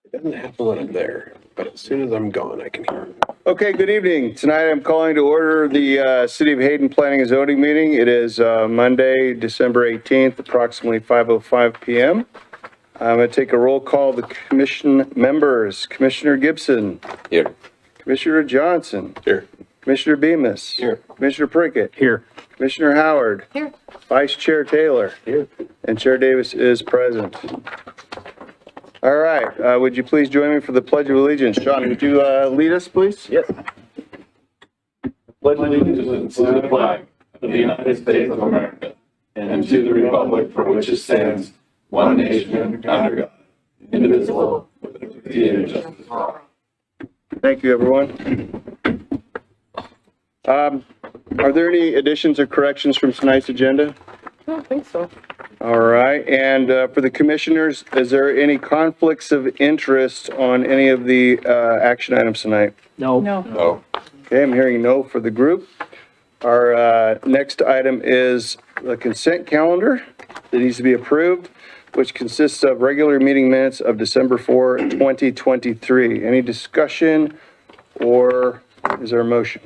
It doesn't happen when I'm there, but as soon as I'm gone, I can hear it. Okay, good evening. Tonight I'm calling to order the City of Hayden Planning and Zoning meeting. It is Monday, December 18th, approximately 5:05 PM. I'm going to take a roll call of the commission members. Commissioner Gibson. Here. Commissioner Johnson. Here. Commissioner Bemis. Here. Commissioner Prickett. Here. Commissioner Howard. Here. Vice Chair Taylor. Here. And Chair Davis is present. All right, would you please join me for the Pledge of Allegiance? Sean, would you lead us, please? Yes. Pledge allegiance to the flag of the United States of America and to the republic for which it stands, one nation, under God, indivisible, with liberty and justice for all. Thank you, everyone. Are there any additions or corrections from tonight's agenda? I don't think so. All right, and for the commissioners, is there any conflicts of interest on any of the action items tonight? No. Oh. Okay, I'm hearing no for the group. Our next item is the consent calendar that needs to be approved, which consists of regular meeting minutes of December 4, 2023. Any discussion or is there a motion?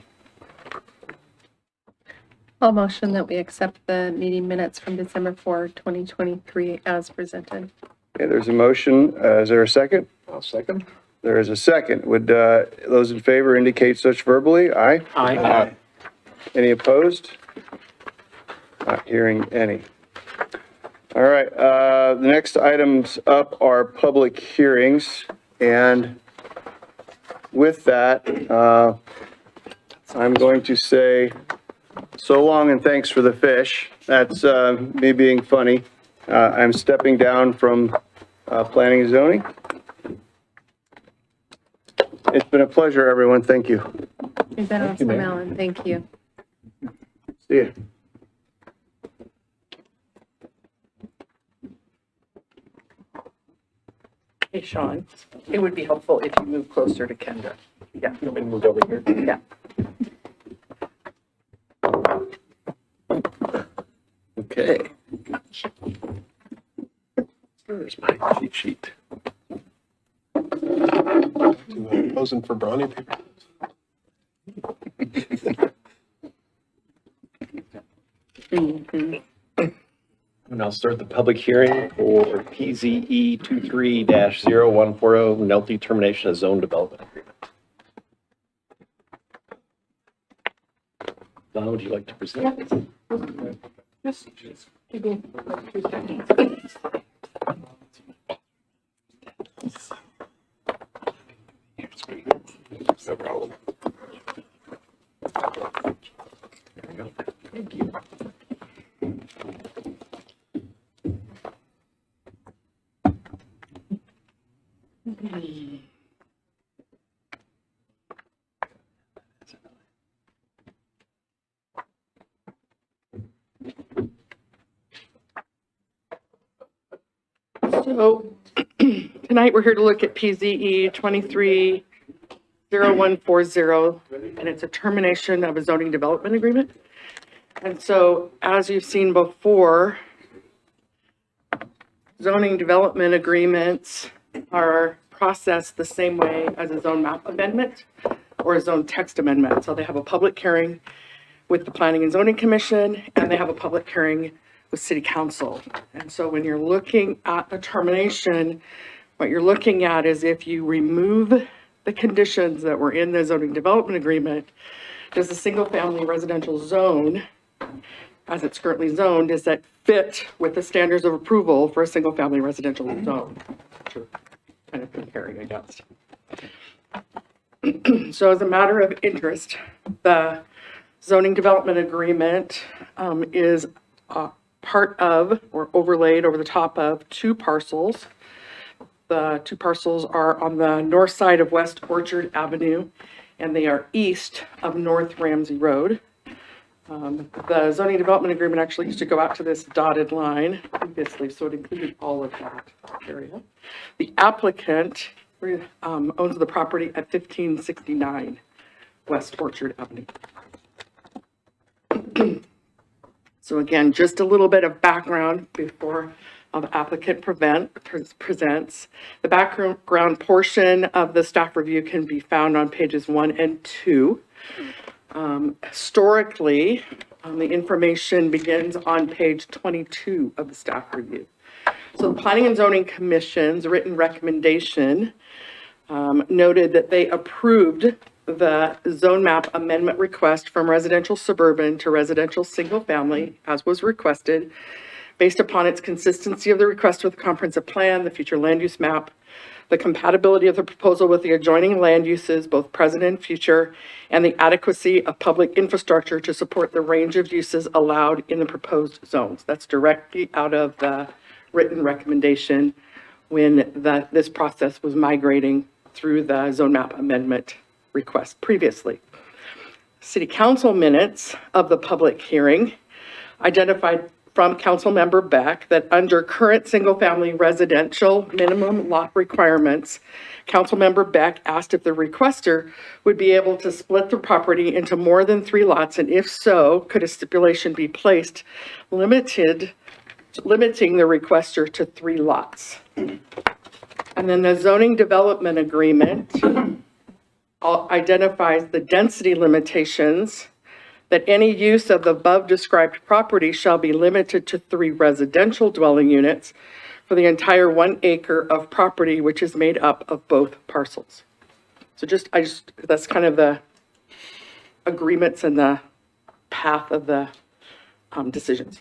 I'll motion that we accept the meeting minutes from December 4, 2023 as presented. Okay, there's a motion. Is there a second? I'll second. There is a second. Would those in favor indicate such verbally? Aye. Aye. Any opposed? Not hearing any. All right, the next items up are public hearings. And with that, I'm going to say so long and thanks for the fish. That's me being funny. I'm stepping down from planning and zoning. It's been a pleasure, everyone. Thank you. You've been awesome, Alan. Thank you. See you. Hey, Sean, it would be helpful if you move closer to Kendra. Yeah. You want me to move over here? Yeah. Okay. Where's my cheat sheet? Posing for brownie paper. And I'll start the public hearing for PZE 23-0140, Nelty termination of zone development agreement. Donna, would you like to present? Just give me like 2 seconds. No problem. There we go. Thank you. So tonight we're here to look at PZE 23-0140, and it's a termination of a zoning development agreement. And so, as you've seen before, zoning development agreements are processed the same way as a zone map amendment or a zone text amendment. So they have a public hearing with the Planning and Zoning Commission, and they have a public hearing with City Council. And so when you're looking at the termination, what you're looking at is if you remove the conditions that were in the zoning development agreement, does the single-family residential zone, as it's currently zoned, does that fit with the standards of approval for a single-family residential zone? Which you're kind of comparing against. So as a matter of interest, the zoning development agreement is part of or overlaid over the top of 2 parcels. The 2 parcels are on the north side of West Orchard Avenue, and they are east of North Ramsey Road. The zoning development agreement actually used to go out to this dotted line previously, so it included all of that area. The applicant owns the property at 1569 West Orchard Avenue. So again, just a little bit of background before The applicant presents. The background portion of the staff review can be found on pages 1 and 2. Historically, the information begins on page 22 of the staff review. So the Planning and Zoning Commission's written recommendation noted that they approved the zone map amendment request from residential suburban to residential single family, as was requested, based upon its consistency of the request with the comprehensive plan, the future land use map, the compatibility of the proposal with the adjoining land uses, both present and future, and the adequacy of public infrastructure to support the range of uses allowed in the proposed zones. That's directly out of the written recommendation when this process was migrating through the zone map amendment request previously. City Council minutes of the public hearing identified from Councilmember Beck that under current single-family residential minimum lot requirements, Councilmember Beck asked if the requester would be able to split the property into more than 3 lots, and if so, could a stipulation be placed limiting the requester to 3 lots. And then the zoning development agreement identifies the density limitations, that any use of the above described property shall be limited to 3 residential dwelling units for the entire 1 acre of property, which is made up of both parcels. So that's kind of the agreements and the path of the decisions.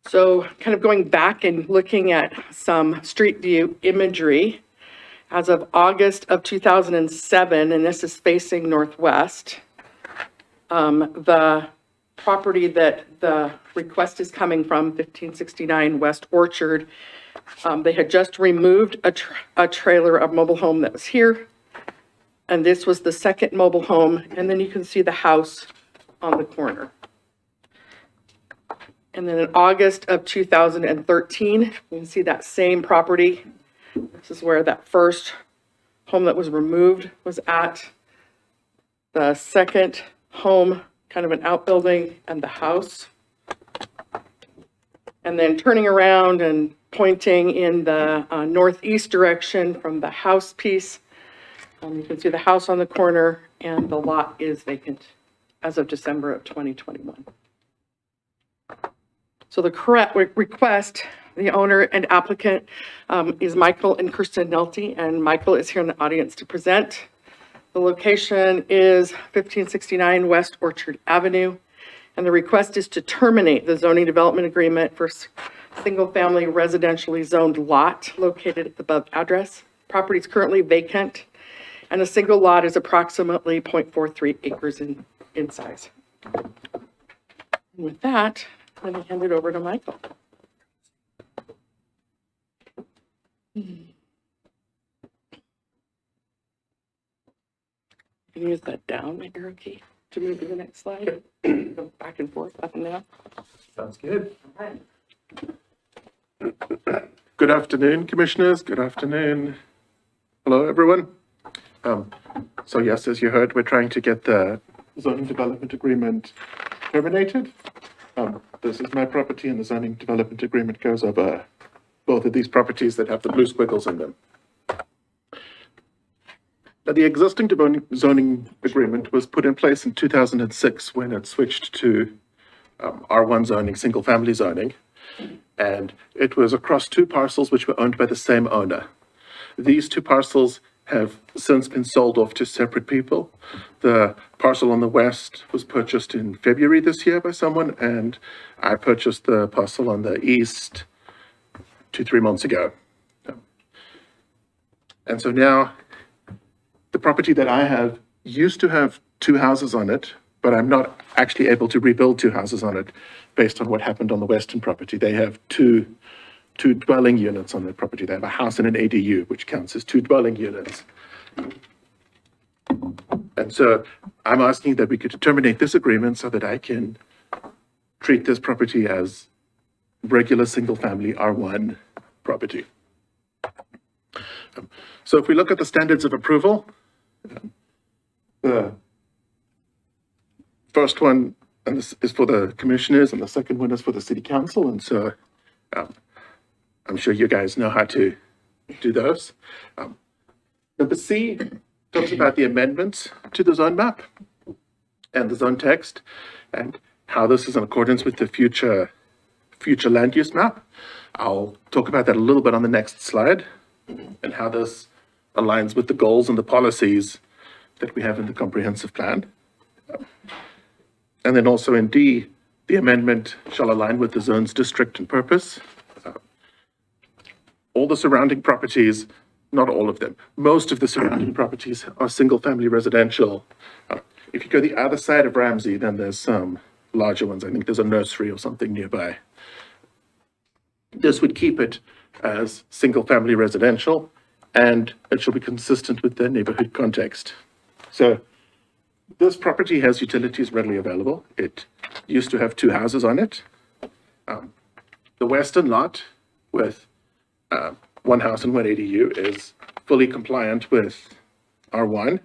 So kind of going back and looking at some street view imagery, as of August of 2007, and this is facing northwest, the property that the request is coming from, 1569 West Orchard, they had just removed a trailer, a mobile home that was here, and this was the second mobile home, and then you can see the house on the corner. And then in August of 2013, you can see that same property. This is where that first home that was removed was at. The second home, kind of an outbuilding, and the house. And then turning around and pointing in the northeast direction from the house piece, you can see the house on the corner, and the lot is vacant as of December of 2021. So the correct request, the owner and applicant is Michael and Kirsten Nelty, and Michael is here in the audience to present. The location is 1569 West Orchard Avenue, and the request is to terminate the zoning development agreement for single-family residentially zoned lot located at the above address. Property is currently vacant, and a single lot is approximately 0.43 acres in size. And with that, let me hand it over to Michael. You can use that down arrow key to move to the next slide. Go back and forth, up and down. Sounds good. All right. Good afternoon, Commissioners. Good afternoon. Hello, everyone. So yes, as you heard, we're trying to get the zoning development agreement terminated. This is my property, and the zoning development agreement goes over both of these properties that have the blue squiggles in them. Now, the existing zoning agreement was put in place in 2006 when it switched to R1 zoning, single-family zoning, and it was across 2 parcels which were owned by the same owner. These 2 parcels have since been sold off to separate people. The parcel on the west was purchased in February this year by someone, and I purchased the parcel on the east 2-3 months ago. And so now, the property that I have used to have 2 houses on it, but I'm not actually able to rebuild 2 houses on it based on what happened on the western property. They have two dwelling units on their property. They have a house and an ADU, which counts as 2 dwelling units. And so I'm asking that we could terminate this agreement so that I can treat this property as regular single-family R1 property. So if we look at the standards of approval, the first one, and this is for the commissioners, and the second one is for the city council. And so I'm sure you guys know how to do those. Number C talks about the amendments to the zone map and the zone text and how this is in accordance with the future land use map. I'll talk about that a little bit on the next slide and how this aligns with the goals and the policies that we have in the comprehensive plan. And then also in D, the amendment shall align with the zone's district and purpose. All the surrounding properties, not all of them, most of the surrounding properties are single-family residential. If you go the other side of Ramsey, then there's some larger ones. I think there's a nursery or something nearby. This would keep it as single-family residential, and it shall be consistent with the neighborhood context. So this property has utilities readily available. It used to have 2 houses on it. The western lot with 1 house and 1 ADU is fully compliant with R1.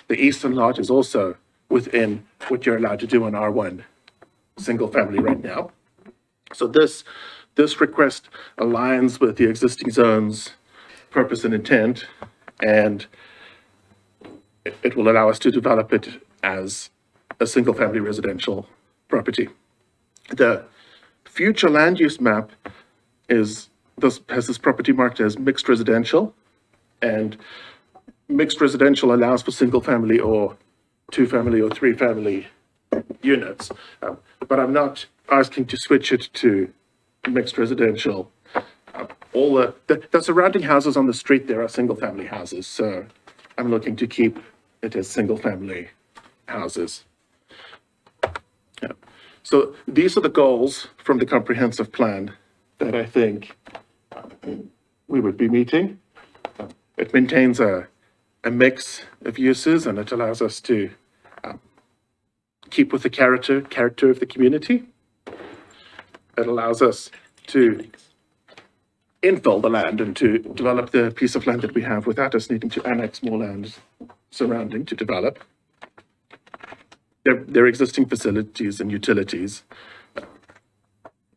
The eastern lot is also within what you're allowed to do on R1 single family right now. So this request aligns with the existing zone's purpose and intent, and it will allow us to develop it as a single family residential property. The future land use map has this property marked as mixed residential, and mixed residential allows for single family or 2 family or 3 family units. But I'm not asking to switch it to mixed residential. All the surrounding houses on the street there are single family houses, so I'm looking to keep it as single family houses. Yeah. So these are the goals from the comprehensive plan that I think we would be meeting. It maintains a mix of uses, and it allows us to keep with the character of the community. It allows us to infill the land and to develop the piece of land that we have without us needing to annex more land surrounding to develop. There are existing facilities and utilities.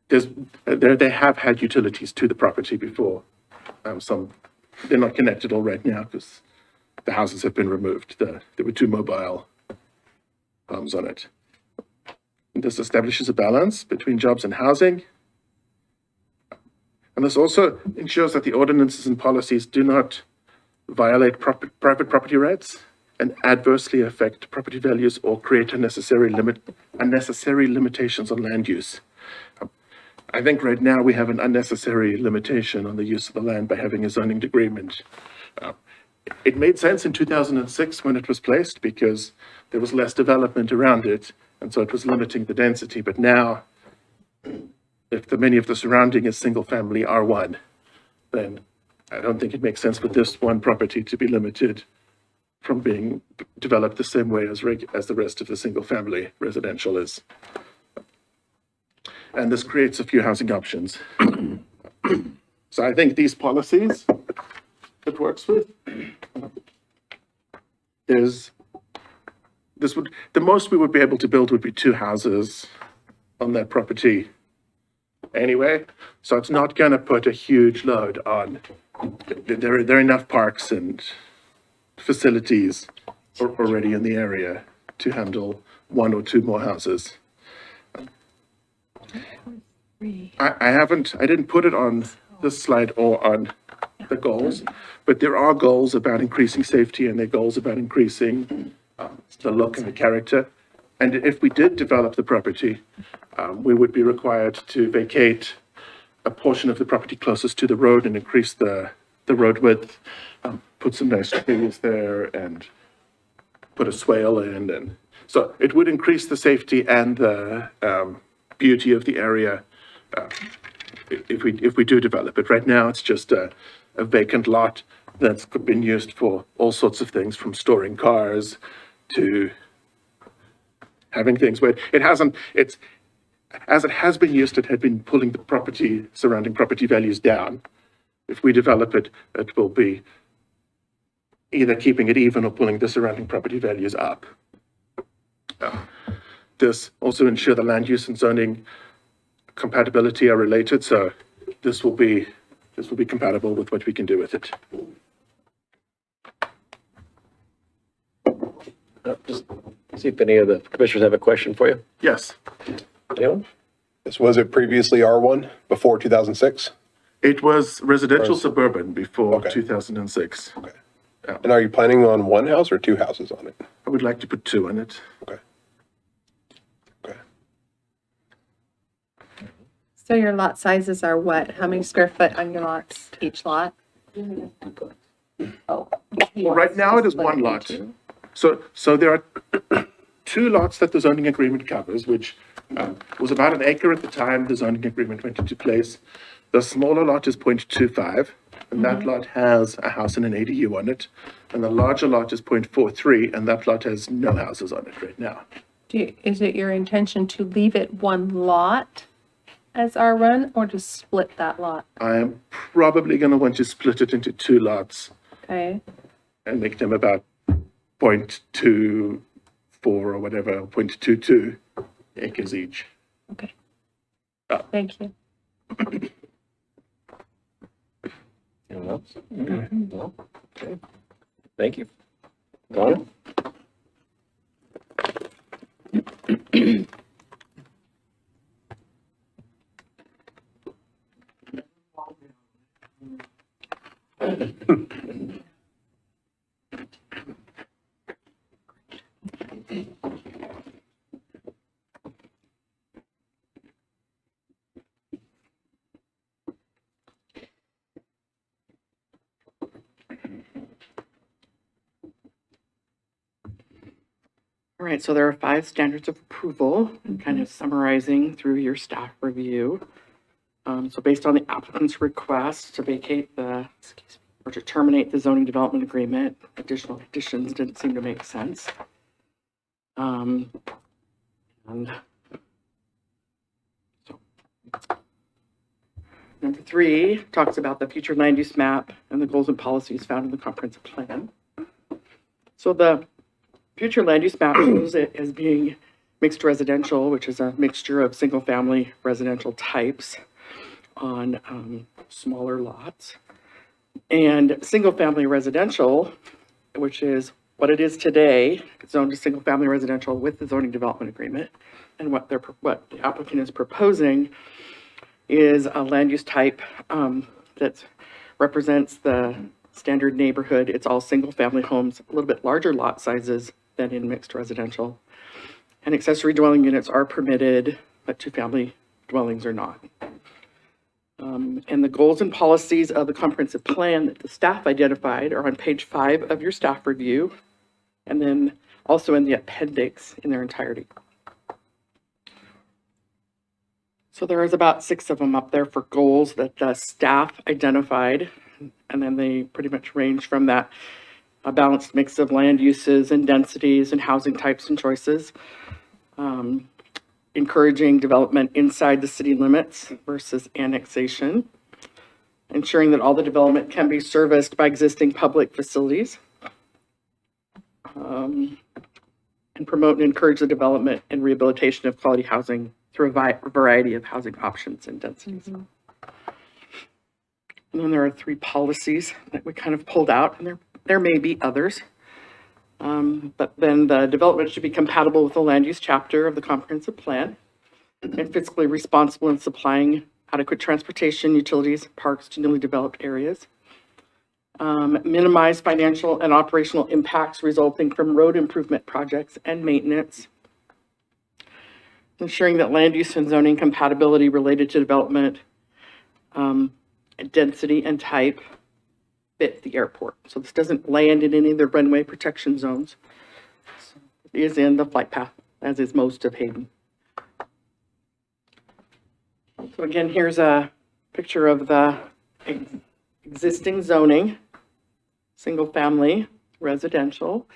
They have had utilities to the property before. They're not connected all right now because the houses have been removed. There were 2 mobile homes on it. And this establishes a balance between jobs and housing. And this also ensures that the ordinances and policies do not violate private property rights and adversely affect property values or create unnecessary limitations on land use. I think right now we have an unnecessary limitation on the use of the land by having a zoning agreement. It made sense in 2006 when it was placed because there was less development around it, and so it was limiting the density. But now, if many of the surrounding is single family R1, then I don't think it makes sense for this one property to be limited from being developed the same way as the rest of the single family residential is. And this creates a few housing options. So I think these policies it works with. The most we would be able to build would be 2 houses on that property anyway. So it's not going to put a huge load on. There are enough parks and facilities already in the area to handle 1 or 2 more houses. I didn't put it on this slide or on the goals, but there are goals about increasing safety and there are goals about increasing the look and the character. And if we did develop the property, we would be required to vacate a portion of the property closest to the road and increase the road width, put some nice trees there and put a swale in. And so it would increase the safety and the beauty of the area if we do develop it. Right now, it's just a vacant lot that's been used for all sorts of things, from storing cars to having things where as it has been used, it had been pulling the surrounding property values down. If we develop it, it will be either keeping it even or pulling the surrounding property values up. This also ensure the land use and zoning compatibility are related, so this will be compatible with what we can do with it. Just see if any of the commissioners have a question for you. Yes, Anyone? Was it previously R1 before 2006? it was residential suburban before Okay. 2006. Okay. And are you planning on one house or two houses on it? I would like to put 2 on it. Okay. Okay. So your lot sizes are what? How many square foot on your lots, each lot? Oh. Well, right now it is 1 lot. So there are 2 lots that the zoning agreement covers, which was about 1 acre at the time the zoning agreement went into place. The smaller lot is 0.25, and that lot has a house and an ADU on it. And the larger lot is 0.43, and that lot has no houses on it right now. Is it your intention to leave it 1 lot as R1 or to split that lot? I am probably going to want to split it into 2 lots Okay, and make them about 0.24 or whatever, 0.22 acres each. okay. Oh. Thank you. Anyone else? No? Okay. Thank you. Donna? All right, so there are 5 standards of approval, and kind of summarizing through your staff review. So based on the applicant's request to vacate or to terminate the zoning development agreement, additional conditions didn't seem to make sense. And so number 3 talks about the future land use map and the goals and policies found in the comprehensive plan. So the future land use map shows it as being mixed residential, which is a mixture of single-family residential types on smaller lots. And single-family residential, which is what it is today, zoned to single-family residential with the zoning development agreement. And what the applicant is proposing is a land use type that represents the standard neighborhood. It's all single-family homes, a little bit larger lot sizes than in mixed residential. And accessory dwelling units are permitted, but 2-family dwellings are not. And the goals and policies of the comprehensive plan that the staff identified are on page 5 of your staff review, and then also in the appendix in their entirety. So there is about 6 of them up there for goals that the staff identified, and then they pretty much range from that a balanced mix of land uses and densities and housing types and choices, encouraging development inside the city limits versus annexation, ensuring that all the development can be serviced by existing public facilities, and promote and encourage the development and rehabilitation of quality housing through a variety of housing options and densities. And then there are 3 policies that we kind of pulled out, and there may be others. But then the development should be compatible with the land use chapter of the comprehensive plan and fiscally responsible in supplying adequate transportation, utilities, parks to newly developed areas. Minimize financial and operational impacts resulting from road improvement projects and maintenance. Ensuring that land use and zoning compatibility related to development, density and type fit the airport. So this doesn't land in any of the runway protection zones. It is in the flight path, as is most of Hayden. So again, here's a picture of the existing zoning, single-family residential.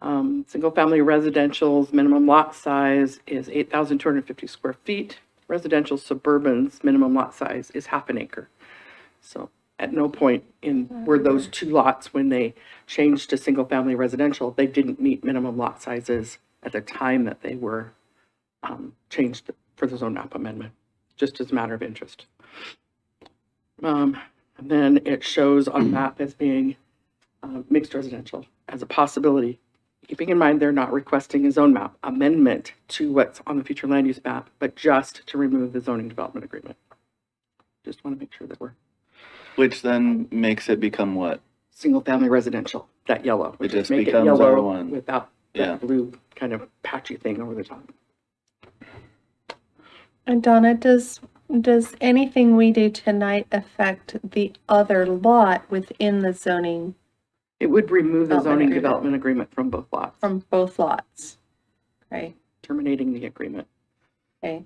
Single-family residential's minimum lot size is 8,250 square feet. Residential suburban's minimum lot size is half an acre. So at no point were those 2 lots, when they changed to single-family residential, they didn't meet minimum lot sizes at the time that they were changed for the zone map amendment. just as a matter of interest. And then it shows on the map as being mixed residential as a possibility. Keeping in mind, they're not requesting a zone map amendment to what's on the future land use map, but just to remove the zoning development agreement. Just want to make sure that we're Which then makes it become what? single-family residential, that yellow. It just Make becomes yellow R1. without Yeah. that blue kind of patchy thing over the top. And Donna, does anything we do tonight affect the other lot within the zoning It would remove the Development zoning agreement. development agreement from both lots, from both lots? Okay, terminating the agreement. okay.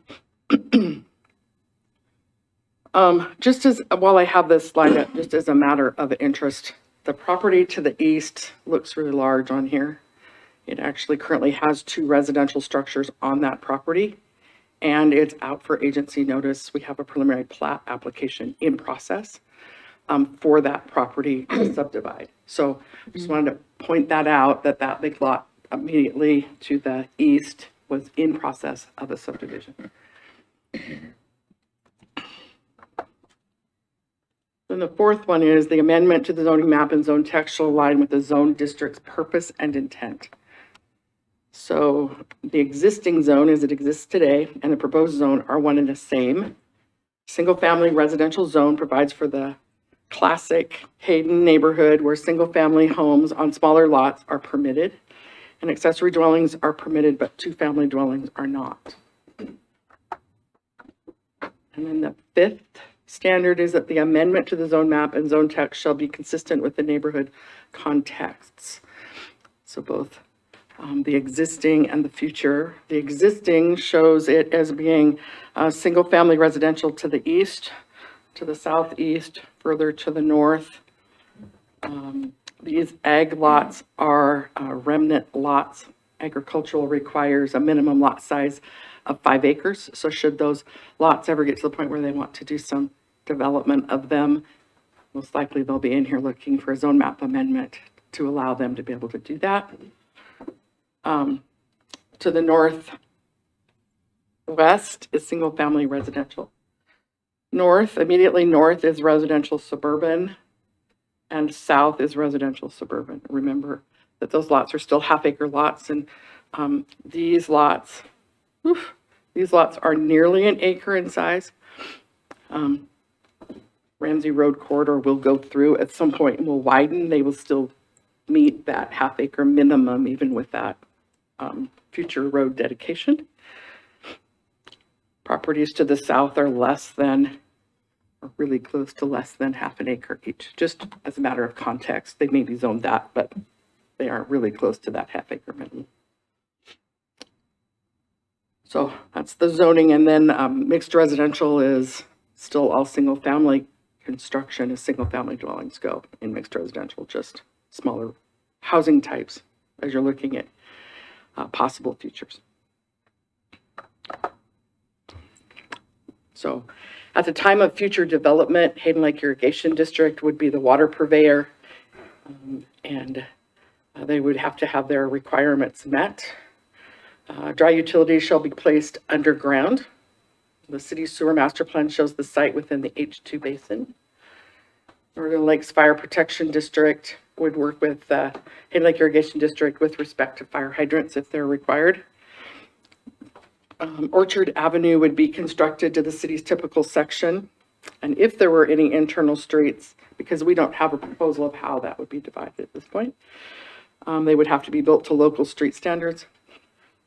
Just as, while I have this slide up, just as a matter of interest, the property to the east looks really large on here. It actually currently has 2 residential structures on that property, and it's out for agency notice. We have a preliminary plat application in process for that property to subdivide. So just wanted to point that out, that that big lot immediately to the east was in process of a subdivision. Then the fourth one is the amendment to the zoning map and zone text shall align with the zone district's purpose and intent. So the existing zone as it exists today and the proposed zone are one and the same. Single-family residential zone provides for the classic Hayden neighborhood where single-family homes on smaller lots are permitted and accessory dwellings are permitted, but 2-family dwellings are not. And then the fifth standard is that the amendment to the zone map and zone text shall be consistent with the neighborhood contexts. So both the existing and the future. The existing shows it as being single-family residential to the east, to the southeast, further to the north. These ag lots are remnant lots. Agricultural requires a minimum lot size of 5 acres. So should those lots ever get to the point where they want to do some development of them, most likely they'll be in here looking for a zone map amendment to allow them to be able to do that. To the northwest is single-family residential. Immediately north is residential suburban, and south is residential suburban. Remember that those lots are still half-acre lots, and these lots are nearly an acre in size. Ramsey Road corridor will go through at some point and will widen. They will still meet that half-acre minimum, even with that future road dedication. Properties to the south are really close to less than half an acre each. Just as a matter of context, they may be zoned that, but they aren't really close to that half-acre minimum. So that's the zoning, and then mixed residential is still all single-family construction as single-family dwellings go in mixed residential, just smaller housing types as you're looking at possible futures. So at the time of future development, Hayden Lake Irrigation District would be the water purveyor, and they would have to have their requirements met. Dry utilities shall be placed underground. The city's sewer master plan shows the site within the H2 basin. Northern Lakes Fire Protection District would work with Hayden Lake Irrigation District with respect to fire hydrants if they're required. Orchard Avenue would be constructed to the city's typical section. And if there were any internal streets, because we don't have a proposal of how that would be divided at this point, they would have to be built to local street standards.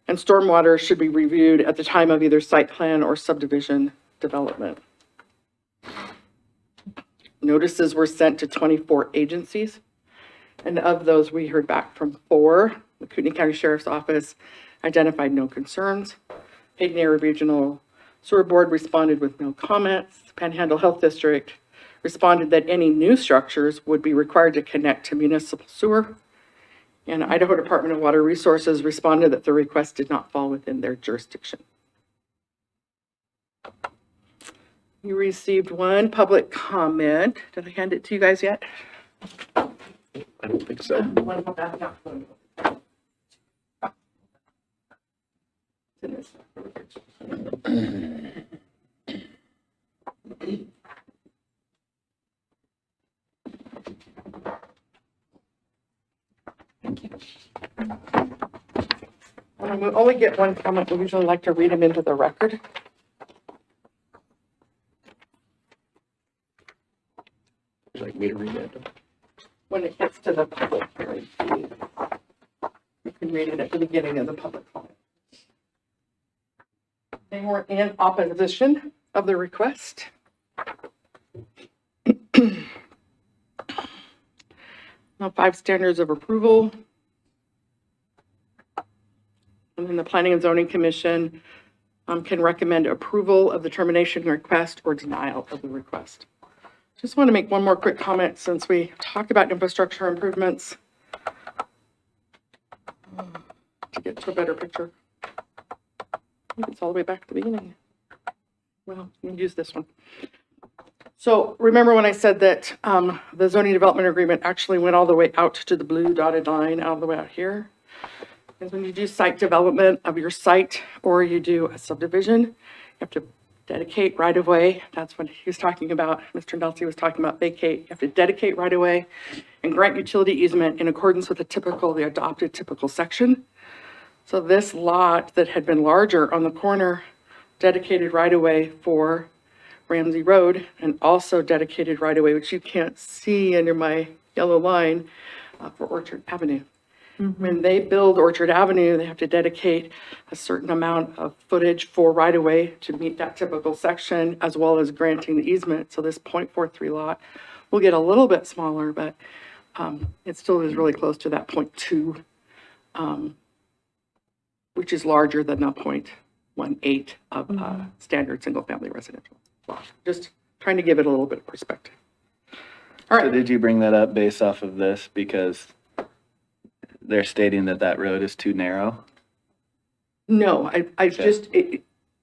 And stormwater should be reviewed at the time of either site plan or subdivision development. Notices were sent to 24 agencies, and of those we heard back from 4. The Kootenai County Sheriff's Office identified no concerns. Hayden Area Regional Sewer Board responded with no comments. Panhandle Health District responded that any new structures would be required to connect to municipal sewer. And Idaho Department of Water Resources responded that the request did not fall within their jurisdiction. You received 1 public comment. Did I hand it to you guys yet? I don't think so. We only get one comment. We usually like to read them into the record. Would you like me to read that? When it gets to the public hearing. You can read it at the beginning of the public comment. They were in opposition of the request. Now, 5 standards of approval. And then the Planning and Zoning Commission can recommend approval of the termination request or denial of the request. Just want to make one more quick comment since we talk about infrastructure improvements. To get to a better picture. It's all the way back to the beginning. Well, you can use this one. So remember when I said that the zoning development agreement actually went all the way out to the blue dotted line, all the way out here? Because when you do site development of your site or you do a subdivision, you have to dedicate right of way. That's what he was talking about. Mr. Nelson was talking about vacate. You have to dedicate right of way and grant utility easement in accordance with the adopted typical section. So this lot that had been larger on the corner, dedicated right of way for Ramsey Road, and also dedicated right of way, which you can't see under my yellow line, for Orchard Avenue. When they build Orchard Avenue, they have to dedicate a certain amount of footage for right of way to meet that typical section, as well as granting the easement. So this 0.43 lot will get a little bit smaller, but it still is really close to that 0.2, which is larger than the 0.18 of standard single-family residential lot. Just trying to give it a little bit of perspective. All So right. did you bring that up based off of this? Because they're stating that that road is too narrow? No, I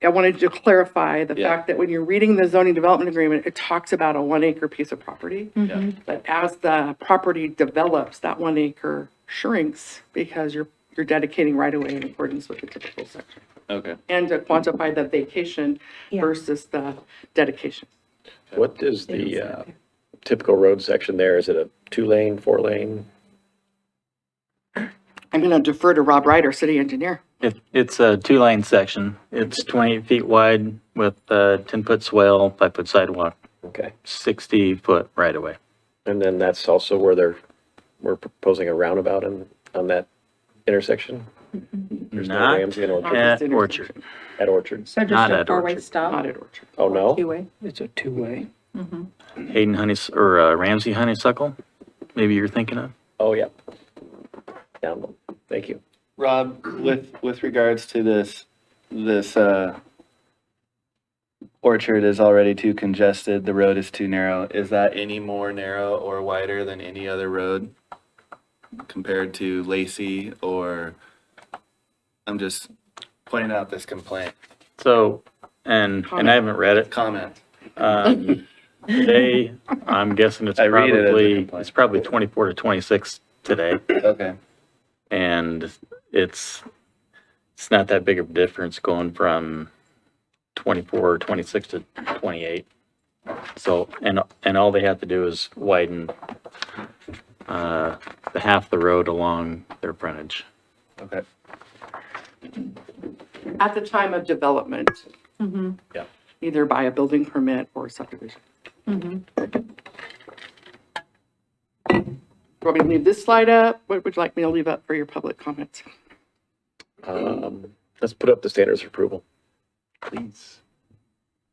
wanted to clarify the Yeah. fact that when you're reading the zoning development agreement, it talks about a 1 acre piece of property. Yeah. But as the property develops, that 1 acre shrinks because you're dedicating right away in accordance with the typical section. Okay. And to quantify the vacation Yeah. versus the dedication. What is the typical road section there? Is it a 2-lane, 4-lane? I'm going to defer to Rob Wright, our city engineer. It's a 2-lane section. It's 28 feet wide with a 10-foot swale, 5-foot sidewalk, Okay. 60-foot right away. And then that's also where we're proposing a roundabout on that intersection? There's no Not Ramsey and Orchard, at This Orchard. intersection. at Orchard. So just Not a at 4-way Orchard. stop? Not at Orchard. Oh, no? 2-way? It's a 2-way. Hayden Ramsey Honeysuckle, maybe you're thinking of? Oh, yeah. Down one. Thank you. Rob, with regards to this orchard is already too congested, the road is too narrow. Is that any more narrow or wider than any other road compared to Lacey or, I'm just pointing out this complaint, So, and I haven't read it. comment. Today, I'm guessing I read it as a complaint. it's probably 24 to 26 today. Okay, And it's not that big of a difference going from 24 or 26 to 28. So, and all they have to do is widen the half the road along their frontage. okay. At the time of development. Yeah. Either by a building permit or subdivision. You want me to leave this slide up? What would you like me to leave up for your public comments? Let's put up the standards for approval. Please.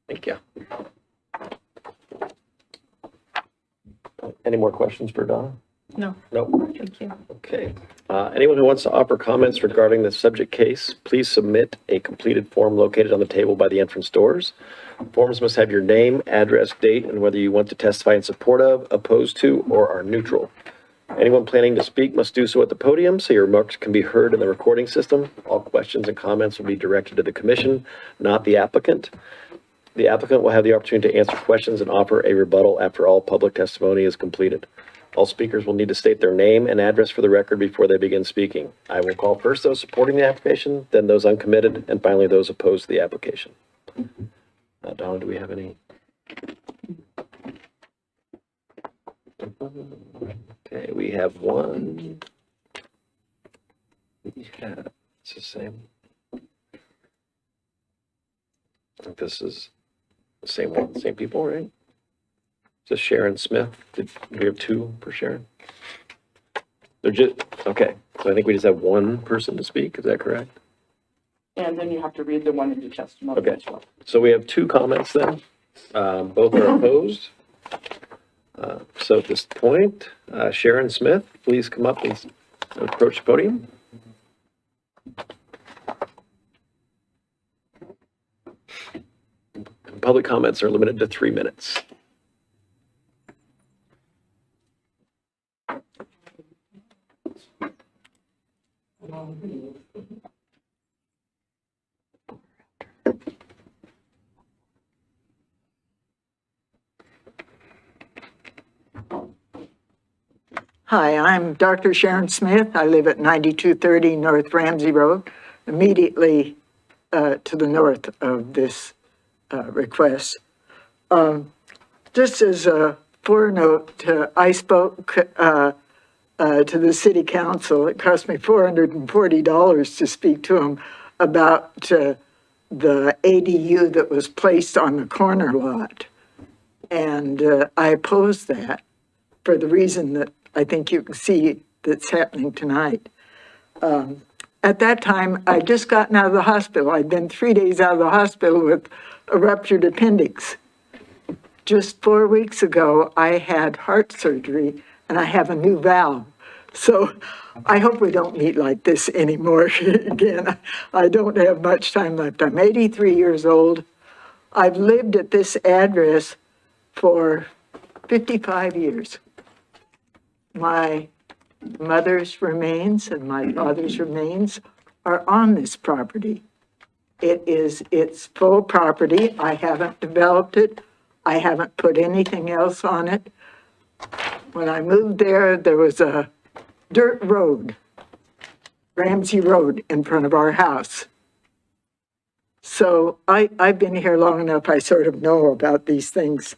Thank you. Any more questions for Donna? No, Nope. thank you. Okay. Anyone who wants to offer comments regarding the subject case, please submit a completed form located on the table by the entrance doors. Forms must have your name, address, date, and whether you want to testify in support of, opposed to, or are neutral. Anyone planning to speak must do so at the podium so your remarks can be heard in the recording system. All questions and comments will be directed to the commission, not the applicant. The applicant will have the opportunity to answer questions and offer a rebuttal after all public testimony is completed. All speakers will need to state their name and address for the record before they begin speaking. I will call first those supporting the application, then those uncommitted, and finally those opposed to the application. Donna, do we have any? Okay, we have one. Yeah, it's the same. I think this is the same one, same people, right? Is this Sharon Smith? Do we have two for Sharon? They're just, okay, so I think we just have one person to speak, is that correct? And then you have to read the one in your testimony Okay. as well. So we have two comments then. Both are opposed. So at this point, Sharon Smith, please come up and approach the podium. Public comments are limited to 3 minutes. Hi, I'm Dr. Sharon Smith. I live at 9230 North Ramsey Road, immediately to the north of this request. Just as a forenote, I spoke to the city council. It cost me $440 to speak to them about the ADU that was placed on the corner lot. And I opposed that for the reason that I think you can see that's happening tonight. At that time, I'd just gotten out of the hospital. I'd been 3 days out of the hospital with a ruptured appendix. Just 4 weeks ago, I had heart surgery and I have a new valve. So I hope we don't meet like this anymore. Again, I don't have much time left. I'm 83 years old. I've lived at this address for 55 years. My mother's remains and my father's remains are on this property. It's full property. I haven't developed it. I haven't put anything else on it. When I moved there, there was a dirt road, Ramsey Road, in front of our house. So I've been here long enough, I sort of know about these things.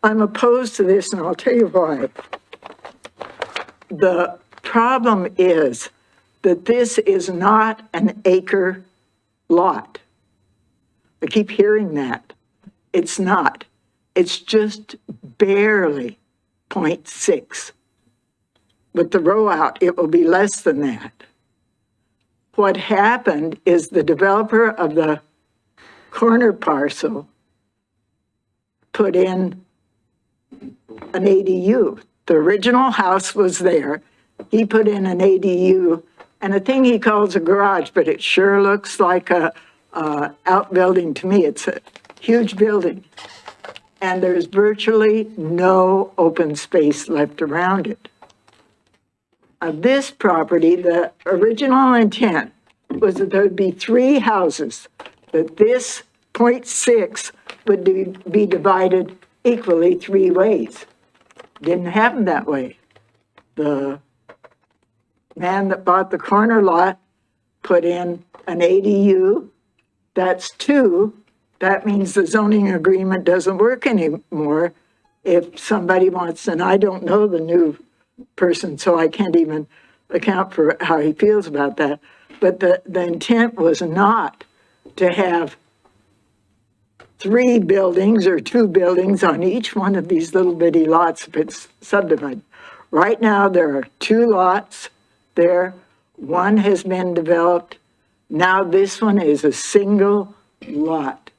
I'm opposed to this, and I'll tell you why. The problem is that this is not an acre lot. I keep hearing that. It's not. It's just barely 0.6. With the row out, it will be less than that. What happened is the developer of the corner parcel put in an ADU. The original house was there. He put in an ADU and a thing he calls a garage, but it sure looks like a outbuilding to me. It's a huge building. And there's virtually no open space left around it. This property, the original intent was that there would be 3 houses, that this 0.6 would be divided equally 3 ways. Didn't happen that way. The man that bought the corner lot put in an ADU. That's 2. That means the zoning agreement doesn't work anymore if somebody wants, and I don't know the new person, so I can't even account for how he feels about that. But the intent was not to have 3 buildings or 2 buildings on each one of these little bitty lots if it's subdivided. Right now, there are 2 lots there. One has been developed. Now this one is a single lot.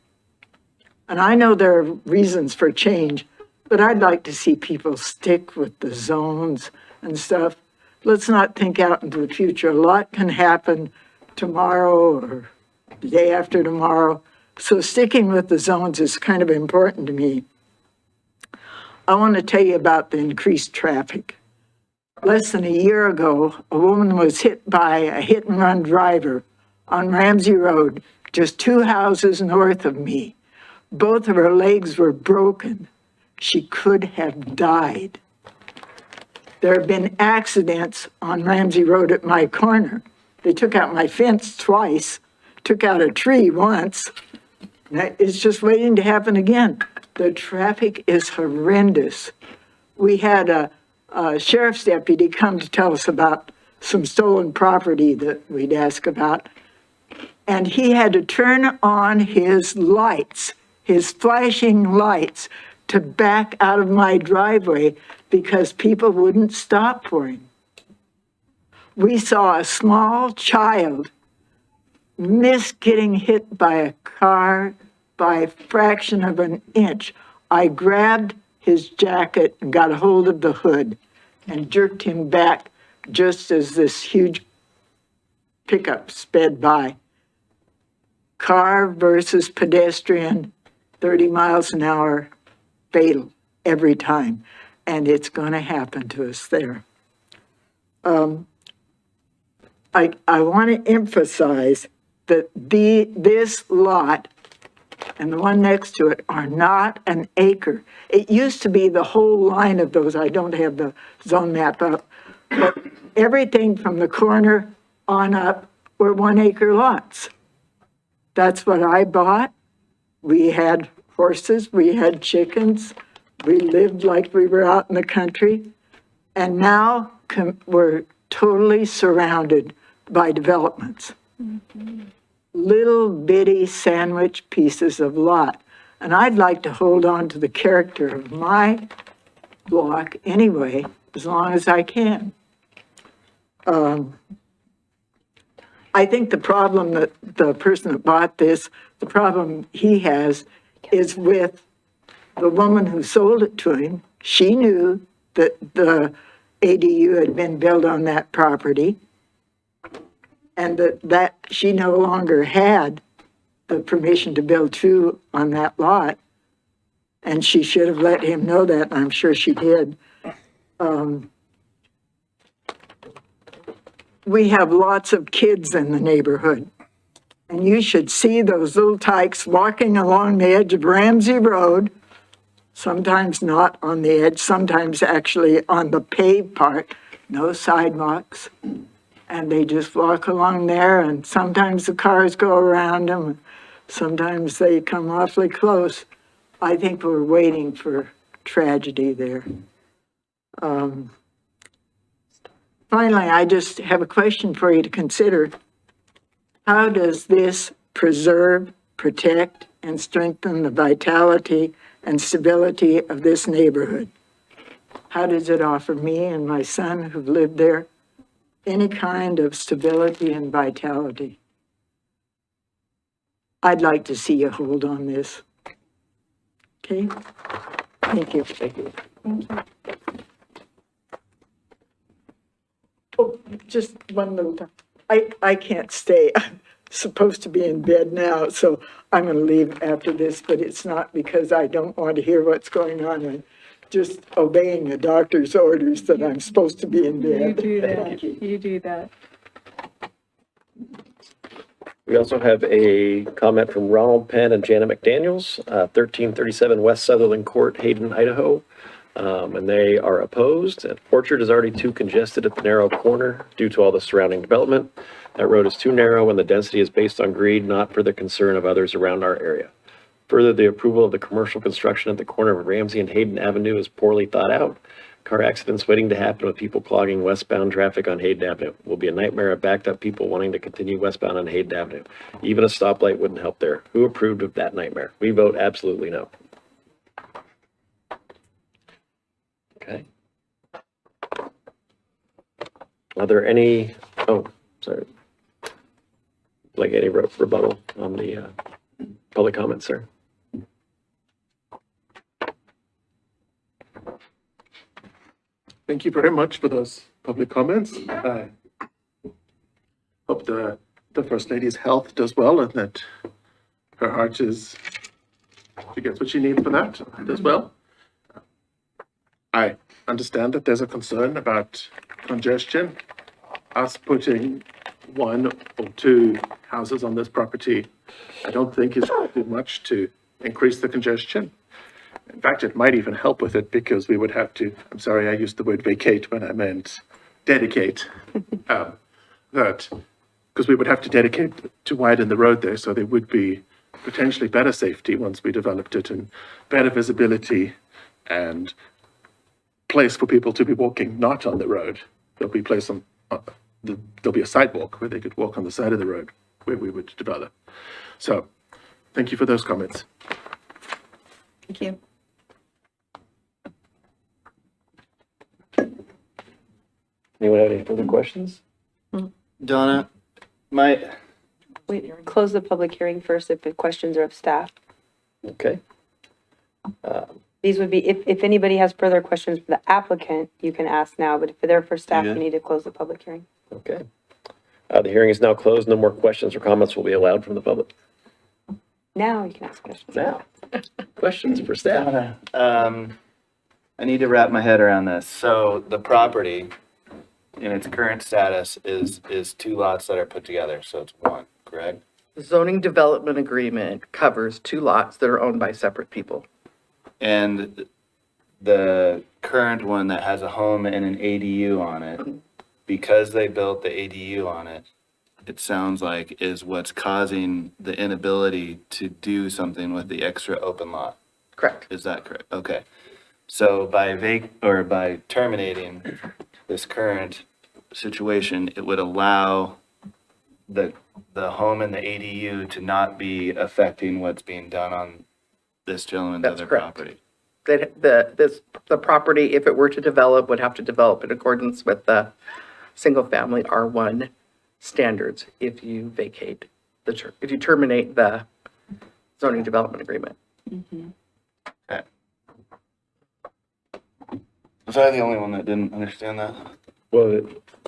And I know there are reasons for change, but I'd like to see people stick with the zones and stuff. Let's not think out into the future. A lot can happen tomorrow or the day after tomorrow. So sticking with the zones is kind of important to me. I want to tell you about the increased traffic. Less than a year ago, a woman was hit by a hit-and-run driver on Ramsey Road, just 2 houses north of me. Both of her legs were broken. She could have died. There have been accidents on Ramsey Road at my corner. They took out my fence twice, took out a tree once. It's just waiting to happen again. The traffic is horrendous. We had a sheriff's deputy come to tell us about some stolen property that we'd ask about. And he had to turn on his lights, his flashing lights, to back out of my driveway because people wouldn't stop for him. We saw a small child miss getting hit by a car by a fraction of an inch. I grabbed his jacket and got a hold of the hood and jerked him back just as this huge pickup sped by. Car versus pedestrian, 30 miles an hour, fatal every time. And it's going to happen to us there. I want to emphasize that this lot and the one next to it are not an acre. It used to be the whole line of those. I don't have the zone map up, but everything from the corner on up were 1 acre lots. That's what I bought. We had horses, we had chickens, we lived like we were out in the country, and now we're totally surrounded by developments. Little bitty sandwich pieces of lot. And I'd like to hold on to the character of my block anyway, as long as I can. I think the problem that the person that bought this, the problem he has is with the woman who sold it to him. She knew that the ADU had been built on that property and that she no longer had the permission to build two on that lot. And she should have let him know that, and I'm sure she did. We have lots of kids in the neighborhood. And you should see those little tykes walking along the edge of Ramsey Road, sometimes not on the edge, sometimes actually on the paved part, no sidewalks. And they just walk along there, and sometimes the cars go around them, sometimes they come awfully close. I think we're waiting for tragedy there. Finally, I just have a question for you to consider. How does this preserve, protect, and strengthen the vitality and stability of this neighborhood? How does it offer me and my son who've lived there any kind of stability and vitality? I'd like to see you hold on this. Okay? Thank you. Thank you. Oh, just one little time. I can't stay. I'm supposed to be in bed now, so I'm going to leave after this, but it's not because I don't want to hear what's going on. I'm just obeying the doctor's orders that I'm supposed to be in bed. You do Thank that. you. You do that. We also have a comment from Ronald Penn and Janet McDaniels, 1337 West Sutherland Court, Hayden, Idaho. And they are opposed. Orchard is already too congested at the narrow corner due to all the surrounding development. That road is too narrow and the density is based on greed, not for the concern of others around our area. Further, the approval of the commercial construction at the corner of Ramsey and Hayden Avenue is poorly thought out. Car accidents waiting to happen with people clogging westbound traffic on Hayden Avenue. Will be a nightmare of backed up people wanting to continue westbound on Hayden Avenue. Even a stoplight wouldn't help there. Who approved of that nightmare? We vote absolutely no. Okay. Are there any, oh, sorry. Like any rebuttal on the public comments, sir? Thank you very much for those public comments. I hope the First Lady's health does well and that her heart is, she gets what she needs for that as well. I understand that there's a concern about congestion. Us putting one or two houses on this property, I don't think is going to do much to increase the congestion. In fact, it might even help with it because we would have to, I'm sorry, I used the word vacate when I meant dedicate. Because we would have to dedicate to widen the road there, so there would be potentially better safety once we developed it, and better visibility and place for people to be walking not on the road. There'll be place on, there'll be a sidewalk where they could walk on the side of the road where we would develop. So, thank you for those comments. Thank you. Anyone have any further questions? Donna, my, Wait, close the public hearing first if the questions are of staff. Okay. These would be, if anybody has further questions for the applicant, you can ask now, but if they're for staff, Yeah. you need to close the public hearing. Okay. The hearing is now closed. No more questions or comments will be allowed from the public. Now you can ask questions. Now, questions for staff. I need to wrap my head around this. So the property in its current status is two lots that are put together, so it's one, correct? The zoning development agreement covers 2 lots that are owned by separate people. And the current one that has a home and an ADU on it, because they built the ADU on it, it sounds like is what's causing the inability to do something with the extra open lot. Correct. Is that correct? Okay. So by terminating this current situation, it would allow the home and the ADU to not be affecting what's being done on this gentleman's That's other correct. property. That the property, if it were to develop, would have to develop in accordance with the single-family R1 standards if you vacate if you terminate the zoning development agreement. Okay. Was I the only one that didn't understand that? Well,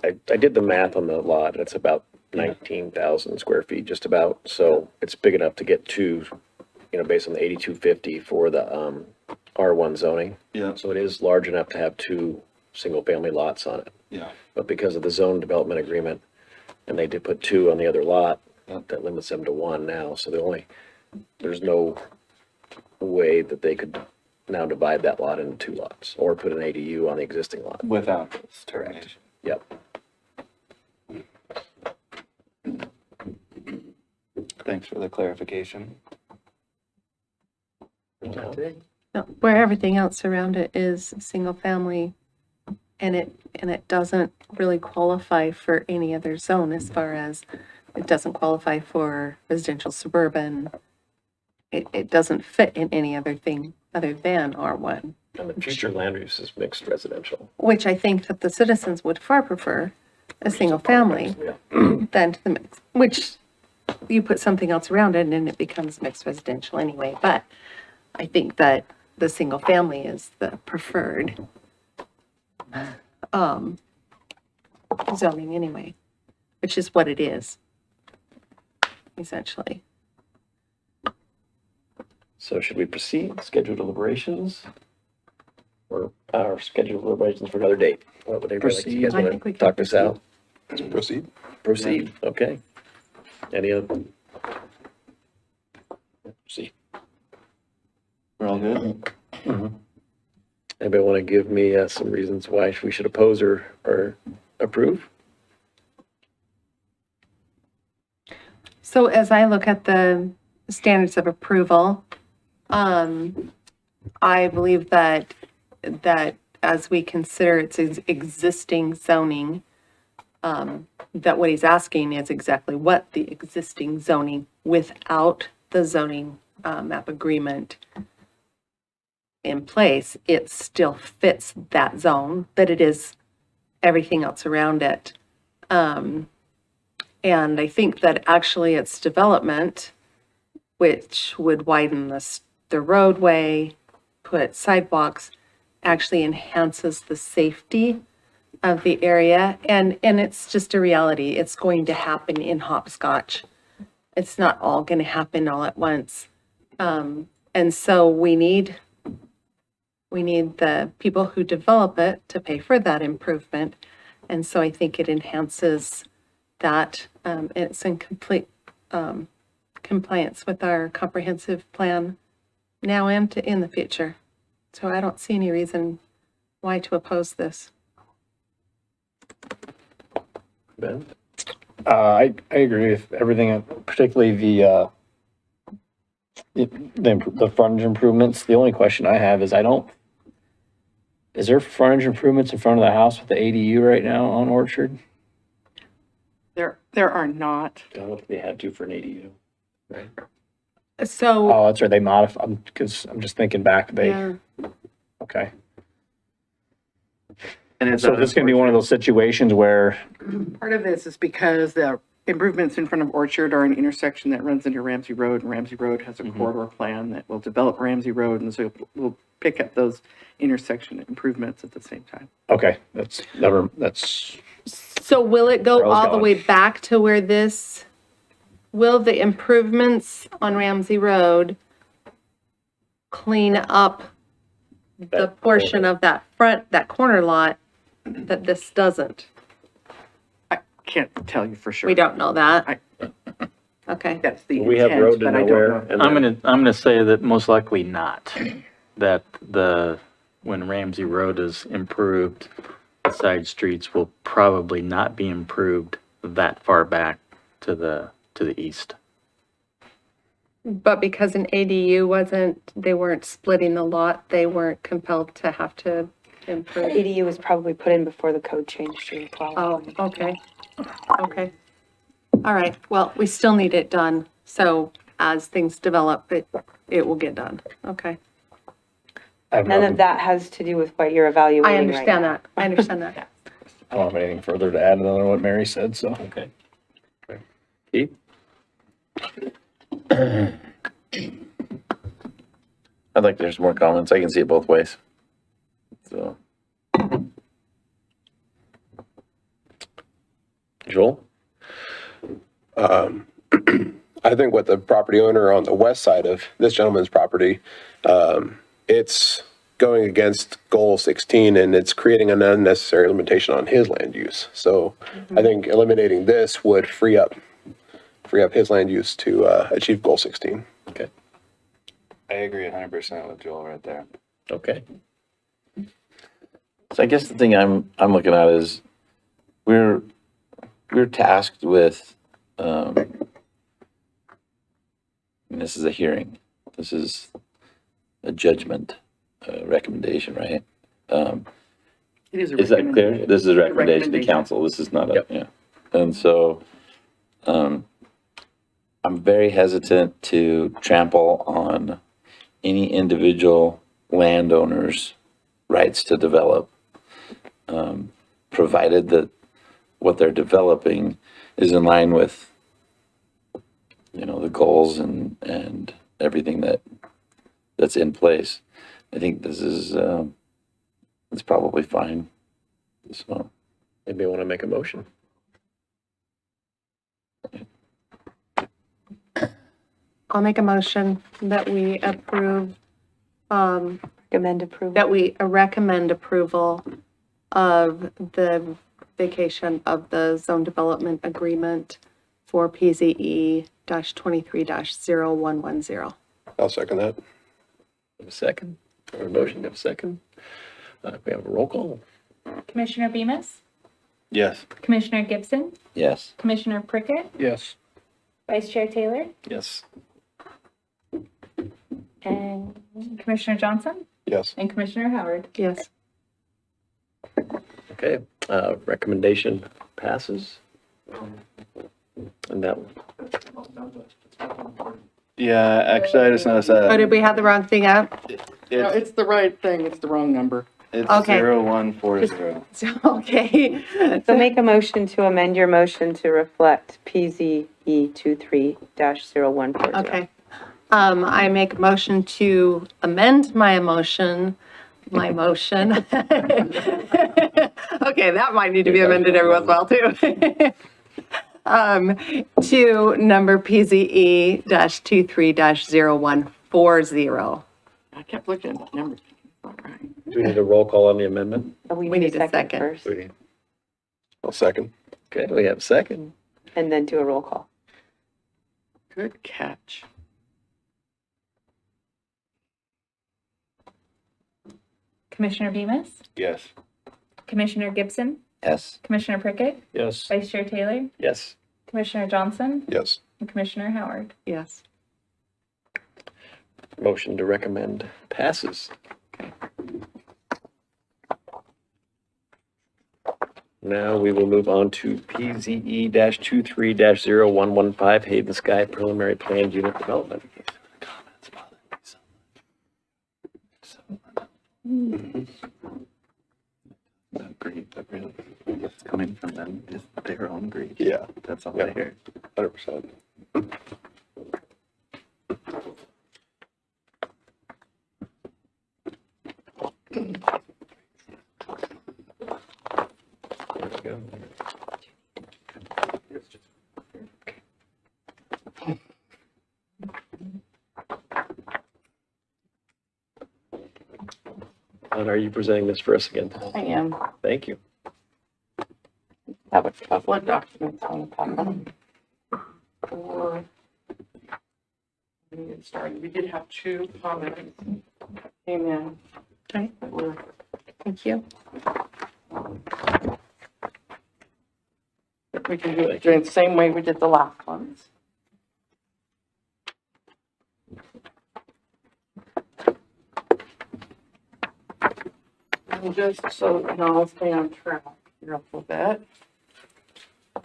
I did the math on the lot. It's about 19,000 square feet, just about. So it's big enough to get two, based on the 8250 for the R1 zoning. Yeah. So it is large enough to have 2 single-family lots on it. Yeah. But because of the zone development agreement, and they did put 2 on the other lot, that limits them to 1 now. So there's no way that they could now divide that lot into 2 lots or put an ADU on the existing lot. Without this termination. Yep. Thanks for the clarification. No, where everything else around it is single family, and it doesn't really qualify for any other zone as far as it doesn't qualify for residential suburban. It doesn't fit in any other thing other than R1, And the future land use is mixed residential. which I think that the citizens would far prefer a single family than to the mix, which you put something else around it and it becomes mixed residential anyway. But I think that the single family is the preferred zoning anyway, which is what it is, essentially. So should we proceed, schedule deliberations? Or schedule deliberations for another date? What would everybody like to, you guys I want think we to can talk this out? Let's proceed. Proceed, okay. Any other? See, We're all good? anybody want to give me some reasons why we should oppose or approve? So as I look at the standards of approval, I believe that as we consider its existing zoning, that what he's asking is exactly what the existing zoning without the zoning map agreement in place, it still fits that zone, that it is everything else around it. And I think that actually its development, which would widen the roadway, put sidewalks, actually enhances the safety of the area. And it's just a reality. It's going to happen in hopscotch. It's not all going to happen all at once. And so we need the people who develop it to pay for that improvement. And so I think it enhances that. It's in complete compliance with our comprehensive plan now and in the future. So I don't see any reason why to oppose this. Ben? I agree with everything, particularly the frontage improvements, the only question I have is is there frontage improvements in front of the house with the ADU right now on Orchard? There are not. I don't know if they had to for an ADU. So, Oh, that's right, they modified, because I'm just thinking back, yeah, okay. And it's So this is gonna be one of those situations where, Part of this is because the improvements in front of Orchard are an intersection that runs into Ramsey Road, and Ramsey Road has a corridor plan that will develop Ramsey Road, and so we'll pick up those intersection improvements at the same time. okay, that's, so will it go Where I was all the going. way back to where will the improvements on Ramsey Road clean up the That portion of that corner lot that this doesn't? I can't tell you for sure. We don't know that. Okay, That's the We have road intent, to but I don't nowhere. know. And I'm then- gonna say that most likely not. That when Ramsey Road is improved, the side streets will probably not be improved that far back to the east. but because an ADU they weren't splitting the lot, they weren't compelled to have to improve. ADU was probably put in before the code changed to as well. Oh, okay, okay. All right, well, we still need it done, so as things develop, it will get done, okay. None of that has to do with what you're evaluating I right understand now. that, I understand that. I don't have anything further to add other than what Mary said, so. Okay. Keith? I'd like there's more comments. I can see it both ways. So, Joel? I think with the property owner on the west side of this gentleman's property, it's going against goal 16 and it's creating an unnecessary limitation on his land use. So I think eliminating this would free up his land use to achieve goal 16. Okay. I agree 100% with Joel right there. Okay. so I guess the thing I'm looking at is we're tasked with, and this is a hearing. This is a judgment, recommendation, right? It is a Is that clear? recommendation. This is a recommendation to recommendation. council. This is not a, Yep. yeah. And so, I'm very hesitant to trample on any individual landowner's rights to develop, provided that what they're developing is in line with, the goals and everything that's in place. I think this is, it's probably fine. So, Maybe you want to make a motion? I'll make a motion that we approve, Recommend approval. that we recommend approval of the vacation of the zone development agreement for PZE -23-0110. I'll second that. Have a second? Or a motion, have a second? We have a roll call. Commissioner Bemis, Yes. Commissioner Gibson, yes. Commissioner Prickett, Yes. Vice Chair Taylor, Yes. and Commissioner Johnson, Yes. and Commissioner Howard. Yes. Okay, recommendation passes. And that, Yeah, actually, I just noticed Oh, that did we have the wrong thing up? No, it's, it's the right thing, it's the wrong number. it's Okay. 0140. Okay. So make a motion to amend your motion to reflect PZE 23-0140. Okay. I make a motion to amend my motion. Okay, that might need to be amended every once in a while too. To number PZE -23-0140. I kept looking at that number. All right. do we need a roll call on the amendment? We need a second. first, I'll second. Okay, we have a second. and then do a roll call. Good catch. Commissioner Bemis, Yes. Commissioner Gibson, Yes. Commissioner Prickett, Yes. Vice Chair Taylor, Yes. Commissioner Johnson, Yes. and Commissioner Howard. Yes. Motion to recommend passes. Now we will move on to PZE-23-0115 Hayden Sky Preliminary Planned Unit Development. That grief that really is coming from them is their own grief. Yeah. That's all Yeah. I hear. 100%. And are you presenting this for us again? I am. Thank you. Have a couple of documents on the packet. Or, let me get started. We did have 2 comments came in. Okay. That were Thank you. We can do it the same way we did the last ones. And just so you know, I'll stay on track here a little bit.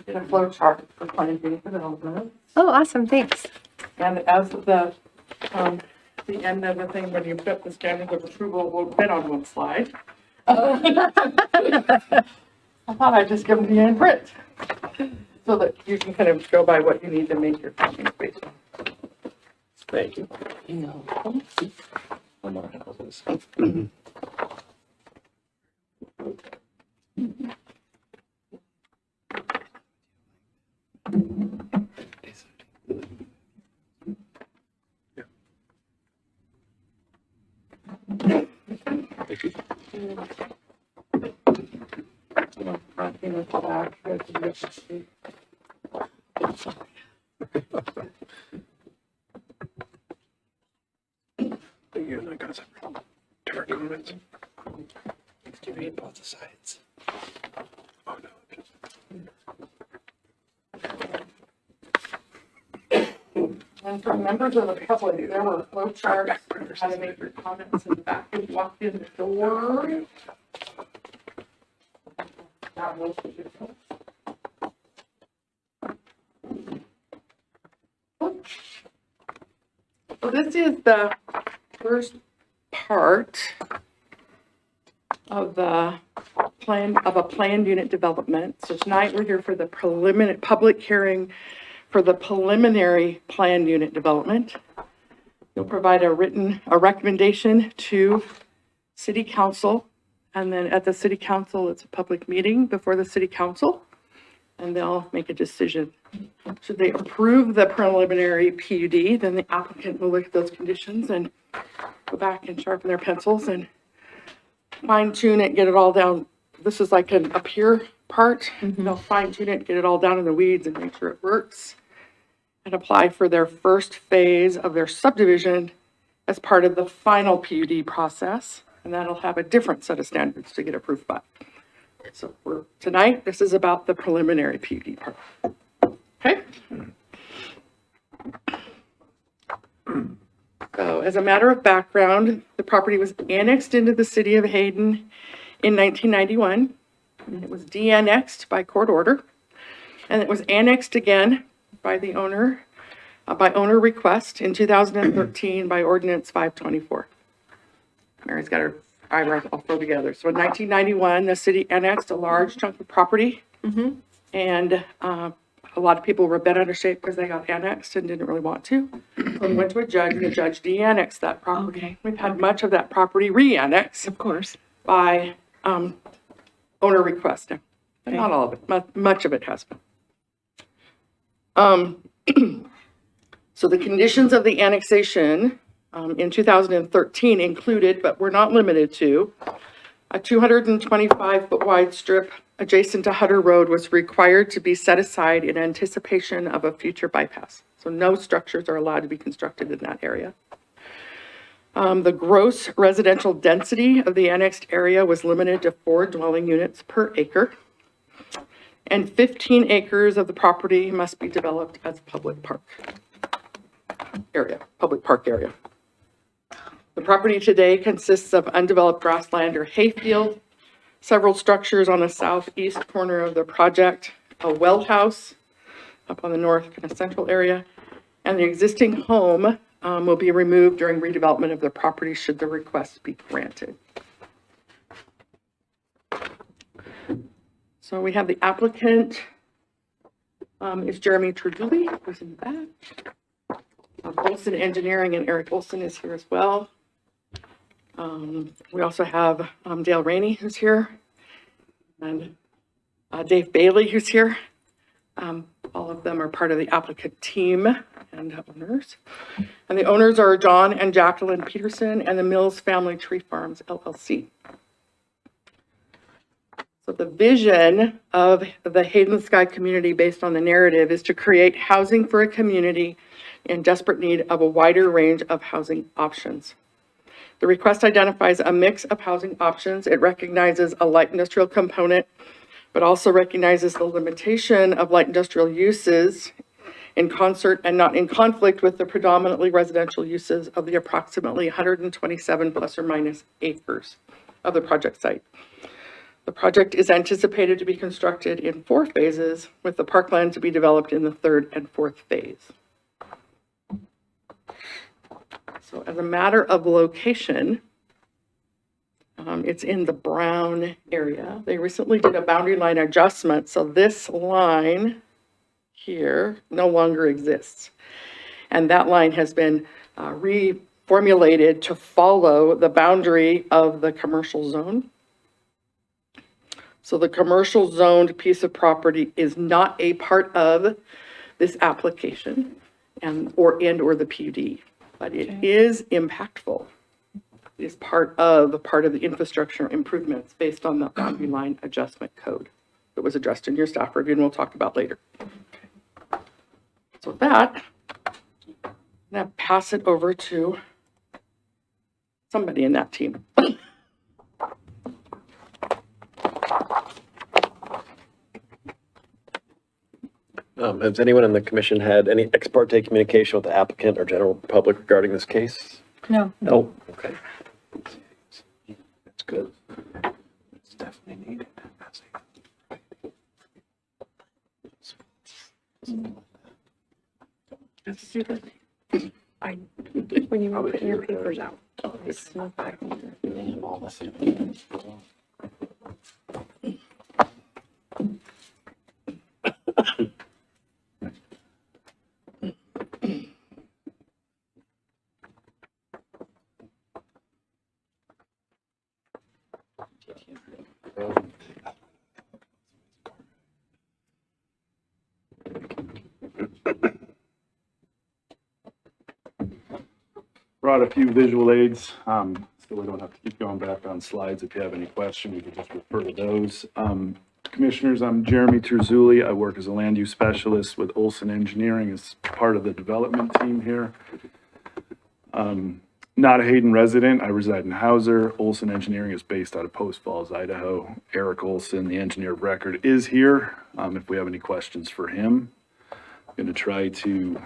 Did a flow chart for planning development. Oh, awesome, thanks. And as the end of the thing, when you put the standards of approval, we'll fit on one slide. I thought I'd just give them to you in print, so that you can kind of go by what you need to make your findings based on. Thank you. One more houses. You and I got some different comments. Do you read both the sides? Oh, no. Just... And for members of the public, there were flow charts on how to make your comments in the back when you walked in the door. That was So this is the first part of the plan, of a planned unit development. So tonight we're here for the preliminary, public hearing for the preliminary planned unit development. You'll provide a recommendation to city council. And then at the city council, it's a public meeting before the city council. And they'll make a decision. Should they approve the preliminary PUD, then the applicant will look at those conditions and go back and sharpen their pencils and fine tune it, get it all down. This is like an up here part. They'll fine tune it, get it all down in the weeds and make sure it works. And apply for their first phase of their subdivision as part of the final PUD process. And that'll have a different set of standards to get approved by. So tonight, this is about the preliminary PUD part. Okay? So as a matter of background, the property was annexed into the city of Hayden in 1991. It was de-annexed by court order. And it was annexed again by the owner, by owner request in 2013 by ordinance 524. Mary's got her eyebrows all thrown together. So in 1991, the city annexed a large chunk of property. And a lot of people were bent out of shape because they got annexed and didn't really want to. So we went to a judge and the judge de-annexed that property. Okay. We've had much of that property re-annexed Of course. by owner request now. But not all of it, much of it has been. So the conditions of the annexation in 2013 included, but were not limited to, a 225-foot wide strip adjacent to Hutter Road was required to be set aside in anticipation of a future bypass. So no structures are allowed to be constructed in that area. The gross residential density of the annexed area was limited to 4 dwelling units per acre. And 15 acres of the property must be developed as public park area, public park area. The property today consists of undeveloped grassland or hayfield, several structures on the southeast corner of the project, a well house up on the north kind of central area, and the existing home will be removed during redevelopment of the property should the request be granted. So we have the applicant is Jeremy Trujilli, who's in the back. Olson Engineering and Eric Olson is here as well. We also have Dale Rainey, who's here, and Dave Bailey, who's here. All of them are part of the applicant team and owners. And the owners are John and Jacqueline Peterson and the Mills Family Tree Farms, LLC. So the vision of the Hayden Sky community based on the narrative is to create housing for a community in desperate need of a wider range of housing options. The request identifies a mix of housing options. It recognizes a light industrial component, but also recognizes the limitation of light industrial uses in concert and not in conflict with the predominantly residential uses of the approximately 127 plus or minus acres of the project site. The project is anticipated to be constructed in 4 phases, with the parkland to be developed in the 3rd and 4th phase. So as a matter of location, it's in the Brown area. They recently did a boundary line adjustment, so this line here no longer exists. And that line has been reformulated to follow the boundary of the commercial zone. So the commercial zoned piece of property is not a part of this application or the PUD, but it is impactful. It is part of the infrastructure improvements based on the boundary line adjustment code that was addressed in your staff review and we'll talk about later. So with that, I'm going to pass it over to somebody in that team. Has anyone in the commission had any ex parte communication with the applicant or general public regarding this case? No. Nope. Okay. That's good. It's definitely needed. When you were putting your papers out. It's not back. Brought a few visual aids, so we don't have to keep going back on slides. If you have any questions, we can just refer to those. Commissioners, I'm Jeremy Terzulli. I work as a land use specialist with Olson Engineering as part of the development team here. Not a Hayden resident. I reside in Hauser. Olson Engineering is based out of Post Falls, Idaho. Eric Olson, the engineer of record, is here. If we have any questions for him, I'm going to try to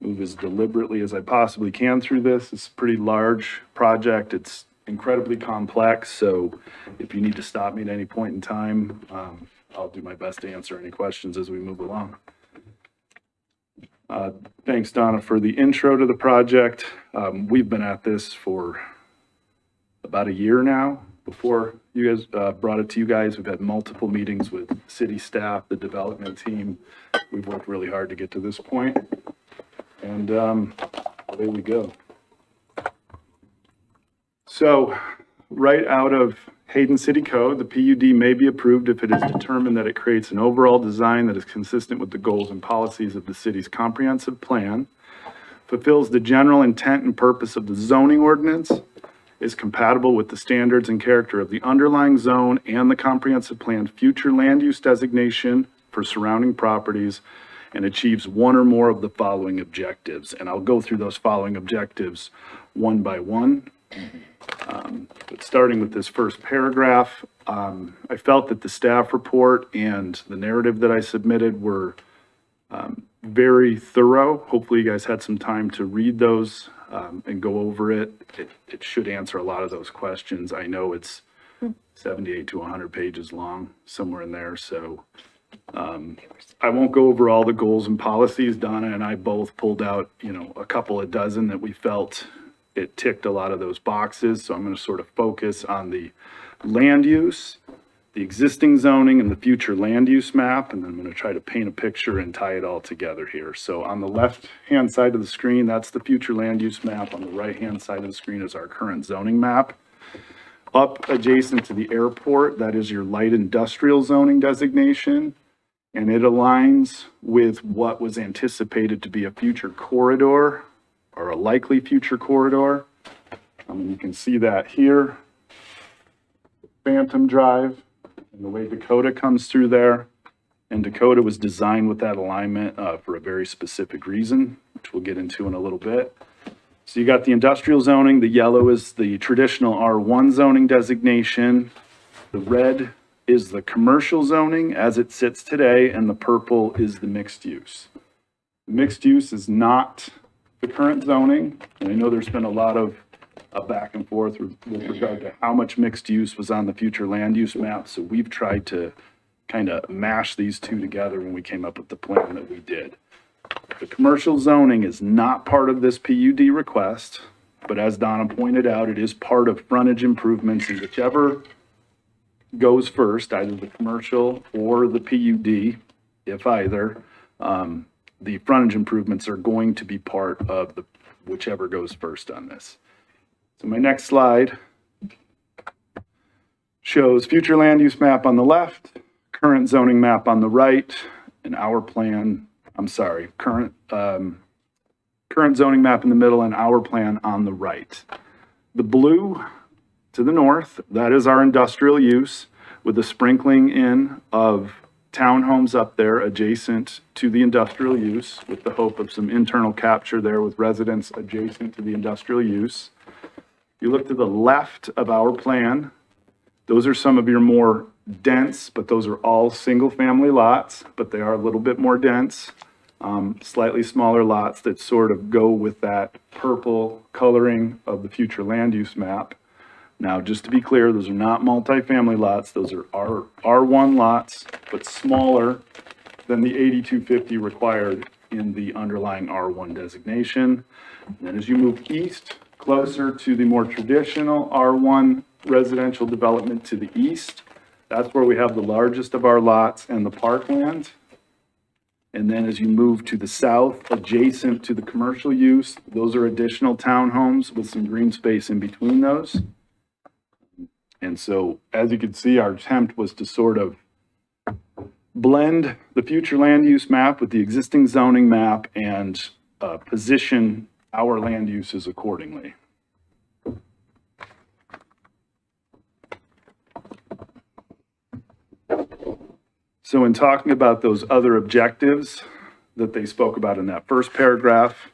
move as deliberately as I possibly can through this. It's a pretty large project. It's incredibly complex, so if you need to stop me at any point in time, I'll do my best to answer any questions as we move along. Thanks, Donna, for the intro to the project. We've been at this for about a year now. Before you guys brought it to you guys, we've had multiple meetings with city staff, the development team. We've worked really hard to get to this point. And away we go. So right out of Hayden City Code, the PUD may be approved if it is determined that it creates an overall design that is consistent with the goals and policies of the city's comprehensive plan, fulfills the general intent and purpose of the zoning ordinance, is compatible with the standards and character of the underlying zone and the comprehensive plan future land use designation for surrounding properties, and achieves one or more of the following objectives. And I'll go through those following objectives one by one. But starting with this first paragraph, I felt that the staff report and the narrative that I submitted were very thorough. Hopefully you guys had some time to read those. and go over it. It should answer a lot of those questions. I know it's 78 to 100 pages long, somewhere in there, so I won't go over all the goals and policies. Donna and I both pulled out, a couple of dozen that we felt it ticked a lot of those boxes. So I'm going to sort of focus on the land use, the existing zoning, and the future land use map. And then I'm going to try to paint a picture and tie it all together here. So on the left-hand side of the screen, that's the future land use map. On the right-hand side of the screen is our current zoning map. Up adjacent to the airport, that is your light industrial zoning designation. And it aligns with what was anticipated to be a future corridor or a likely future corridor. You can see that here. Phantom Drive and the way Dakota comes through there. And Dakota was designed with that alignment for a very specific reason, which we'll get into in a little bit. So you got the industrial zoning. The yellow is the traditional R1 zoning designation. The red is the commercial zoning as it sits today, and the purple is the mixed use. Mixed use is not the current zoning, and I know there's been a lot of back and forth with regard to how much mixed use was on the future land use map, so we've tried to kind of mash these two together when we came up with the plan that we did. The commercial zoning is not part of this PUD request, but as Donna pointed out, it is part of frontage improvements, and whichever goes first, either the commercial or the PUD, if either, the frontage improvements are going to be part of the whichever goes first on this. So my next slide shows future land use map on the left, current zoning map on the right, and our plan, current zoning map in the middle and our plan on the right. The blue to the north, that is our industrial use with a sprinkling in of townhomes up there adjacent to the industrial use with the hope of some internal capture there with residents adjacent to the industrial use. You look to the left of our plan, those are some of your more dense, but those are all single family lots, but they are a little bit more dense, slightly smaller lots that sort of go with that purple coloring of the future land use map. Now, just to be clear, those are not multifamily lots. Those are R1 lots, but smaller than the 8250 required in the underlying R1 designation. And then as you move east, closer to the more traditional R1 residential development to the east, that's where we have the largest of our lots and the parkland. And then as you move to the south, adjacent to the commercial use, those are additional townhomes with some green space in between those. And so, as you can see, our attempt was to sort of blend the future land use map with the existing zoning map and position our land uses accordingly. So in talking about those other objectives that they spoke about in that first paragraph,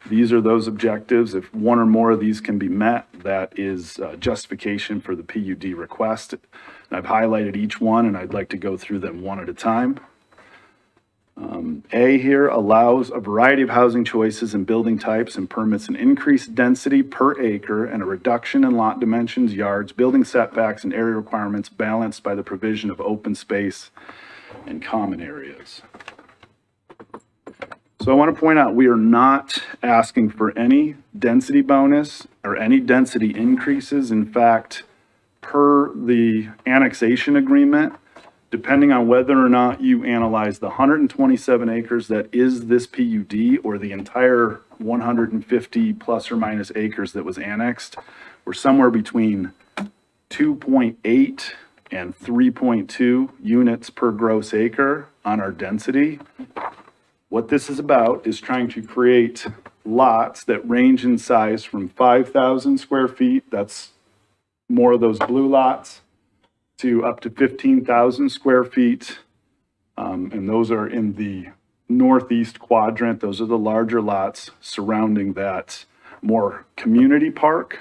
these are those objectives. If one or more of these can be met, that is justification for the PUD request. And I've highlighted each one, and I'd like to go through them one at a time. A here allows a variety of housing choices and building types and permits an increased density per acre and a reduction in lot dimensions, yards, building setbacks, and area requirements balanced by the provision of open space and common areas. So I want to point out, we are not asking for any density bonus or any density increases. In fact, per the annexation agreement, depending on whether or not you analyze the 127 acres that is this PUD or the entire 150 plus or minus acres that was annexed, we're somewhere between 2.8 and 3.2 units per gross acre on our density. What this is about is trying to create lots that range in size from 5,000 square feet, that's more of those blue lots, to up to 15,000 square feet. And those are in the northeast quadrant. Those are the larger lots surrounding that more community park.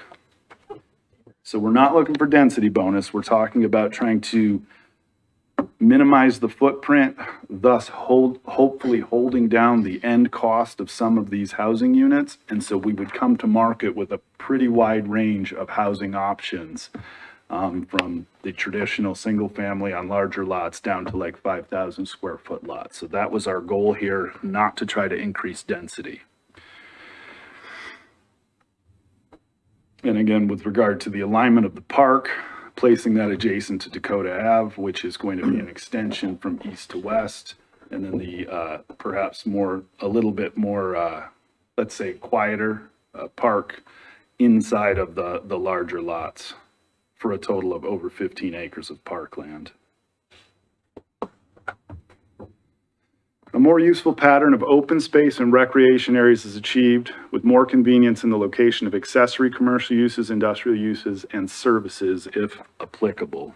So we're not looking for density bonus. We're talking about trying to minimize the footprint, thus hopefully holding down the end cost of some of these housing units. And so we would come to market with a pretty wide range of housing options, from the traditional single family on larger lots down to like 5,000 square foot lots. So that was our goal here, not to try to increase density. And again, with regard to the alignment of the park, placing that adjacent to Dakota Ave, which is going to be an extension from east to west, and then the perhaps a little bit more, let's say, quieter park inside of the larger lots, for a total of over 15 acres of parkland. A more useful pattern of open space and recreation areas is achieved with more convenience in the location of accessory commercial uses, industrial uses, and services if applicable.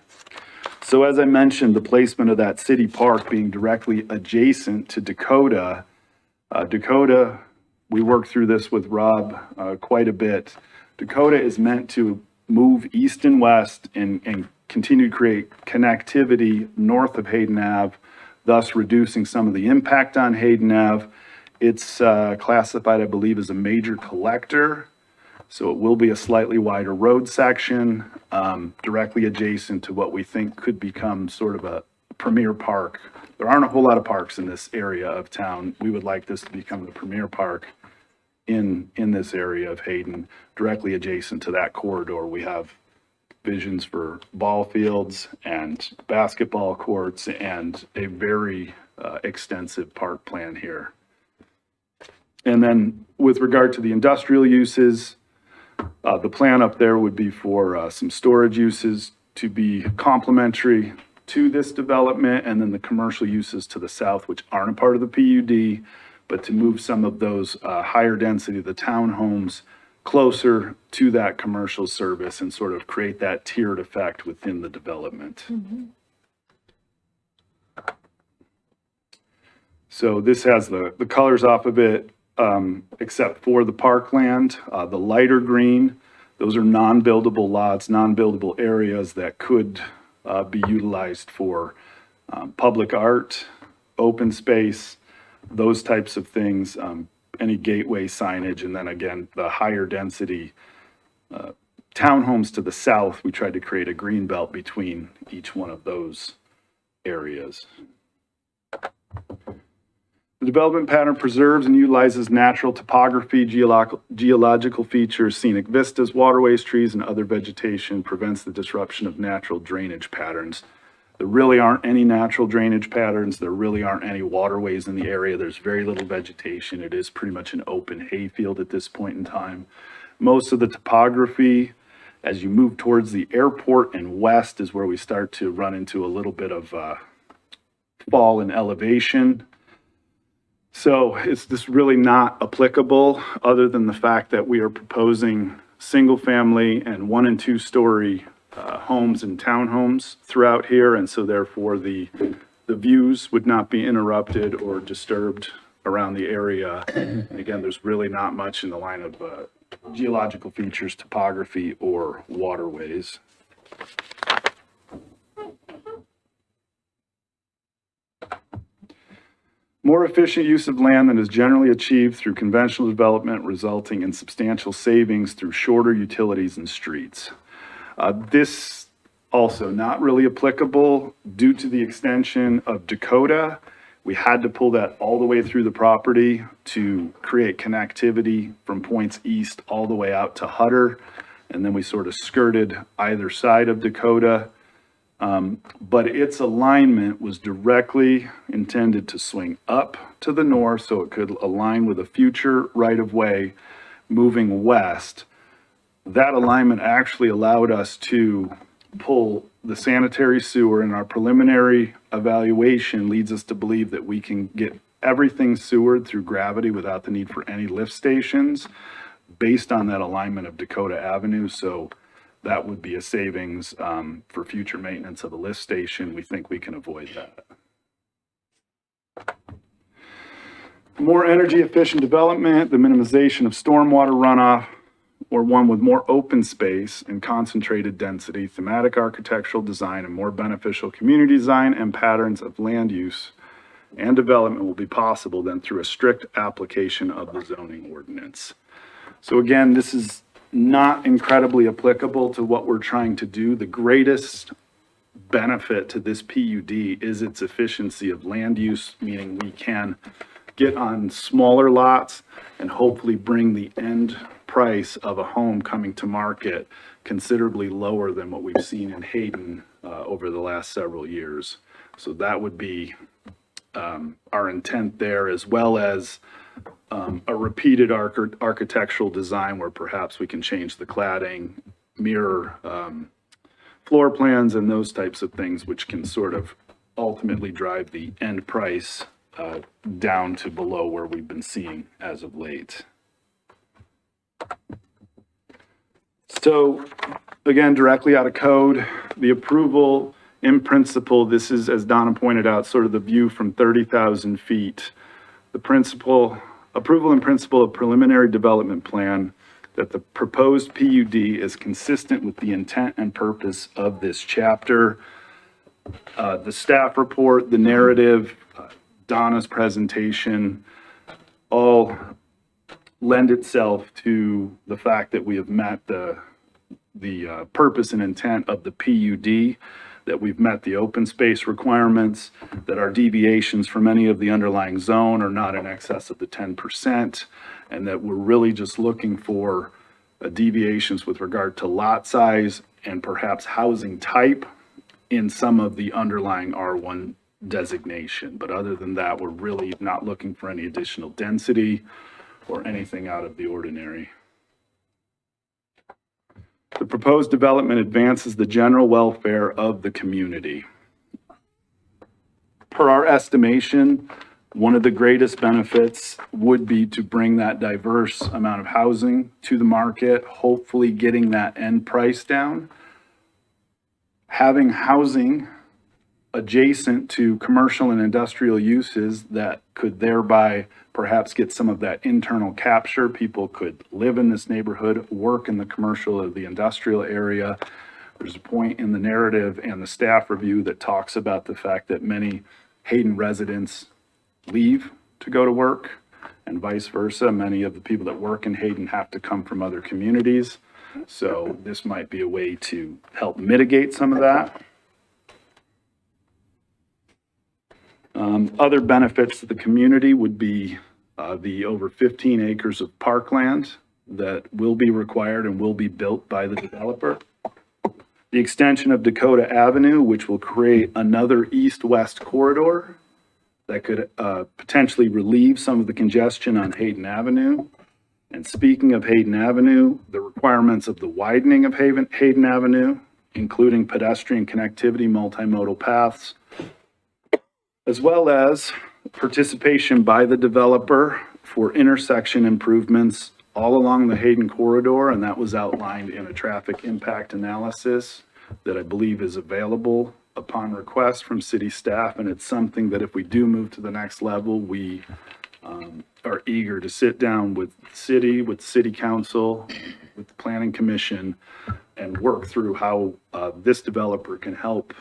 So as I mentioned, the placement of that city park being directly adjacent to Dakota. Dakota, we worked through this with Rob quite a bit. Dakota is meant to move east and west and continue to create connectivity north of Hayden Ave, thus reducing some of the impact on Hayden Ave. It's classified, I believe, as a major collector, so it will be a slightly wider road section, directly adjacent to what we think could become sort of a premier park. There aren't a whole lot of parks in this area of town. We would like this to become the premier park in this area of Hayden, directly adjacent to that corridor. We have visions for ball fields and basketball courts and a very extensive park plan here. And then with regard to the industrial uses, the plan up there would be for some storage uses to be complementary to this development, and then the commercial uses to the south, which aren't a part of the PUD, but to move some of those higher density, the townhomes, closer to that commercial service and sort of create that tiered effect within the development. So this has the colors off of it, except for the parkland. The lighter green, those are non-buildable lots, non-buildable areas that could be utilized for public art, open space, those types of things, any gateway signage, and then again, the higher density townhomes to the south, we tried to create a green belt between each one of those areas. The development pattern preserves and utilizes natural topography, geological features, scenic vistas, waterways, trees, and other vegetation, prevents the disruption of natural drainage patterns. There really aren't any natural drainage patterns. There really aren't any waterways in the area. There's very little vegetation. It is pretty much an open hayfield at this point in time. Most of the topography, as you move towards the airport and west, is where we start to run into a little bit of fall in elevation. So it's just really not applicable, other than the fact that we are proposing single family and 1- and 2-story homes and townhomes throughout here, and so therefore the views would not be interrupted or disturbed around the area. And again, there's really not much in the line of geological features, topography, or waterways. More efficient use of land than is generally achieved through conventional development, resulting in substantial savings through shorter utilities and streets. This also not really applicable due to the extension of Dakota. We had to pull that all the way through the property to create connectivity from points east all the way out to Hutter. And then we sort of skirted either side of Dakota. But its alignment was directly intended to swing up to the north so it could align with a future right-of-way moving west. That alignment actually allowed us to pull the sanitary sewer, and our preliminary evaluation leads us to believe that we can get everything sewered through gravity without the need for any lift stations based on that alignment of Dakota Avenue. So that would be a savings for future maintenance of a lift station. We think we can avoid that. More energy efficient development, the minimization of stormwater runoff, or one with more open space and concentrated density, thematic architectural design, and more beneficial community design and patterns of land use and development will be possible than through a strict application of the zoning ordinance. So again, this is not incredibly applicable to what we're trying to do. The greatest benefit to this PUD is its efficiency of land use, meaning we can get on smaller lots and hopefully bring the end price of a home coming to market considerably lower than what we've seen in Hayden over the last several years. So that would be our intent there, as well as a repeated architectural design where perhaps we can change the cladding, mirror floor plans and those types of things, which can sort of ultimately drive the end price down to below where we've been seeing as of late. So again, directly out of code, the approval in principle, this is, as Donna pointed out, sort of the view from 30,000 feet. The approval in principle of preliminary development plan that the proposed PUD is consistent with the intent and purpose of this chapter. The staff report, the narrative, Donna's presentation, all lend itself to the fact that we have met the purpose and intent of the PUD, that we've met the open space requirements, that our deviations from any of the underlying zone are not in excess of the 10%, and that we're really just looking for deviations with regard to lot size and perhaps housing type in some of the underlying R1 designation. But other than that, we're really not looking for any additional density or anything out of the ordinary. The proposed development advances the general welfare of the community. Per our estimation, one of the greatest benefits would be to bring that diverse amount of housing to the market, hopefully getting that end price down. Having housing adjacent to commercial and industrial uses that could thereby perhaps get some of that internal capture. People could live in this neighborhood, work in the commercial or the industrial area. There's a point in the narrative and the staff review that talks about the fact that many Hayden residents leave to go to work and vice versa. Many of the people that work in Hayden have to come from other communities. So this might be a way to help mitigate some of that. Other benefits to the community would be the over 15 acres of parkland that will be required and will be built by the developer. The extension of Dakota Avenue, which will create another east-west corridor that could potentially relieve some of the congestion on Hayden Avenue. And speaking of Hayden Avenue, the requirements of the widening of Hayden Avenue, including pedestrian connectivity, multimodal paths, as well as participation by the developer for intersection improvements all along the Hayden corridor, and that was outlined in a traffic impact analysis that I believe is available upon request from city staff, and it's something that if we do move to the next level, we are eager to sit down with city council, with the planning commission, and work through how this developer can help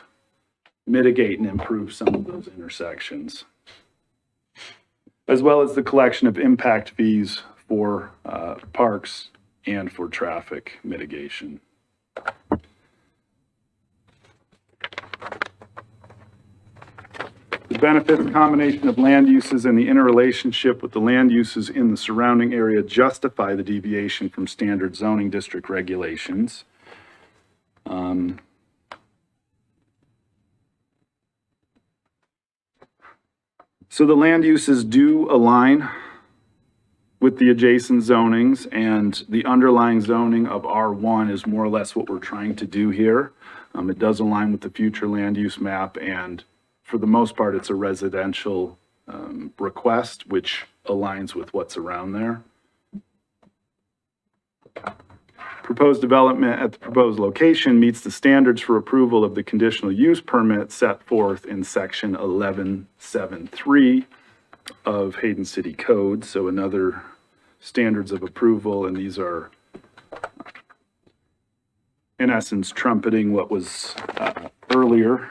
mitigate and improve some of those intersections, as well as the collection of impact fees for parks and for traffic mitigation. The benefits combination of land uses and the interrelationship with the land uses in the surrounding area justify the deviation from standard zoning district regulations. So the land uses do align with the adjacent zonings, and the underlying zoning of R1 is more or less what we're trying to do here. It does align with the future land use map, and for the most part, it's a residential request, which aligns with what's around there. Proposed development at the proposed location meets the standards for approval of the conditional use permit set forth in section 1173 of Hayden City Code. So another standards of approval, and these are in essence trumpeting what was earlier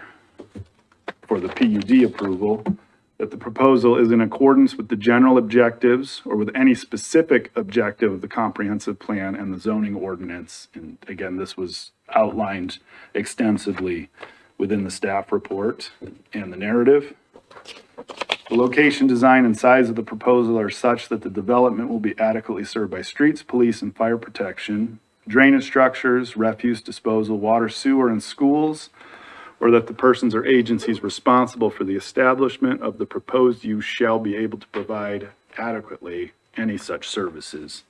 for the PUD approval, that the proposal is in accordance with the general objectives or with any specific objective of the comprehensive plan and the zoning ordinance. And again, this was outlined extensively within the staff report and the narrative. The location, design, and size of the proposal are such that the development will be adequately served by streets, police, and fire protection, drainage structures, refuse disposal, water, sewer, and schools, or that the persons or agencies responsible for the establishment of the proposed use shall be able to provide adequately any such services.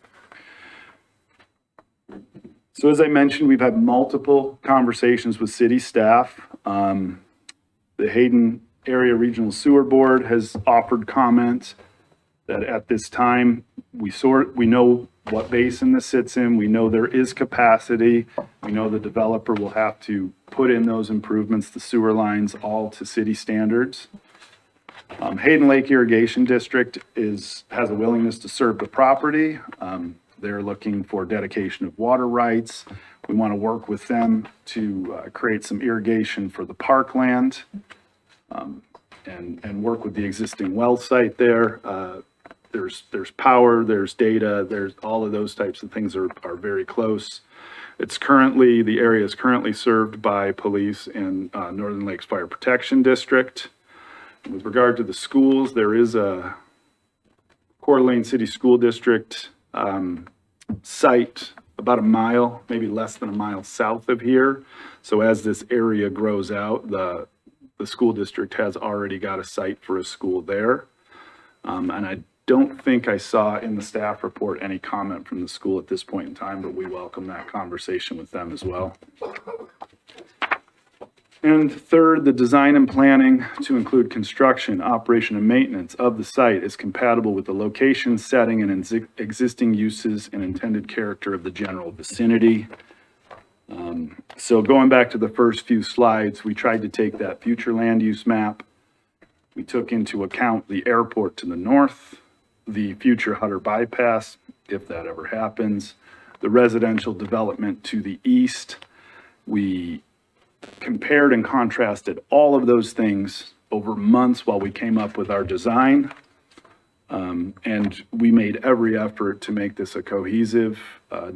So as I mentioned, we've had multiple conversations with city staff. The Hayden Area Regional Sewer Board has offered comment that at this time, we know what basin this sits in, we know there is capacity, we know the developer will have to put in those improvements, the sewer lines, all to city standards. Hayden Lake Irrigation District has a willingness to serve the property. They're looking for dedication of water rights. We want to work with them to create some irrigation for the parkland. And work with the existing well site there. There's power, there's data, there's all of those types of things are very close. The area is currently served by police and Northern Lakes Fire Protection District. With regard to the schools, there is a Coeur d'Alene City School District site about a mile, maybe less than a mile south of here. So as this area grows out, the school district has already got a site for a school there. And I don't think I saw in the staff report any comment from the school at this point in time, but we welcome that conversation with them as well. And third, the design and planning to include construction, operation, and maintenance of the site is compatible with the location, setting, and existing uses and intended character of the general vicinity. So going back to the first few slides, we tried to take that future land use map. We took into account the airport to the north, the future Hutter bypass, if that ever happens, the residential development to the east. We compared and contrasted all of those things over months while we came up with our design. And we made every effort to make this a cohesive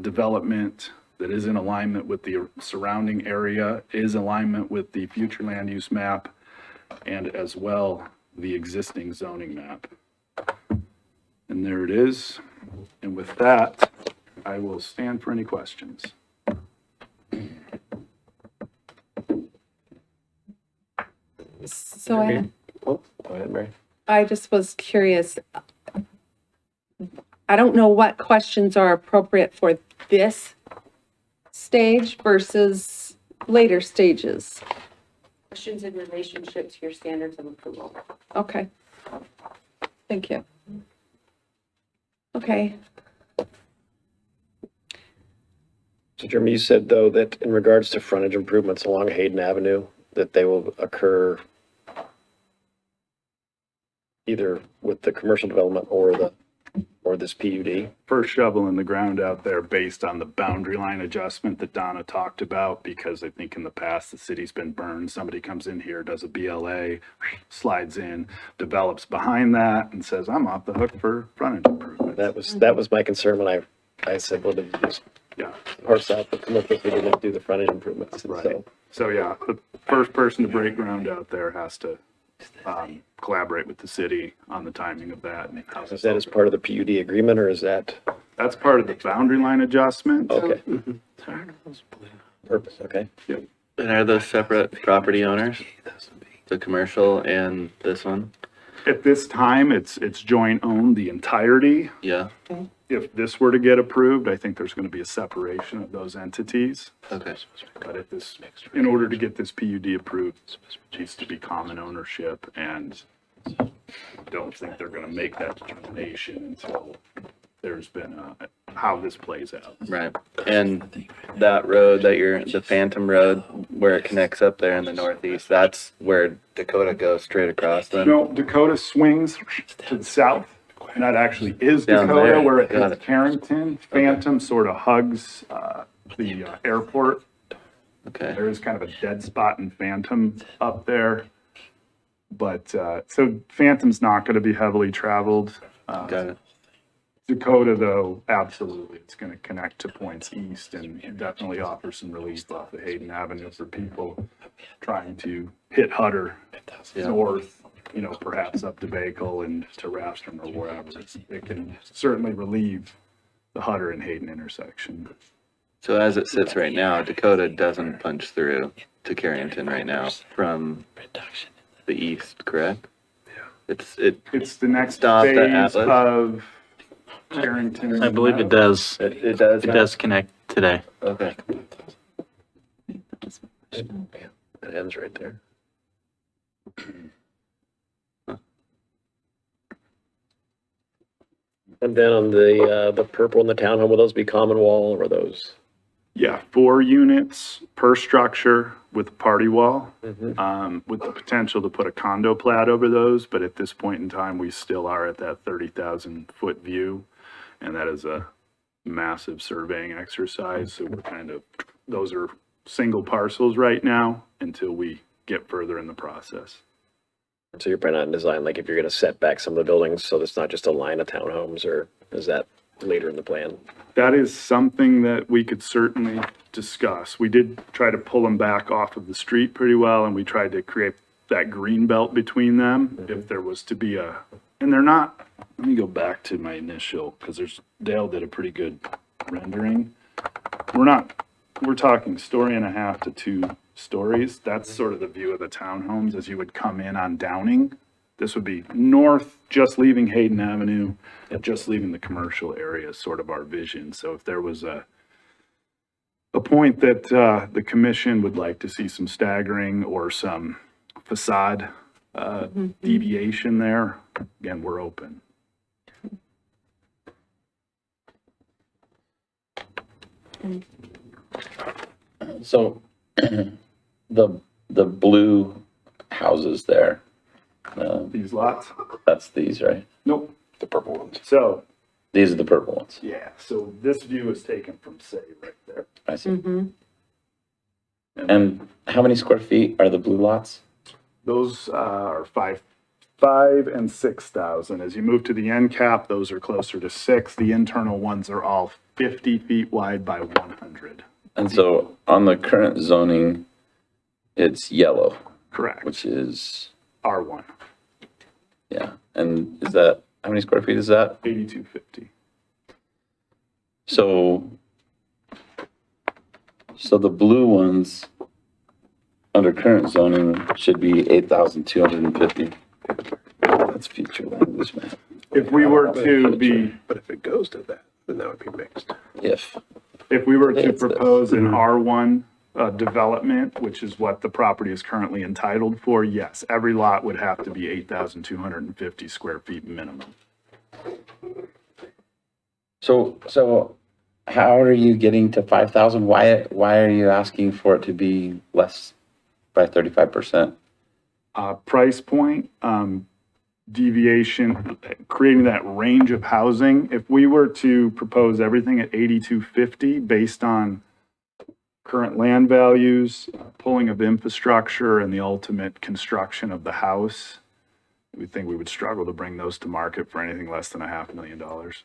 development that is in alignment with the surrounding area, is alignment with the future land use map, and as well, the existing zoning map. And there it is. And with that, I will stand for any questions. So Oh, go ahead, Mary. I just was curious. I don't know what questions are appropriate for this stage versus later stages. Questions in relationship to your standards of approval. Okay. Thank you. Okay. So Jeremy, you said though that in regards to frontage improvements along Hayden Avenue, that they will occur either with the commercial development or this PUD. First shovel in the ground out there based on the boundary line adjustment that Donna talked about, because I think in the past the city's been burned. Somebody comes in here, does a BLA, slides in, develops behind that and says, I'm off the hook for frontage improvements. That was my concern when I said, well, did this Yeah, parse out the commercial, we didn't do the frontage improvements. And right. So yeah, the first person to break ground out there has to collaborate with the city on the timing of that. And how is that as part of the PUD agreement, or is that? That's part of the boundary line adjustment. Okay. Perfect, okay. Yep. And are those separate property owners? The commercial and this one? At this time, it's joint owned, the entirety. Yeah, If this were to get approved, I think there's going to be a separation of those entities. okay. But in order to get this PUD approved, it needs to be common ownership, and I don't think they're going to make that determination until there's been how this plays out. Right. And that road the Phantom Road, where it connects up there in the northeast, that's where Dakota goes straight across then? No, Dakota swings to the south, and that actually is Down Dakota, there. where it Got hits it. Carrington. Phantom sort of hugs the airport Okay. There is kind of a dead spot in Phantom up there. But, so Phantom's not going to be heavily traveled. Got it. Dakota, though, absolutely, it's going to connect to points east and definitely offer some relief off of Hayden Avenue for people trying to hit Hutter north, you know, perhaps up to Bakel and to Rafstrom or wherever. It can certainly relieve the Hutter and Hayden intersection. So as it sits right now, Dakota doesn't punch through to Carrington right now from the east, correct? Yeah. It's the next Stop at phase Atlas? of Carrington. I believe it does. It does. It does connect today. Okay. It ends right there. And then on the purple and the townhome, will those be common wall or are those? Yeah, 4 units per structure with a party wall, with the potential to put a condo plat over those. But at this point in time, we still are at that 30,000 foot view. And that is a massive surveying exercise. So we're kind of, those are single parcels right now until we get further in the process. So you're planning on design, like if you're gonna set back some of the buildings, so it's not just a line of townhomes, or is that later in the plan? That is something that we could certainly discuss. We did try to pull them back off of the street pretty well, and we tried to create that green belt between them. If there was to be and they're not, let me go back to my initial, because Dale did a pretty good rendering. We're talking 1.5 to 2 stories. That's sort of the view of the townhomes as you would come in on Downing. This would be north, just leaving Hayden Avenue, just leaving the commercial area, is sort of our vision. So if there was a point that the commission would like to see some staggering or some facade deviation there, again, we're open. So the blue houses there, These lots? that's these, right? Nope. The purple ones. So, These are the purple ones. yeah, so this view is taken from Say right there. I see. And how many square feet are the blue lots? Those are 5 and 6,000. As you move to the end cap, those are closer to 6. The internal ones are all 50 feet wide by 100. And so on the current zoning, it's yellow, Correct. which is, R1, yeah. And is that, how many square feet is that? 8250. So the blue ones under current zoning should be 8,250. That's future land use map. If we were to be, But if it goes to that, then that would be mixed. if we were to It's the- propose an R1 development, which is what the property is currently entitled for, yes, every lot would have to be 8,250 square feet minimum. So how are you getting to 5,000? Why are you asking for it to be less by 35%? Price point, deviation, creating that range of housing. If we were to propose everything at 8,250 based on current land values, pulling of infrastructure and the ultimate construction of the house, we think we would struggle to bring those to market for anything less than $500,000.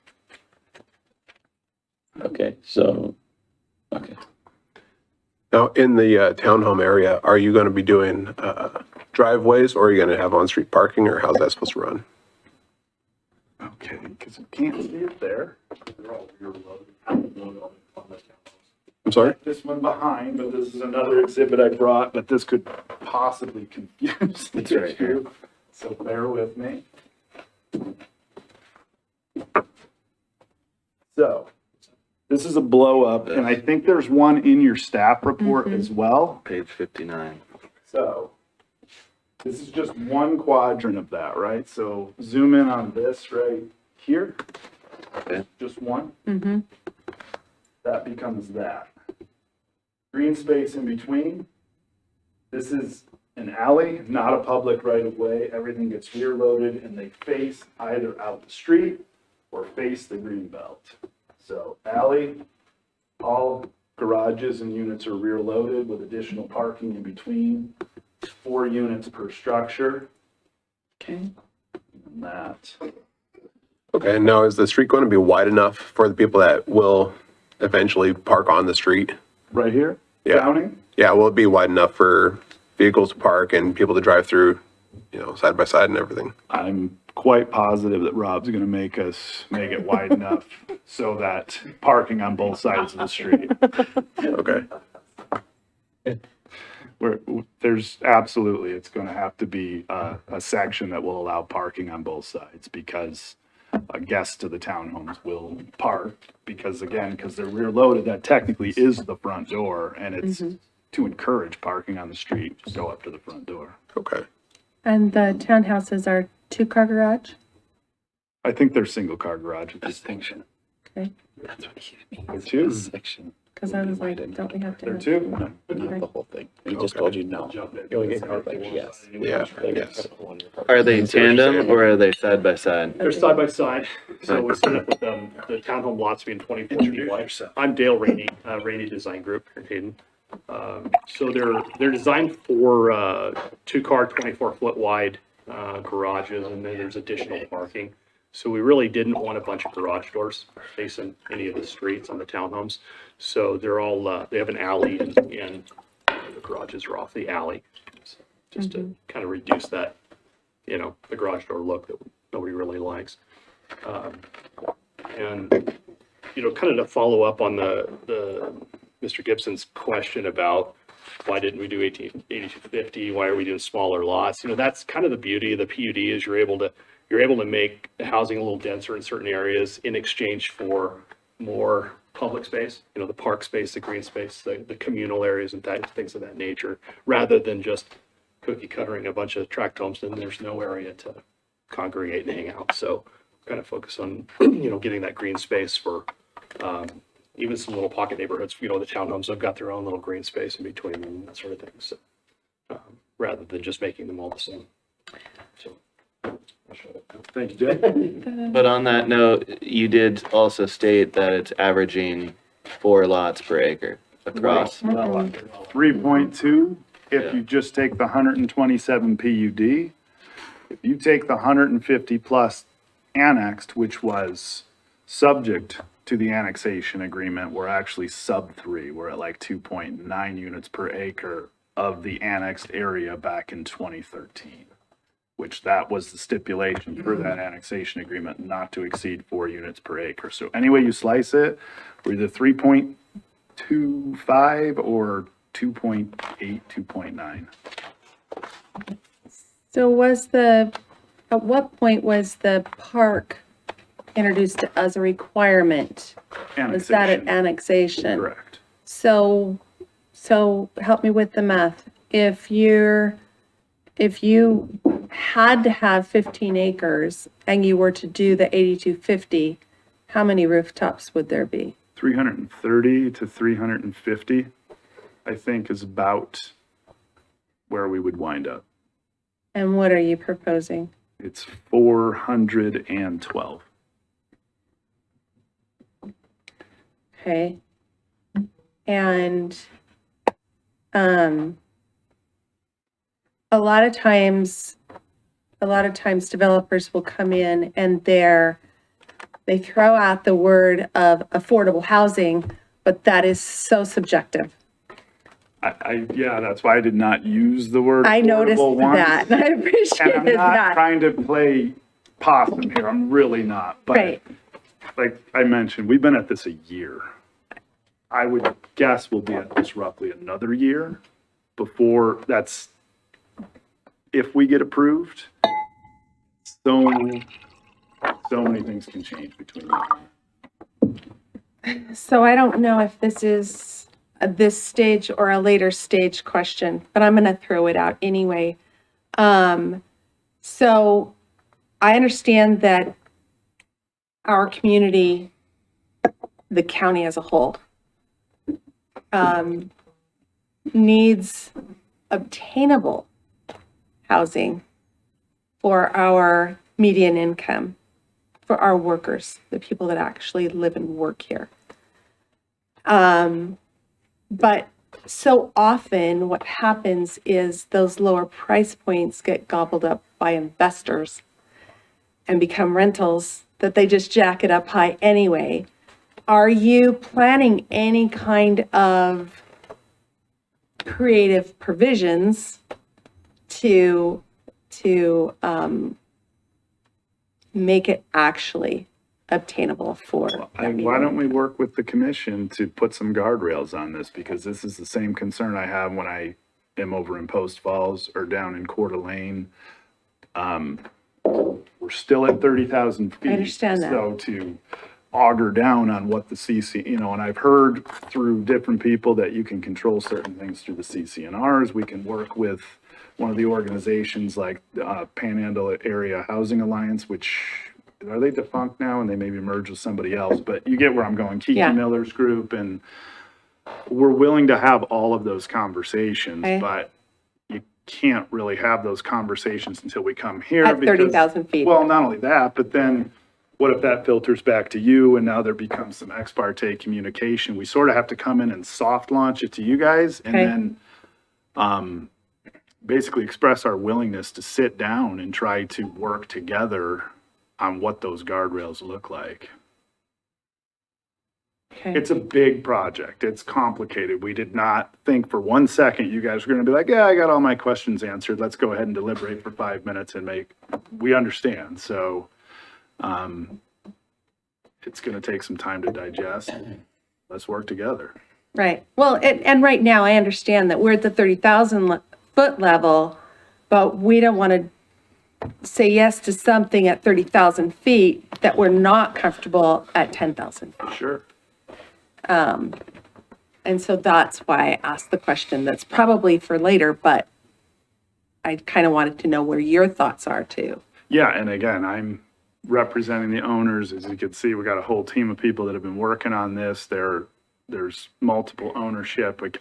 Okay, so, okay. Now, in the townhome area, are you going to be doing driveways, or are you going to have on-street parking, or how's that supposed to run? Okay, because you can't see it there. I'm sorry? This one behind, but this is another exhibit I brought, but this could possibly confuse the issue. So bear with me. So this is a blow up, and I think there's one in your staff report as well. Page 59. So this is just one quadrant of that, right? So zoom in on this right here. Okay. Just one. That becomes that. Green space in between. This is an alley, not a public right of way. Everything gets rear loaded and they face either out the street or face the green belt. So alley, all Garages and units are rear loaded with additional parking in between. 4 units per structure. Okay. And that, Okay, now is the street going to be wide enough for the people that will eventually park on the street? right here, Yeah. Downing. Yeah, will it be wide enough for vehicles to park and people to drive through, side by side and everything? I'm quite positive that Rob's gonna make it wide enough so that parking on both sides of the street. Okay. There's absolutely, it's gonna have to be a section that will allow parking on both sides because guests to the townhomes will park because they're rear loaded, that technically is the front door and it's to encourage parking on the street, just go up to the front door. Okay. And the townhouses are 2-car garage? I think they're single car garages. Distinction. Okay, That's what he means. They're two. Section. because I was like, don't we have to? They're have- two. Not the whole thing. He just told you no. You only get called like yes. Yeah, yes. Are they tandem or are they side by side? They're side by side, so we're set up with the townhome lots being 24 feet wide. I'm Dale Rainey, Rainey Design Group here in Hayden. So they're designed for 2-car, 24-foot wide garages, and then there's additional parking. So we really didn't want a bunch of garage doors facing any of the streets on the townhomes. So they're all, they have an alley and the garages are off the alley. So just to kind of reduce that, the garage door look that nobody really likes. And, kind of to follow up on the Mr. Gibson's question about why didn't we do 8250? Why are we doing smaller lots? That's kind of the beauty of the PUD is you're able to make the housing a little denser in certain areas in exchange for more public space, the park space, the green space, the communal areas and things of that nature, rather than just cookie cuttering a bunch of tract homes and there's no area to congregate and hang out. So kind of focus on, getting that green space for, even some little pocket neighborhoods, the townhomes have got their own little green space in between them and that sort of thing. So, rather than just making them all the same. So. Thank you, Jay. But on that note, you did also state that it's averaging 4 lots per acre across. 3.2, if you just take the 127 PUD. If you take the 150 plus annexed, which was subject to the annexation agreement, we're actually sub 3. We're at like 2.9 units per acre of the annexed area back in 2013, which that was the stipulation for that annexation agreement, not to exceed 4 units per acre. So any way you slice it, we're either 3.25 or 2.8, 2.9. So at what point was the park introduced as a requirement? Was that an annexation? Correct. So help me with the math. If you had to have 15 acres and you were to do the 8250, how many rooftops would there be? 330 to 350, I think, is about where we would wind up. And what are you proposing? It's 412. Okay. And, a lot of times developers will come in and they throw out the word of affordable housing, but that is so subjective. Yeah, that's why I did not use the word I noticed affordable once. that. I And appreciate I'm not that. trying to play possum here. I'm really not. But Right. like I mentioned, we've been at this a year. I would guess we'll be at this roughly another year before that's, if we get approved. So many things can change between now and then. So I don't know if this is this stage or a later stage question, but I'm going to throw it out anyway. So I understand that our community, the county as a whole, needs obtainable housing for our median income, for our workers, the people that actually live and work here. But so often what happens is those lower price points get gobbled up by investors and become rentals that they just jack it up high anyway. Are you planning any kind of creative provisions to make it actually obtainable for Why don't we work with the commission to put some guardrails on this? Because this is the same concern I have when I am over in Post Falls or down in Coeur d'Alene. We're still at 30,000 feet. I understand that. So to auger down on what the CC, and I've heard through different people that you can control certain things through the CCNRs. We can work with one of the organizations like Panhandle Area Housing Alliance, which, are they defunct now and they maybe merge with somebody else? But you get where I'm going. Kiki Yeah. Miller's group, and we're willing to have all of those conversations, Okay. but you can't really have those conversations until we come here. At because- 30,000 feet. Well, not only that, but then what if that filters back to you and now there becomes some ex parte communication? We sort of have to come in and soft launch it to you guys and Okay. then basically express our willingness to sit down and try to work together on what those guardrails look like. Okay. It's a big project. It's complicated. We did not think for 1 second you guys were going to be like, yeah, I got all my questions answered. Let's go ahead and deliberate for 5 minutes and we understand. So it's going to take some time to digest. Let's work together. Right. Well, and right now I understand that we're at the 30,000 foot level, but we don't want to say yes to something at 30,000 feet that we're not comfortable at 10,000 feet. Sure. And so that's why I asked the question. That's probably for later, but I kind of wanted to know where your thoughts are too. Yeah, and again, I'm representing the owners. As you can see, we got a whole team of people that have been working on this. There's multiple ownership. Like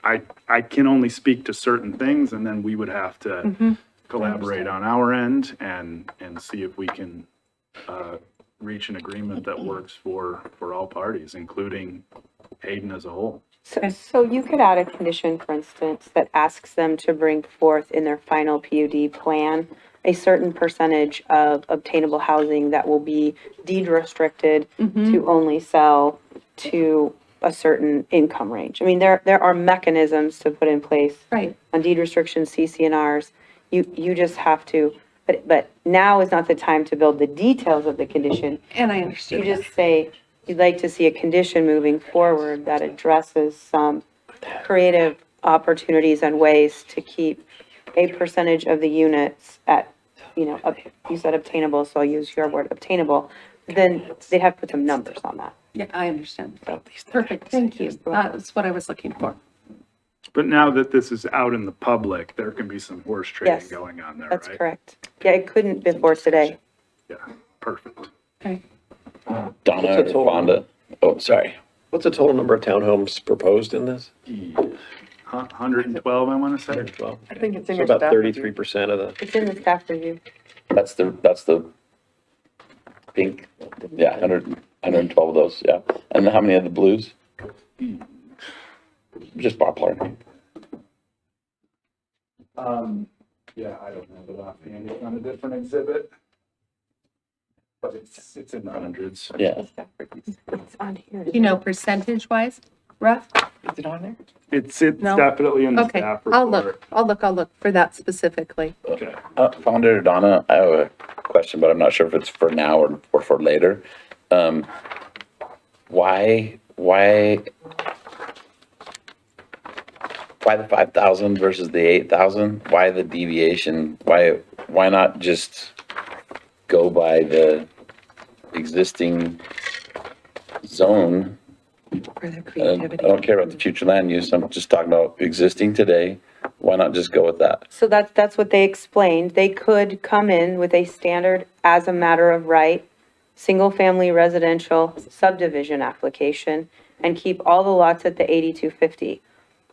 I can only speak to certain things, and then we would have to collaborate on our end and see if we can reach an agreement that works for all parties, including Hayden as a whole. So you could add a condition, for instance, that asks them to bring forth in their final PUD plan a certain percentage of obtainable housing that will be deed restricted to only sell to a certain income range. I mean, there are mechanisms to put in place Right. on deed restrictions, CCNRs. You just have to, but now is not the time to build the details of the condition. And I You understand. just say, you'd like to see a condition moving forward that addresses some creative opportunities and ways to keep a percentage of the units at, you said obtainable, so I'll use your word, obtainable. Then they'd have to put some numbers on that. Yeah, I understand. Perfect. Thank you. That's what I was looking for. But now that this is out in the public, there can be some horse trading Yes, going on there, That's right? correct. Yeah, it couldn't before today. Yeah, perfect. Okay. What's Donna the or total? Fonda? Oh, sorry. What's the total number of townhomes proposed in this? 112, I want to say. 112. I think it's in So your about staff. 33% of the, It's in the staff review. That's the pink, yeah, 112 of those, yeah. And how many of the blues? Just ballpark. Yeah, I don't have it offhand. It's on a different exhibit. But it's in the hundreds. Yeah. It's on here. You know, percentage wise, rough? Is it on there? It's No? definitely in the Okay, staff I'll report. look for that specifically. Okay. Fonda or Donna, I have a question, but I'm not sure if it's for now or for later. Why the 5,000 versus the 8,000? Why the deviation? Why not just go by the existing zone? For their I creativity. don't care about the future land use. I'm just talking about existing today. Why not just go with that? So that's what they explained. They could come in with a standard as a matter of right, single-family residential subdivision application and keep all the lots at the 8250.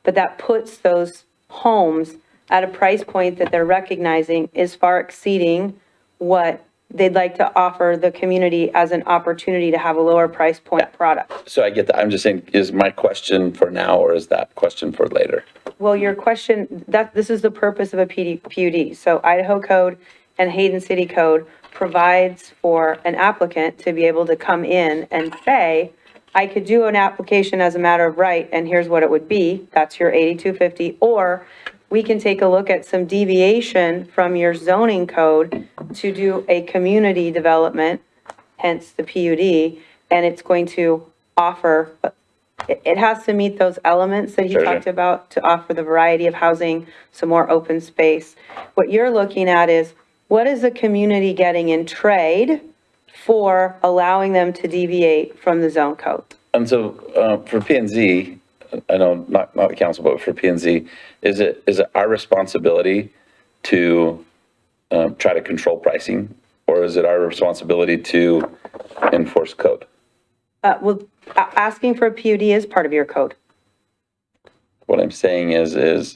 But that puts those homes at a price point that they're recognizing is far exceeding what they'd like to offer the community as an opportunity to have a lower price point product. So I get that. I'm just saying, is my question for now or is that question for later? Well, your question, this is the purpose of a PUD. So Idaho code and Hayden City code provides for an applicant to be able to come in and say, I could do an application as a matter of right, and here's what it would be. That's your 8250. Or we can take a look at some deviation from your zoning code to do a community development, hence the PUD, and it's going to offer, it has to meet those elements that he Sure. talked about to offer the variety of housing, some more open space. What you're looking at is, what is the community getting in trade for allowing them to deviate from the zone code? And so for P&Z, I know not the council, but for P&Z, is it our responsibility to try to control pricing, or is it our responsibility to enforce code? Well, asking for a PUD is part of your code. What I'm saying is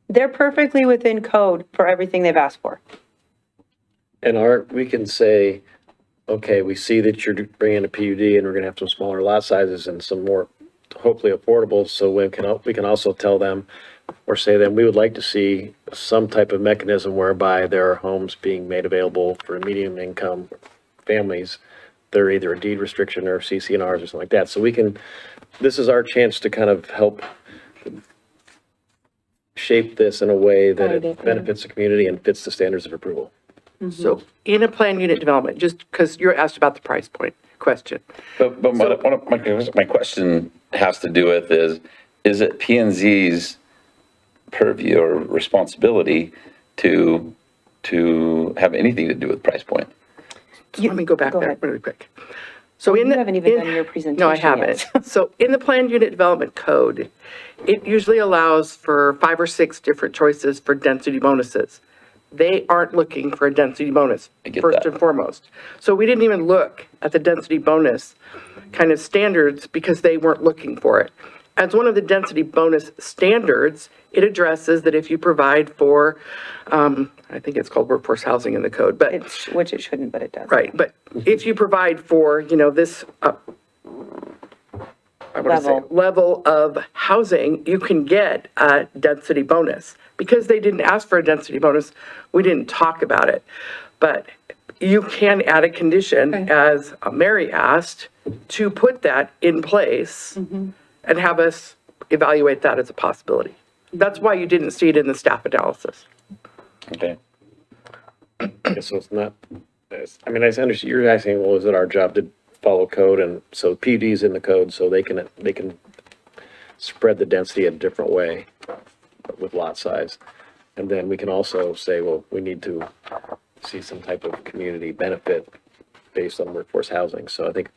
They're perfectly within code for everything they've asked for. And we can say, okay, we see that you're bringing a PUD and we're gonna have some smaller lot sizes and some more hopefully affordable, so we can also tell them or say then we would like to see some type of mechanism whereby there are homes being made available for medium income families. They're either a deed restriction or CC&Rs or something like that. So this is our chance to kind of help shape this in a way that Guide it, Mm-hmm. yeah. it benefits the community and fits the standards of approval. So in a planned unit development, just because you're asked about the price point question. But my question has to do with is it P&Z's purview or responsibility to have anything to do with price point? So let me go back Go there ahead. really quick. So in You the. haven't even in- done your presentation No, I yet. haven't. So in the planned unit development code, it usually allows for 5 or 6 different choices for density bonuses. They aren't looking for a density bonus, I get first that. and foremost. So we didn't even look at the density bonus kind of standards because they weren't looking for it. As one of the density bonus standards, it addresses that if you provide for, I think it's called workforce housing in the code, but. Which it shouldn't, but it does. Right, but if you provide for, this, level of housing, you can get a density bonus. Because they didn't ask for a density bonus, we didn't talk about it. But you can add a condition, as Mary asked, to put that in place and have us evaluate that as a possibility. That's why you didn't see it in the staff analysis. Okay. So it's not, I mean, I understand, you're asking, well, is it our job to follow code? And so PUD's in the code, so they can spread the density a different way with lot size. And then we can also say, well, we need to see some type of community benefit based on workforce housing. So I think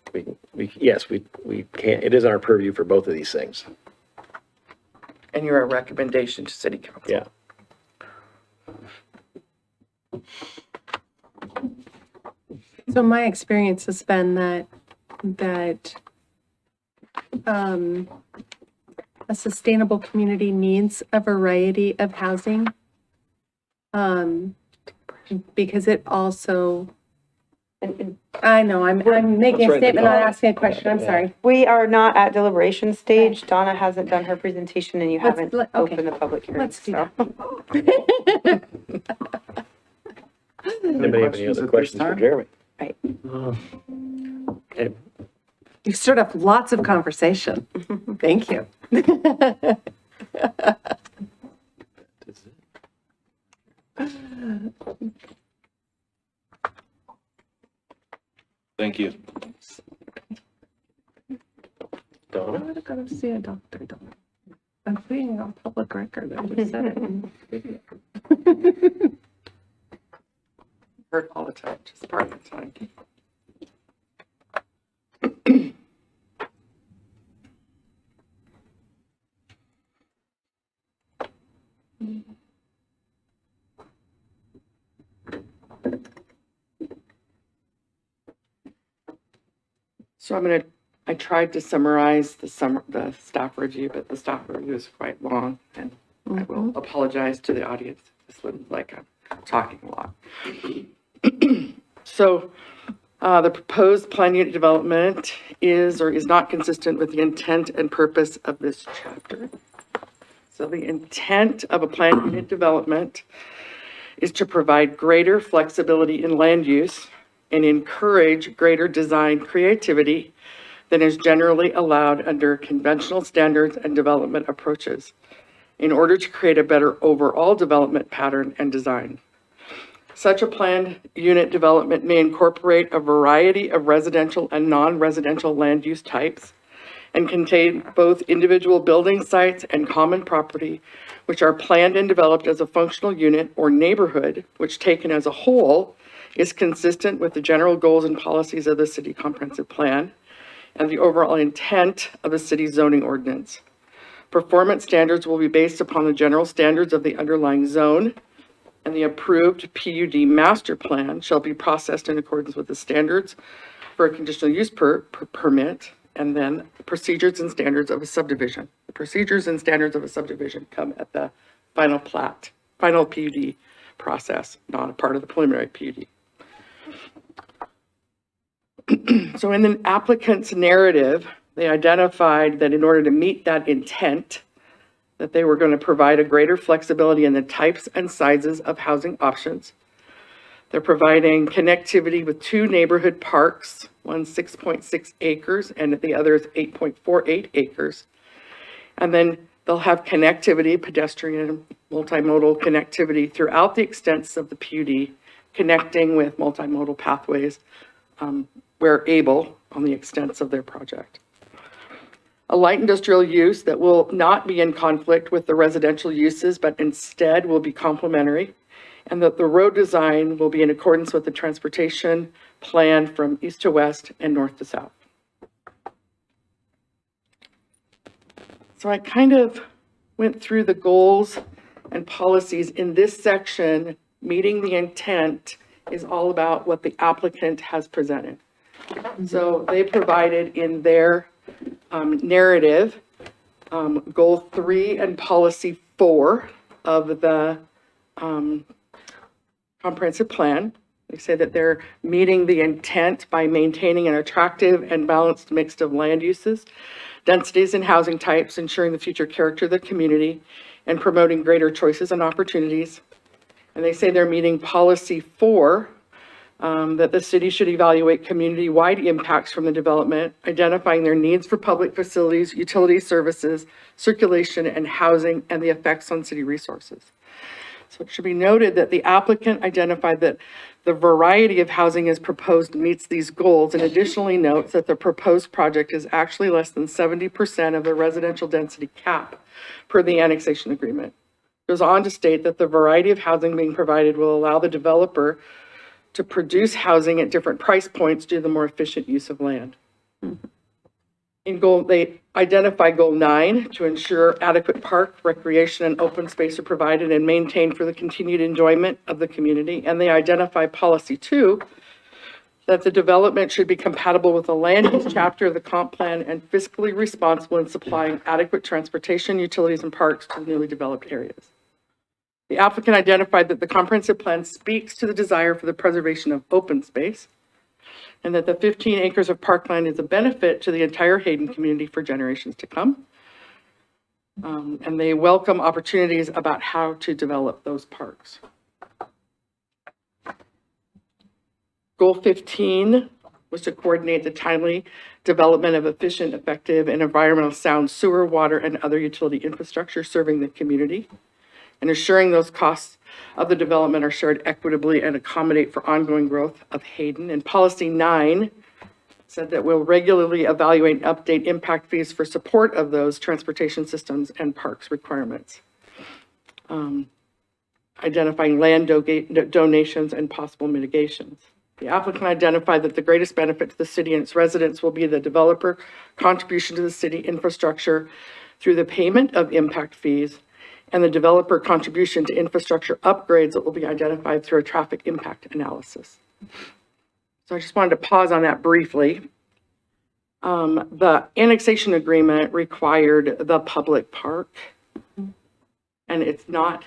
we can't, it is our purview for both of these things. And you're a recommendation to city council. Yeah. So my experience has been that a sustainable community needs a variety of housing. Because it also, I know, I'm making a statement, not asking a question, I'm sorry. We are not at deliberation stage. Donna hasn't done her presentation and you Let's- haven't okay. opened the public hearing. Let's do so. that. Anybody have any other questions for Jeremy? Right. Okay. You stirred up lots of conversation. Thank you. Thank you. I would have got to see a doctor, though. I'm putting it on public record. I just said it. Heard all the time, just part of the time. So I tried to summarize the staff review, but the staff review is quite long, and I will apologize to the audience. This looks like I'm talking a lot. So the proposed plan unit development is or is not consistent with the intent and purpose of this chapter. So the intent of a plan unit development is to provide greater flexibility in land use and encourage greater design creativity than is generally allowed under conventional standards and development approaches in order to create a better overall development pattern and design. Such a planned unit development may incorporate a variety of residential and non-residential land use types and contain both individual building sites and common property, which are planned and developed as a functional unit or neighborhood, which taken as a whole is consistent with the general goals and policies of the city comprehensive plan and the overall intent of the city zoning ordinance. Performance standards will be based upon the general standards of the underlying zone, and the approved PUD master plan shall be processed in accordance with the standards for a conditional use permit, and then procedures and standards of a subdivision. The procedures and standards of a subdivision come at the final plat, final PUD process, not a part of the preliminary PUD. So in the applicant's narrative, they identified that in order to meet that intent, that they were going to provide a greater flexibility in the types and sizes of housing options. They're providing connectivity with two neighborhood parks, one 6.6 acres and the other is 8.48 acres. And then they'll have connectivity, pedestrian, multimodal connectivity throughout the extents of the PUD, connecting with multimodal pathways where able on the extents of their project. A light industrial use that will not be in conflict with the residential uses, but instead will be complementary, and that the road design will be in accordance with the transportation plan from east to west and north to south. So I kind of went through the goals and policies in this section. Meeting the intent is all about what the applicant has presented. So they provided in their narrative, goal 3 and policy 4 of the comprehensive plan. They say that they're meeting the intent by maintaining an attractive and balanced mix of land uses, densities and housing types, ensuring the future character of the community, and promoting greater choices and opportunities. And they say they're meeting policy 4, that the city should evaluate community-wide impacts from the development, identifying their needs for public facilities, utility services, circulation, and housing, and the effects on city resources. So it should be noted that the applicant identified that the variety of housing as proposed meets these goals, and additionally notes that the proposed project is actually less than 70% of the residential density cap per the annexation agreement. It goes on to state that the variety of housing being provided will allow the developer to produce housing at different price points due to the more efficient use of land. In goal, they identify goal 9 to ensure adequate park, recreation, and open space are provided and maintained for the continued enjoyment of the community. And they identify policy 2, that the development should be compatible with the land use chapter of the comp plan and fiscally responsible in supplying adequate transportation, utilities, and parks to the newly developed areas. The applicant identified that the comprehensive plan speaks to the desire for the preservation of open space, and that the 15 acres of parkland is a benefit to the entire Hayden community for generations to come. And they welcome opportunities about how to develop those parks. Goal 15 was to coordinate the timely development of efficient, effective, and environmentally sound sewer, water, and other utility infrastructure serving the community, and ensuring those costs of the development are shared equitably and accommodate for ongoing growth of Hayden. And policy 9 said that we'll regularly evaluate and update impact fees for support of those transportation systems and parks requirements. Identifying land donations and possible mitigations. The applicant identified that the greatest benefit to the city and its residents will be the developer contribution to the city infrastructure through the payment of impact fees, and the developer contribution to infrastructure upgrades that will be identified through a traffic impact analysis. So I just wanted to pause on that briefly. The annexation agreement required the public park And it's not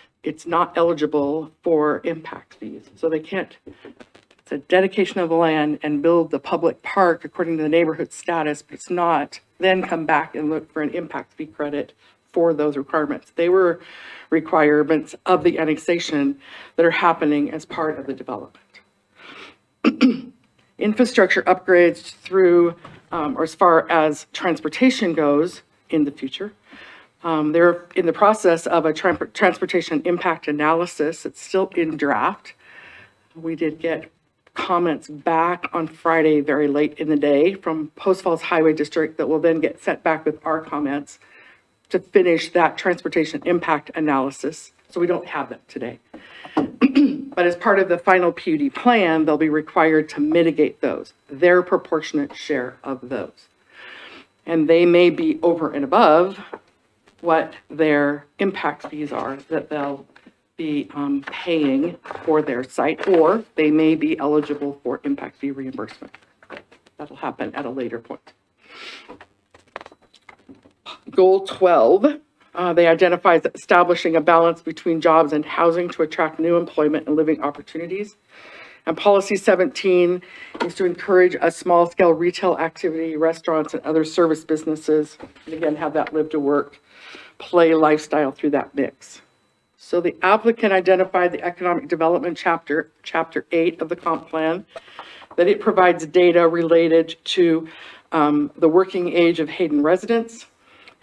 eligible for impact fees. So they can't, it's a dedication of the land and build the public park according to the neighborhood status, but it's not, then come back and look for an impact fee credit for those requirements. They were requirements of the annexation that are happening as part of the development. Infrastructure upgrades through, or as far as transportation goes in the future, they're in the process of a transportation impact analysis. It's still in draft. We did get comments back on Friday, very late in the day, from Post Falls Highway District that will then get sent back with our comments to finish that transportation impact analysis. So we don't have that today. But as part of the final PUD plan, they'll be required to mitigate those, their proportionate share of those. And they may be over and above what their impact fees are that they'll be paying for their site, or they may be eligible for impact fee reimbursement. That'll happen at a later point. Goal 12, they identifies establishing a balance between jobs and housing to attract new employment and living opportunities. And policy 17 is to encourage a small-scale retail activity, restaurants and other service businesses, and again, have that live to work, play lifestyle through that mix. So the applicant identified the economic development chapter 8 of the comp plan, that it provides data related to the working age of Hayden residents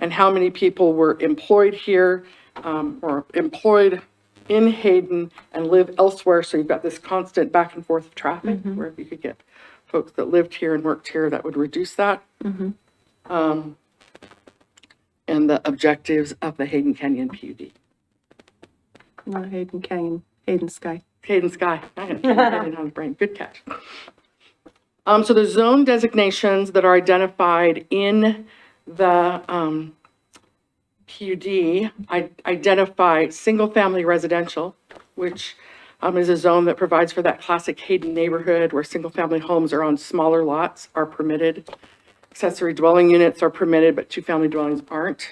and how many people were employed here or employed in Hayden and live elsewhere. So you've got this constant back and forth of traffic, where if you could get folks that lived here and worked here, that would reduce that. And the objectives of the Hayden Canyon PUD. Not Hayden Canyon, Hayden Sky. Hayden Sky. I had it on the brain. Good catch. So the zone designations that are identified in the PUD identify single-family residential, which is a zone that provides for that classic Hayden neighborhood where single-family homes are on smaller lots are permitted. Accessory dwelling units are permitted, but two-family dwellings aren't.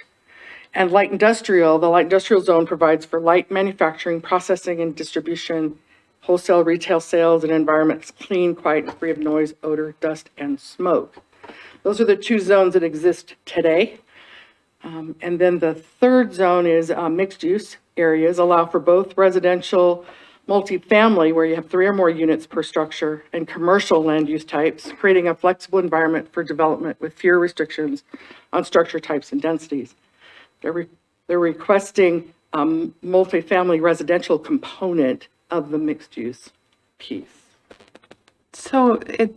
And light industrial, the light industrial zone provides for light manufacturing, processing, and distribution, wholesale retail sales, and environments clean, quiet, and free of noise, odor, dust, and smoke. Those are the two zones that exist today. And then the third zone is mixed use areas allow for both residential, multifamily, where you have 3 or more units per structure, and commercial land use types, creating a flexible environment for development with fewer restrictions on structure types and densities. They're requesting multifamily residential component of the mixed use piece. So it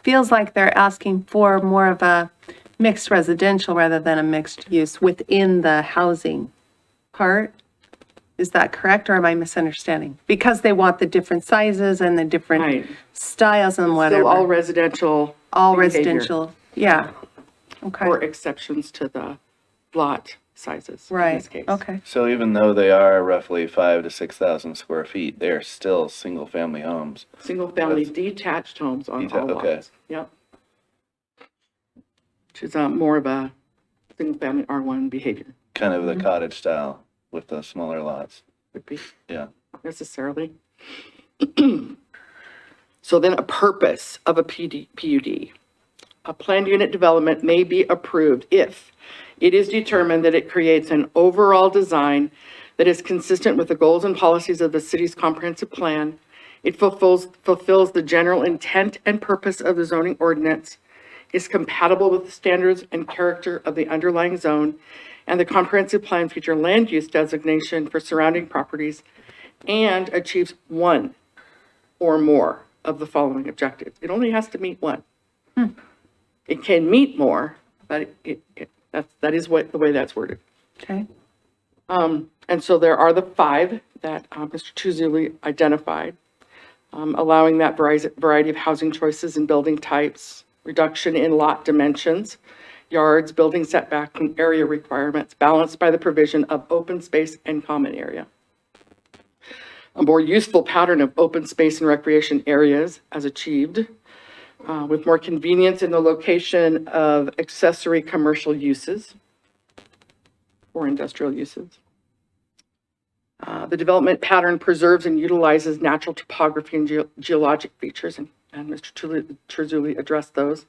feels like they're asking for more of a mixed residential rather than a mixed use within the housing part. Is that correct, or am I misunderstanding? Because they want the different sizes and the different Right. styles and whatever. So all residential. All behavior, residential, yeah. Okay, or exceptions to the lot sizes in right, this case. okay. So even though they are roughly 5,000 to 6,000 square feet, they're still single-family homes. Single-family That's- detached homes on all okay. lots. Yep. Which is more of a single-family R1 behavior, Kind of the cottage style with the smaller lots. would be. Yeah. Not necessarily. So then a purpose of a PUD. A planned unit development may be approved if it is determined that it creates an overall design that is consistent with the goals and policies of the city's comprehensive plan. It fulfills the general intent and purpose of the zoning ordinance, is compatible with the standards and character of the underlying zone, and the comprehensive plan future land use designation for surrounding properties, and achieves one or more of the following objectives. It only has to meet one. It can meet more, but that is the way that's worded. Okay. And so there are the 5 that Mr. Tuzuli identified, allowing that variety of housing choices and building types, reduction in lot dimensions, yards, building setback, and area requirements, balanced by the provision of open space and common area. A more useful pattern of open space and recreation areas as achieved, with more convenience in the location of accessory commercial uses or industrial uses. The development pattern preserves and utilizes natural topography and geologic features, and Mr. Trezulli addressed those.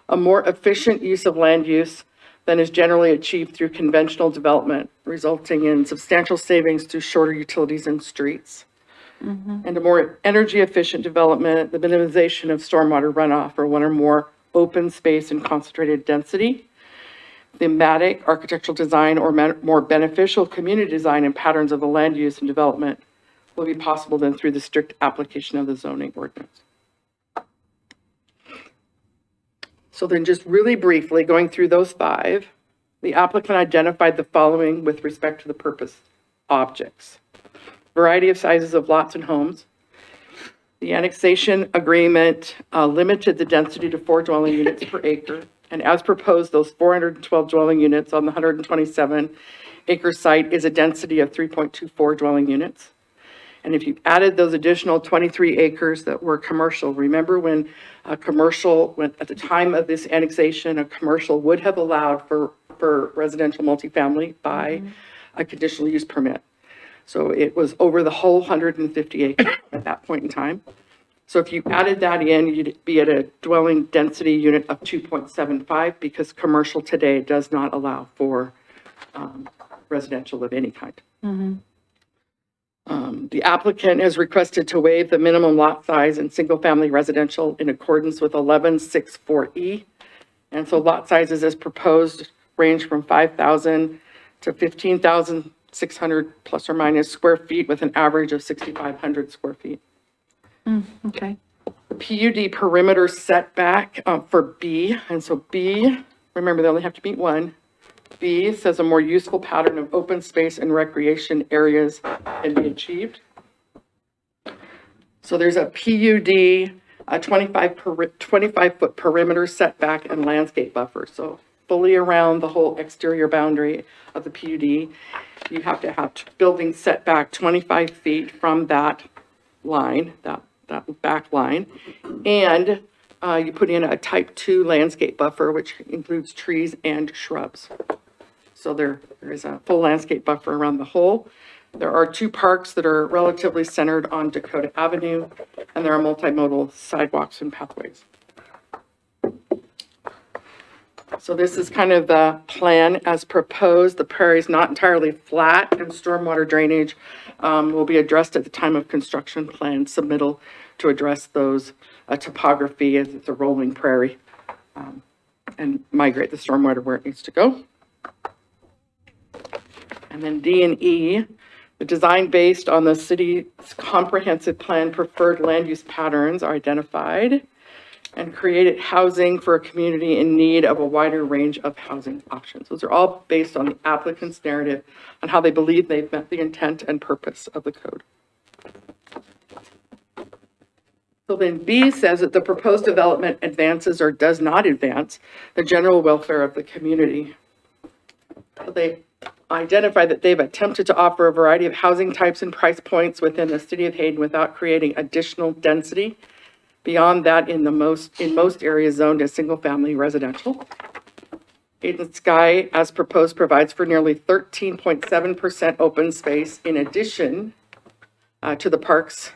A more efficient use of land use than is generally achieved through conventional development, resulting in substantial savings through shorter utilities and streets. And a more energy efficient development, the minimization of stormwater runoff or one or more open space and concentrated density. Thematic architectural design or more beneficial community design and patterns of the land use and development will be possible then through the strict application of the zoning ordinance. So then just really briefly going through those 5, the applicant identified the following with respect to the purpose objects. Variety of sizes of lots and homes. The annexation agreement limited the density to 4 dwelling units per acre. And as proposed, those 412 dwelling units on the 127 acre site is a density of 3.24 dwelling units. And if you added those additional 23 acres that were commercial, remember when a commercial, at the time of this annexation, a commercial would have allowed for residential multifamily by a conditional use permit. So it was over the whole 150 acres at that point in time. So if you added that in, you'd be at a dwelling density unit of 2.75 because commercial today does not allow for residential of any kind. The applicant has requested to waive the minimum lot size in single-family residential in accordance with 1164E. And so lot sizes as proposed range from 5,000 to 15,600 plus or minus square feet with an average of 6,500 square feet. Okay. PUD perimeter setback for B, and so B, remember they only have to meet 1. B says a more useful pattern of open space and recreation areas can be achieved. So there's a PUD, a 25-foot perimeter setback and landscape buffer. So fully around the whole exterior boundary of the PUD, you have to have building setback 25 feet from that line, that back line. And you put in a type 2 landscape buffer, which includes trees and shrubs. So there is a full landscape buffer around the whole. There are 2 parks that are relatively centered on Dakota Avenue, and there are multimodal sidewalks and pathways. So this is kind of the plan as proposed. The prairie is not entirely flat, and stormwater drainage will be addressed at the time of construction plan submittal to address those topography as it's a rolling prairie and migrate the stormwater where it needs to go. And then D and E, the design based on the city's comprehensive plan preferred land use patterns are identified and created housing for a community in need of a wider range of housing options. Those are all based on the applicant's narrative on how they believe they've met the intent and purpose of the code. So then B says that the proposed development advances or does not advance the general welfare of the community. So they identify that they've attempted to offer a variety of housing types and price points within the city of Hayden without creating additional density beyond that in most areas zoned as single-family residential. Hayden Sky, as proposed, provides for nearly 13.7% open space in addition to parks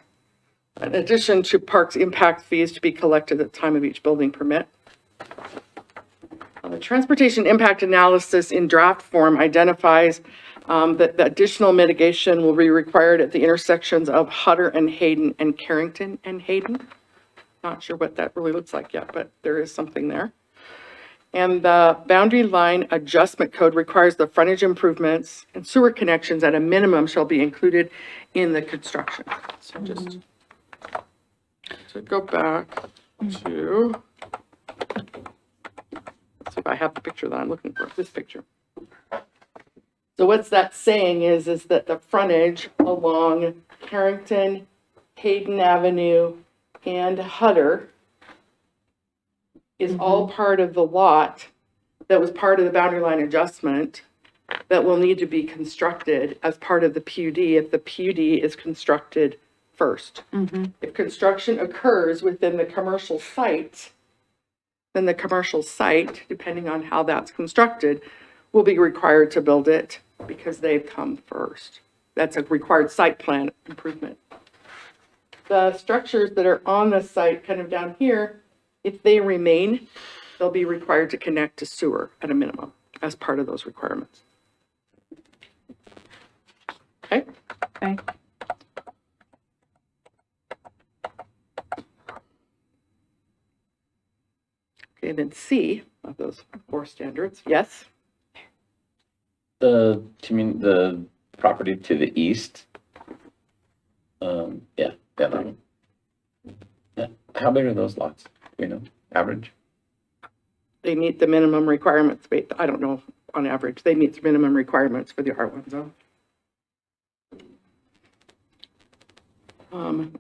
impact fees to be collected at the time of each building permit. The transportation impact analysis in draft form identifies that the additional mitigation will be required at the intersections of Hutter and Hayden and Carrington and Hayden. Not sure what that really looks like yet, but there is something there. And the boundary line adjustment code requires the frontage improvements and sewer connections at a minimum shall be included in the construction. So just to go back to, let's see if I have the picture that I'm looking for, this picture. So what's that saying is that the frontage along Carrington, Hayden Avenue, and Hutter is all part of the lot that was part of the boundary line adjustment that will need to be constructed as part of the PUD if the PUD is constructed first. If construction occurs within the commercial site, then the commercial site, depending on how that's constructed, will be required to build it because they've come first. that's a required site plan improvement. The structures that are on the site kind of down here, if they remain, they'll be required to connect to sewer at a minimum as part of those requirements. Okay? Okay. Okay, then C of those 4 standards, yes? The property to the east. Yeah, that one. Yeah. How big are those lots? You know, average? They meet the minimum requirements, I don't know, on average, they meet the minimum requirements for the R1 zone.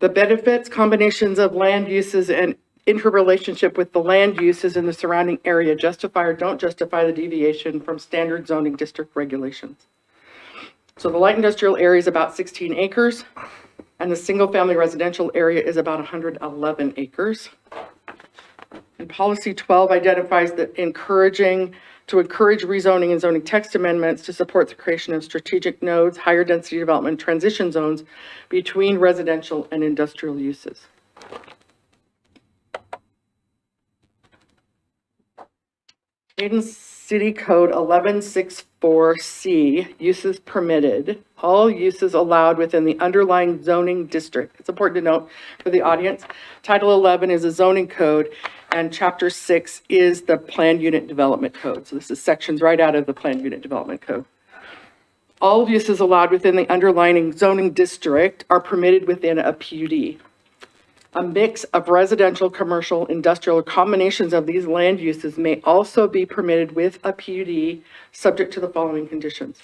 The benefits, combinations of land uses and interrelationship with the land uses in the surrounding area justify or don't justify the deviation from standard zoning district regulations. So the light industrial area is about 16 acres, and the single-family residential area is about 111 acres. And policy 12 identifies that to encourage rezoning and zoning text amendments to support the creation of strategic nodes, higher density development, transition zones between residential and industrial uses. Hayden City Code 1164C, uses permitted, all uses allowed within the underlying zoning district. It's important to note for the audience, Title 11 is a zoning code, and Chapter 6 is the Planned Unit Development Code. So this is sections right out of the Planned Unit Development Code. All uses allowed within the underlying zoning district are permitted within a PUD. A mix of residential, commercial, industrial, or combinations of these land uses may also be permitted with a PUD, subject to the following conditions.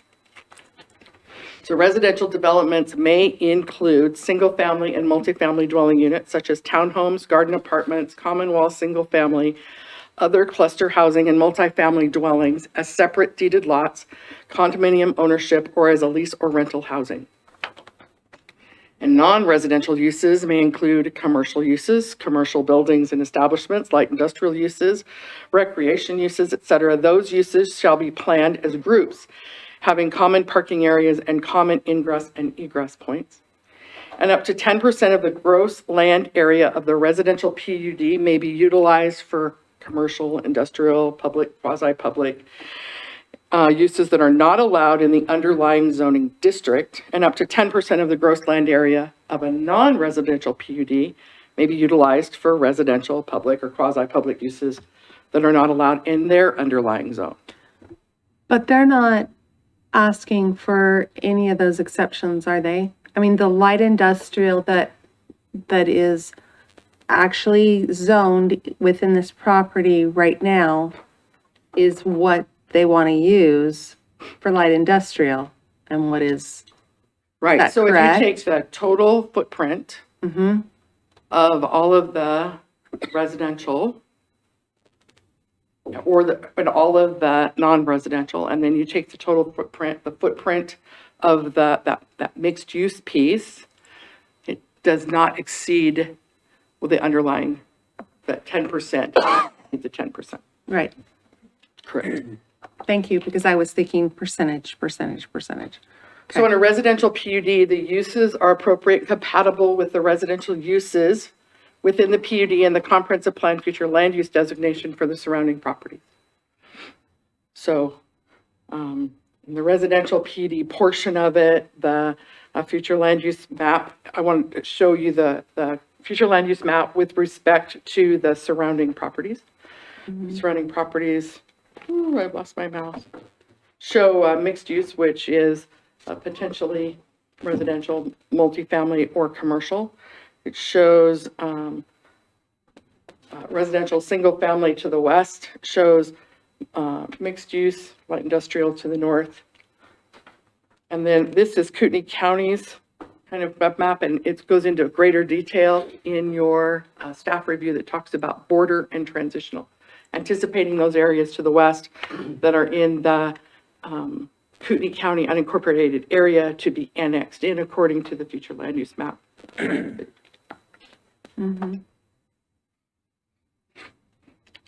So residential developments may include single-family and multifamily dwelling units, such as townhomes, garden apartments, common wall single-family, other cluster housing, and multifamily dwellings as separate deeded lots, condominium ownership, or as a lease or rental housing. And non-residential uses may include commercial uses, commercial buildings and establishments, light industrial uses, recreation uses, et cetera. Those uses shall be planned as groups, having common parking areas and common ingress and egress points. And up to 10% of the gross land area of the residential PUD may be utilized for commercial, industrial, public, quasi-public, uses that are not allowed in the underlying zoning district, and up to 10% of the gross land area of a non-residential PUD may be utilized for residential, public, or quasi-public uses that are not allowed in their underlying zone. But they're not asking for any of those exceptions, are they? I mean, the light industrial that is actually zoned within this property right now is what they want to use for light industrial, and what is Right, that so correct? if you take the total footprint Mm-hmm. of all of the residential and all of the non-residential, and then you take the total footprint, the footprint of that mixed use piece, it does not exceed the underlying, that 10%, the 10%. Right. Correct. Thank you, because I was thinking percentage. So in a residential PUD, the uses are appropriate and compatible with the residential uses within the PUD and the comprehensive plan future land use designation for the surrounding property. So in the residential PUD portion of it, the future land use map, I want to show you the future land use map with respect to the surrounding properties. Surrounding properties, ooh, I've lost my mouse, show mixed use, which is potentially residential, multifamily, or commercial. It shows residential single family to the west, shows mixed use, light industrial to the north. And then this is Kootenai County's kind of map, and it goes into greater detail in your staff review that talks about border and transitional, anticipating those areas to the west that are in the Kootenai County unincorporated area to be annexed in according to the future land use map. Mm-hmm.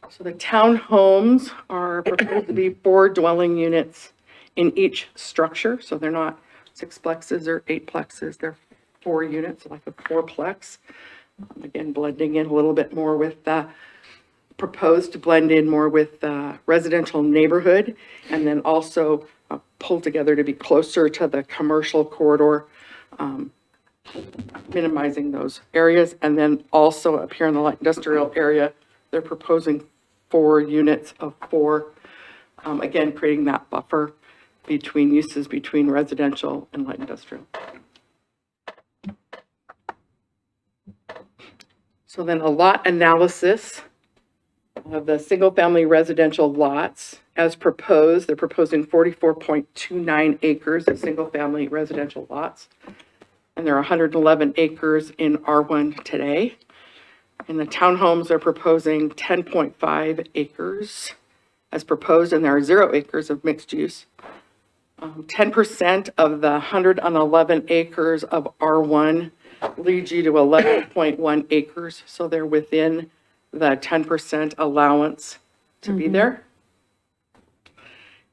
So the townhomes are proposed to be 4 dwelling units in each structure, so they're not sixplexes or eightplexes. They're 4 units, like a fourplex. Again, blending in a little bit more with proposed to blend in more with the residential neighborhood, and then also pull together to be closer to the commercial corridor, minimizing those areas. And then also up here in the light industrial area, they're proposing 4 units of 4, again, creating that buffer between uses between residential and light industrial. So then a lot analysis of the single-family residential lots as proposed. They're proposing 44.29 acres of single-family residential lots. And there are 111 acres in R1 today. And the townhomes are proposing 10.5 acres as proposed, and there are 0 acres of mixed use. 10% of the 111 acres of R1 leads you to 11.1 acres, so they're within the 10% allowance to be there.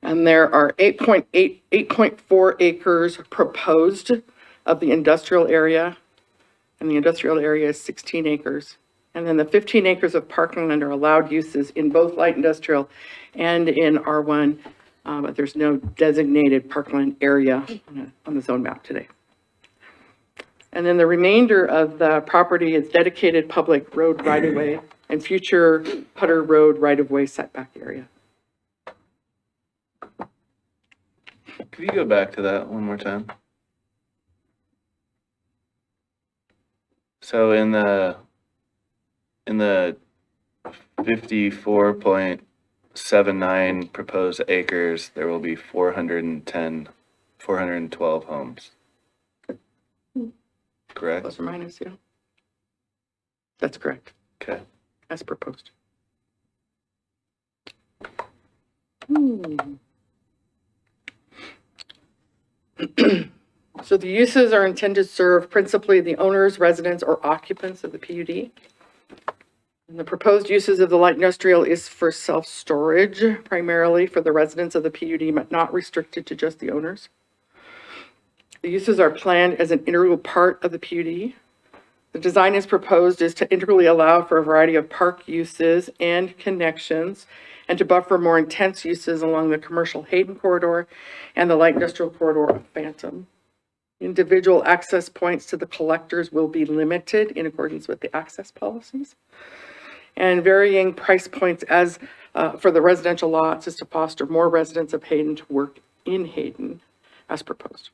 And there are 8.4 acres proposed of the industrial area, and the industrial area is 16 acres. And then the 15 acres of parkland are allowed uses in both light industrial and in R1, but there's no designated parkland area on the zone map today. And then the remainder of the property is dedicated public road right-of-way and future Putter Road right-of-way setback area. Could you go back to that one more time? So in the 54.79 proposed acres, there will be 412 homes. Correct? Plus or minus, yeah. That's correct, Okay. as proposed. So the uses are intended to serve principally the owners, residents, or occupants of the PUD. And the proposed uses of the light industrial is for self-storage, primarily for the residents of the PUD, but not restricted to just the owners. The uses are planned as an integral part of the PUD. The design is proposed is to integrally allow for a variety of park uses and connections, and to buffer more intense uses along the commercial Hayden corridor and the light industrial corridor of Phantom. Individual access points to the collectors will be limited in accordance with the access policies. And varying price points as for the residential lots is to foster more residents of Hayden to work in Hayden as proposed.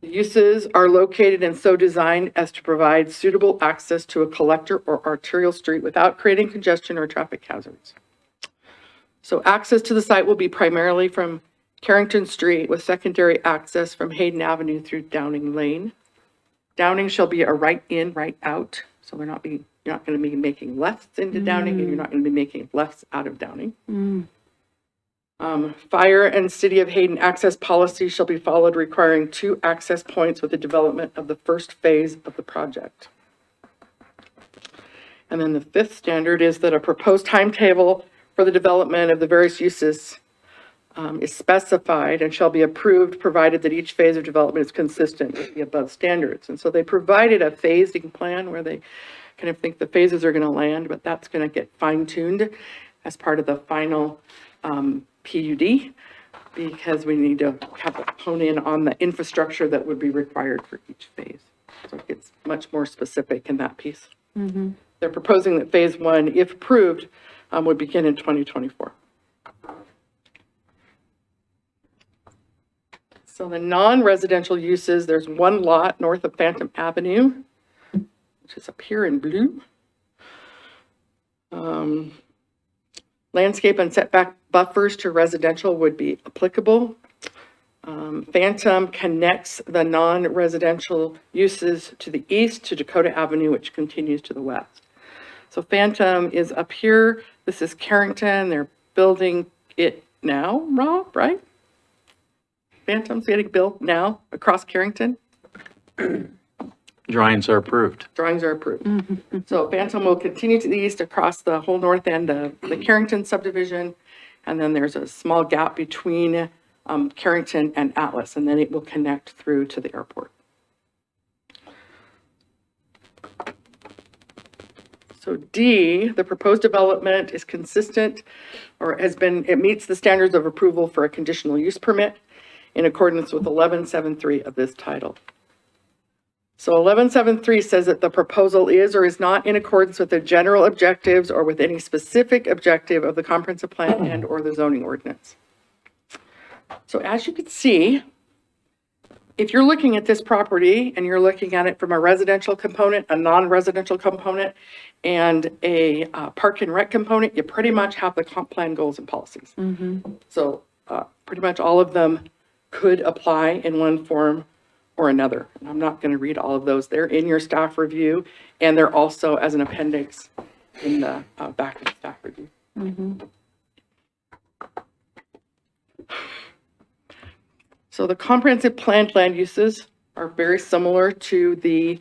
The uses are located and so designed as to provide suitable access to a collector or arterial street without creating congestion or traffic hazards. So access to the site will be primarily from Carrington Street with secondary access from Hayden Avenue through Downing Lane. Downing shall be a right in, right out. So you're not going to be making lefts into Downing, and you're not going to be making lefts out of Downing. Fire and City of Hayden access policy shall be followed, requiring 2 access points with the development of the first phase of the project. And then the 5th standard is that a proposed timetable for the development of the various uses is specified and shall be approved, provided that each phase of development is consistent with the above standards. And so they provided a phasing plan where they kind of think the phases are going to land, but that's going to get fine-tuned as part of the final PUD, because we need to have to hone in on the infrastructure that would be required for each phase. So it gets much more specific in that piece. They're proposing that phase 1, if approved, would begin in 2024. So the non-residential uses, there's 1 lot north of Phantom Avenue, which is up here in blue. Landscape and setback buffers to residential would be applicable. Phantom connects the non-residential uses to the east to Dakota Avenue, which continues to the west. So Phantom is up here. This is Carrington. They're building it now, Rob, right? Phantom's getting built now across Carrington. Drawings are approved. Drawings are approved. So Phantom will continue to the east across the whole north end of the Carrington subdivision. And then there's a small gap between Carrington and Atlas, and then it will connect through to the airport. So D, the proposed development is consistent or it meets the standards of approval for a conditional use permit in accordance with 11.7.3 of this title. So 11.7.3 says that the proposal is or is not in accordance with the general objectives or with any specific objective of the comprehensive plan and or the zoning ordinance. So as you can see, if you're looking at this property and you're looking at it from a residential component, a non-residential component, and a park and rec component, you pretty much have the comp plan goals and policies. So pretty much all of them could apply in one form or another. And I'm not going to read all of those. They're in your staff review, and they're also as an appendix in the back of the staff review. So the comprehensive plan land uses are very similar to the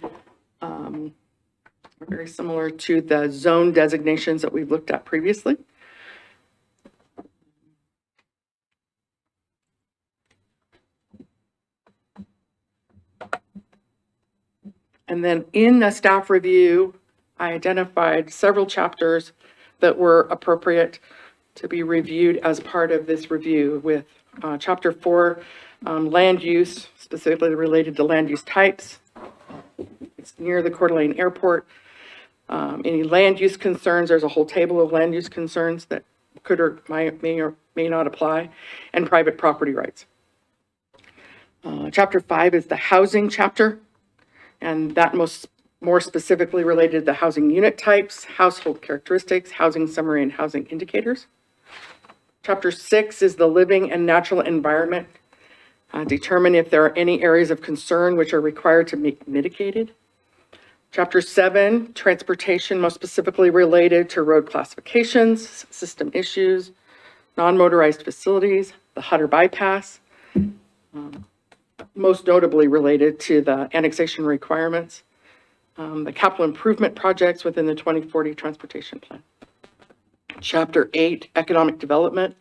zone designations that we've looked at previously. And then in the staff review, I identified several chapters that were appropriate to be reviewed as part of this review, with chapter 4, land use, specifically related to land use types. It's near the Coeur d'Alene Airport. Any land use concerns, there's a whole table of land use concerns that could or may not apply, and private property rights. Chapter 5 is the housing chapter, and that more specifically related to the housing unit types, household characteristics, housing summary, and housing indicators. Chapter 6 is the living and natural environment. Determine if there are any areas of concern which are required to be mitigated. Chapter 7, transportation, most specifically related to road classifications, system issues, non-motorized facilities, the Hutter bypass, most notably related to the annexation requirements, the capital improvement projects within the 2040 transportation plan. Chapter 8, economic development,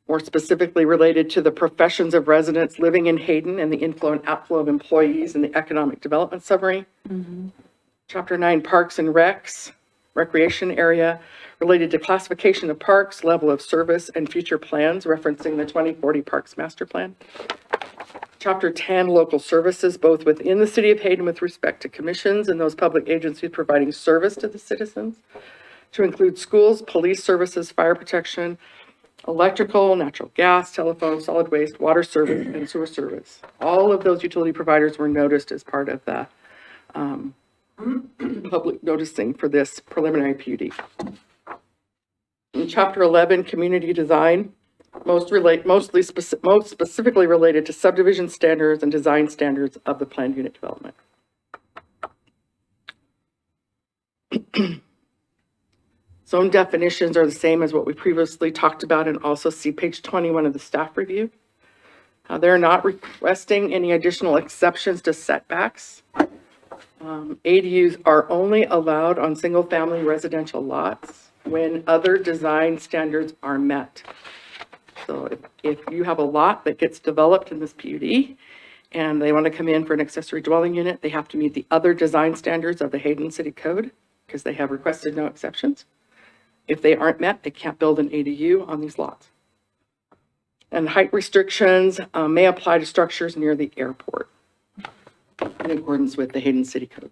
more specifically related to the professions of residents living in Hayden and the inflow and outflow of employees in the economic development summary. Chapter 9, parks and recs, recreation area, related to classification of parks, level of service, and future plans, referencing the 2040 Parks Master Plan. Chapter 10, local services, both within the city of Hayden with respect to commissions and those public agencies providing service to the citizens, to include schools, police services, fire protection, electrical, natural gas, telephone, solid waste, water service, and sewer service. All of those utility providers were noticed as part of the public noticing for this preliminary PUD. In Chapter 11, community design, most specifically related to subdivision standards and design standards of the planned unit development. Zone definitions are the same as what we previously talked about, and also see page 21 of the staff review. They're not requesting any additional exceptions to setbacks. ADUs are only allowed on single-family residential lots when other design standards are met. So if you have a lot that gets developed in this PUD and they want to come in for an accessory dwelling unit, they have to meet the other design standards of the Hayden City Code because they have requested no exceptions. If they aren't met, they can't build an ADU on these lots. And height restrictions may apply to structures near the airport in accordance with the Hayden City Code.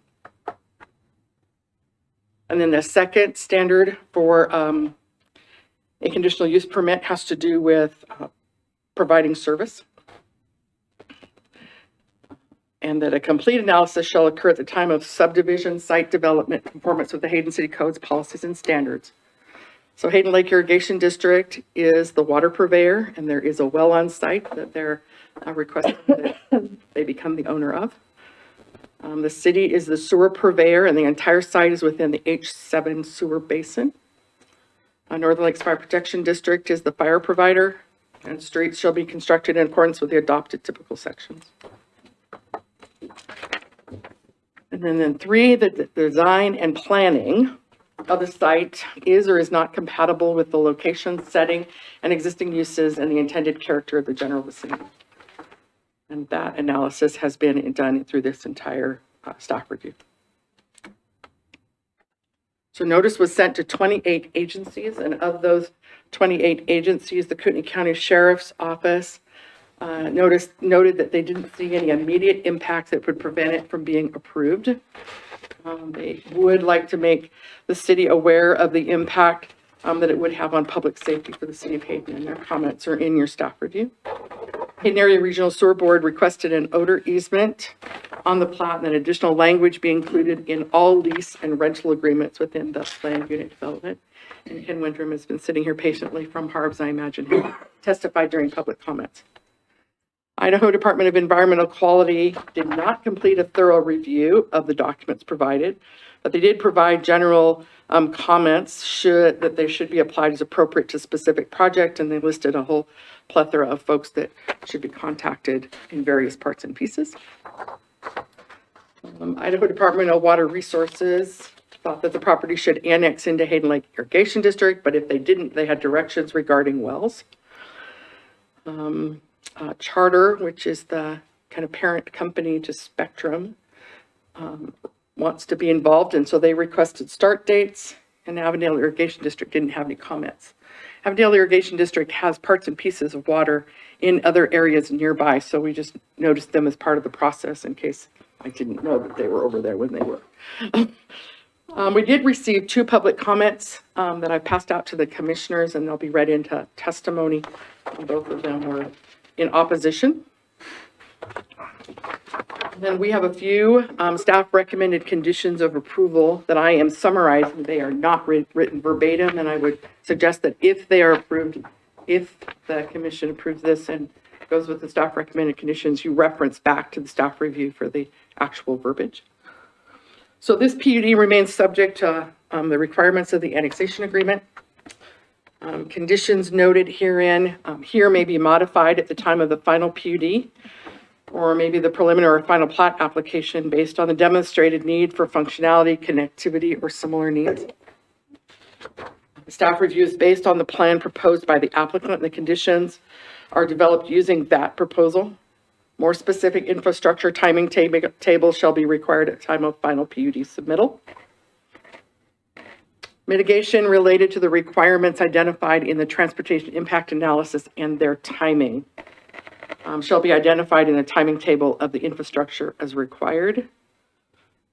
And then the second standard for a conditional use permit has to do with providing service. And that a complete analysis shall occur at the time of subdivision site development in conformance with the Hayden City Code's policies and standards. So Hayden Lake Irrigation District is the water purveyor, and there is a well on site that they're requesting that they become the owner of. The city is the sewer purveyor, and the entire site is within the H7 sewer basin. Northern Lakes Fire Protection District is the fire provider, and streets shall be constructed in accordance with the adopted typical sections. And then 3, the design and planning of the site is or is not compatible with the location, setting, and existing uses and the intended character of the general vicinity. And that analysis has been done through this entire staff review. So notice was sent to 28 agencies, and of those 28 agencies, the Kootenai County Sheriff's Office noted that they didn't see any immediate impact that would prevent it from being approved. They would like to make the city aware of the impact that it would have on public safety for the city of Hayden, and their comments are in your staff review. Hayden Area Regional Sewer Board requested an odor easement on the plat and that additional language be included in all lease and rental agreements within the planned unit development. And Ken Wintram has been sitting here patiently from Harbs, I imagine, he testified during public comments. Idaho Department of Environmental Quality did not complete a thorough review of the documents provided, but they did provide general comments that they should be applied as appropriate to specific project, and they listed a whole plethora of folks that should be contacted in various parts and pieces. Idaho Department of Water Resources thought that the property should annex into Hayden Lake Irrigation District, but if they didn't, they had directions regarding wells. Charter, which is the kind of parent company to Spectrum, wants to be involved, and so they requested start dates, and Avondale Irrigation District didn't have any comments. Avondale Irrigation District has parts and pieces of water in other areas nearby, so we just noticed them as part of the process in case I didn't know that they were over there when they were. We did receive 2 public comments that I passed out to the commissioners, and they'll be read into testimony. Both of them were in opposition. Then we have a few staff recommended conditions of approval that I am summarizing. They are not written verbatim, and I would suggest that if they are approved, if the commission approves this and goes with the staff recommended conditions, you reference back to the staff review for the actual verbiage. So this PUD remains subject to the requirements of the annexation agreement. Conditions noted herein here may be modified at the time of the final PUD, or maybe the preliminary or final plat application based on the demonstrated need for functionality, connectivity, or similar needs. The staff review is based on the plan proposed by the applicant, and the conditions are developed using that proposal. More specific infrastructure timing table shall be required at time of final PUD submittal. Mitigation related to the requirements identified in the transportation impact analysis and their timing shall be identified in the timing table of the infrastructure as required.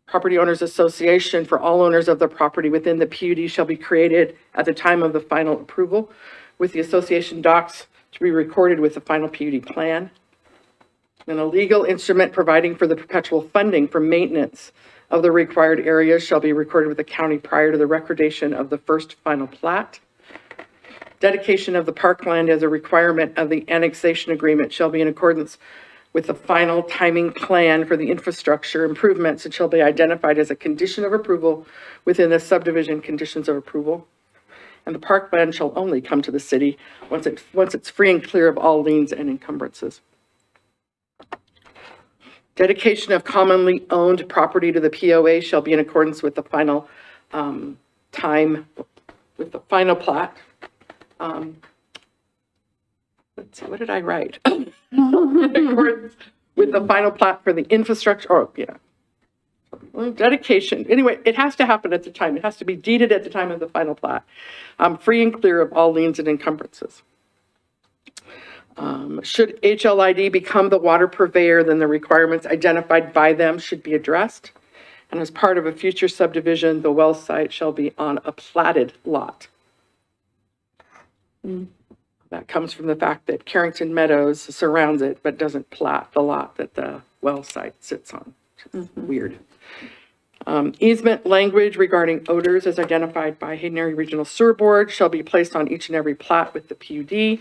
Property Owners Association for all owners of the property within the PUD shall be created at the time of the final approval, with the association docs to be recorded with the final PUD plan. And a legal instrument providing for the perpetual funding for maintenance of the required areas shall be recorded with the county prior to the recordation of the first final plat. Dedication of the parkland as a requirement of the annexation agreement shall be in accordance with the final timing plan for the infrastructure improvements and shall be identified as a condition of approval within the subdivision conditions of approval. And the parkland shall only come to the city once it's free and clear of all liens and encumbrances. Dedication of commonly owned property to the POA shall be in accordance with the final with the final plat. Let's see, what did I write? In accordance with the final plat for the infrastructure, oh, yeah. Well, dedication, anyway, it has to happen at the time. It has to be deeded at the time of the final plat. Free and clear of all liens and encumbrances. Should HLID become the water purveyor, then the requirements identified by them should be addressed. And as part of a future subdivision, the well site shall be on a platted lot. That comes from the fact that Carrington Meadows surrounds it, but doesn't plat the lot that the well site sits on, which is weird. Easement language regarding odors as identified by Hayden Area Regional Sewer Board shall be placed on each and every plat with the PUD,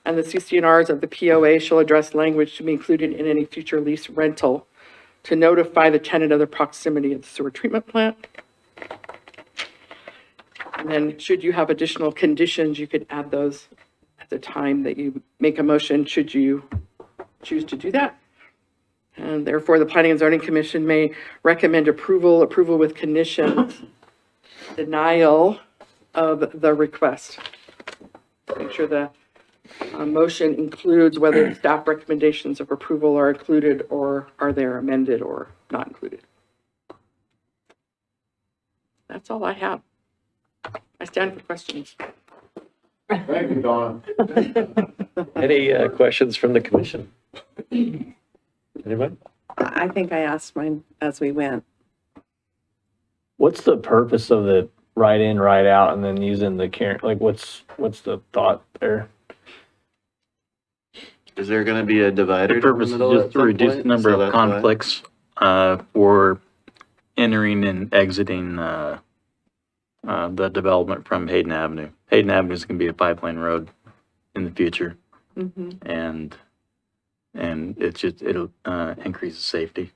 and the CC&Rs of the POA shall address language to be included in any future lease rental to notify the tenant of the proximity of the sewer treatment plant. And then should you have additional conditions, you could add those at the time that you make a motion, should you choose to do that. And therefore, the Planning and Zoning Commission may recommend approval with conditions denial of the request. Make sure the motion includes whether the staff recommendations of approval are included or are they amended or not included. That's all I have. I stand for questions. Thank you, Dawn. Any questions from the commission? Anybody? I think I asked mine as we went. What's the purpose of the right in, right out, and then using the like, what's the thought there? Is there gonna be a divider The down the purpose is middle just at to some reduce the point? number So of that's why? conflicts for entering and exiting the development from Hayden Avenue. Hayden Avenue is going to be a 5-lane road in the future, and it'll increase safety.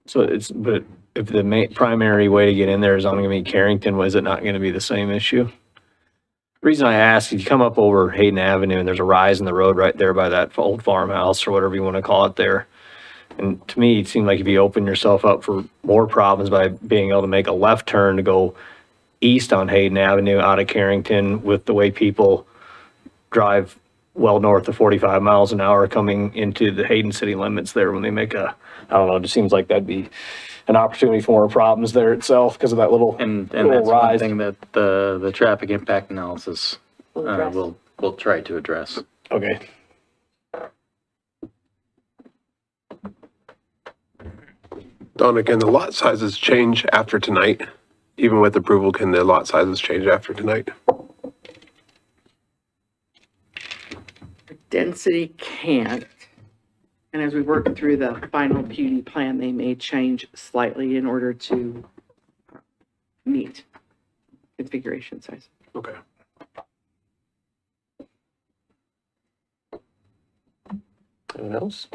So but if the primary way to get in there is only gonna be Carrington, was it not gonna be the same issue? The reason I ask, if you come up over Hayden Avenue and there's a rise in the road right there by that old farmhouse or whatever you wanna call it there. And to me, it seemed like if you open yourself up for more problems by being able to make a left turn to go east on Hayden Avenue out of Carrington with the way people drive well north of 45 miles an hour coming into the Hayden city limits there when they make I don't know, it just seems like that'd be an opportunity for more problems there itself because of that little And little that's one rise. thing that the traffic impact analysis will try to address. Okay. Donna, can the lot sizes change after tonight? Even with approval, can the lot sizes change after tonight? Density can't. And as we work through the final PUD plan, they may change slightly in order to meet configuration size. Okay. Anyone else?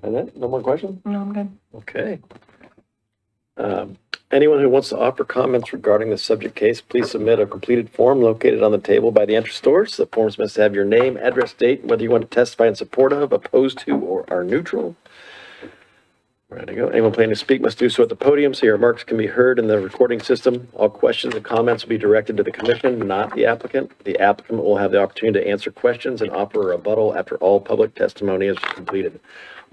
And then, no more questions? No, I'm good. Okay. Anyone who wants to offer comments regarding the subject case, please submit a completed form located on the table by the entrance doors. The forms must have your name, address, date, whether you want to testify in support of, opposed to, or are neutral. Ready to go. Anyone planning to speak must do so at the podium so your remarks can be heard in the recording system. All questions and comments will be directed to the commission, not the applicant. The applicant will have the opportunity to answer questions and offer a rebuttal after all public testimony is completed.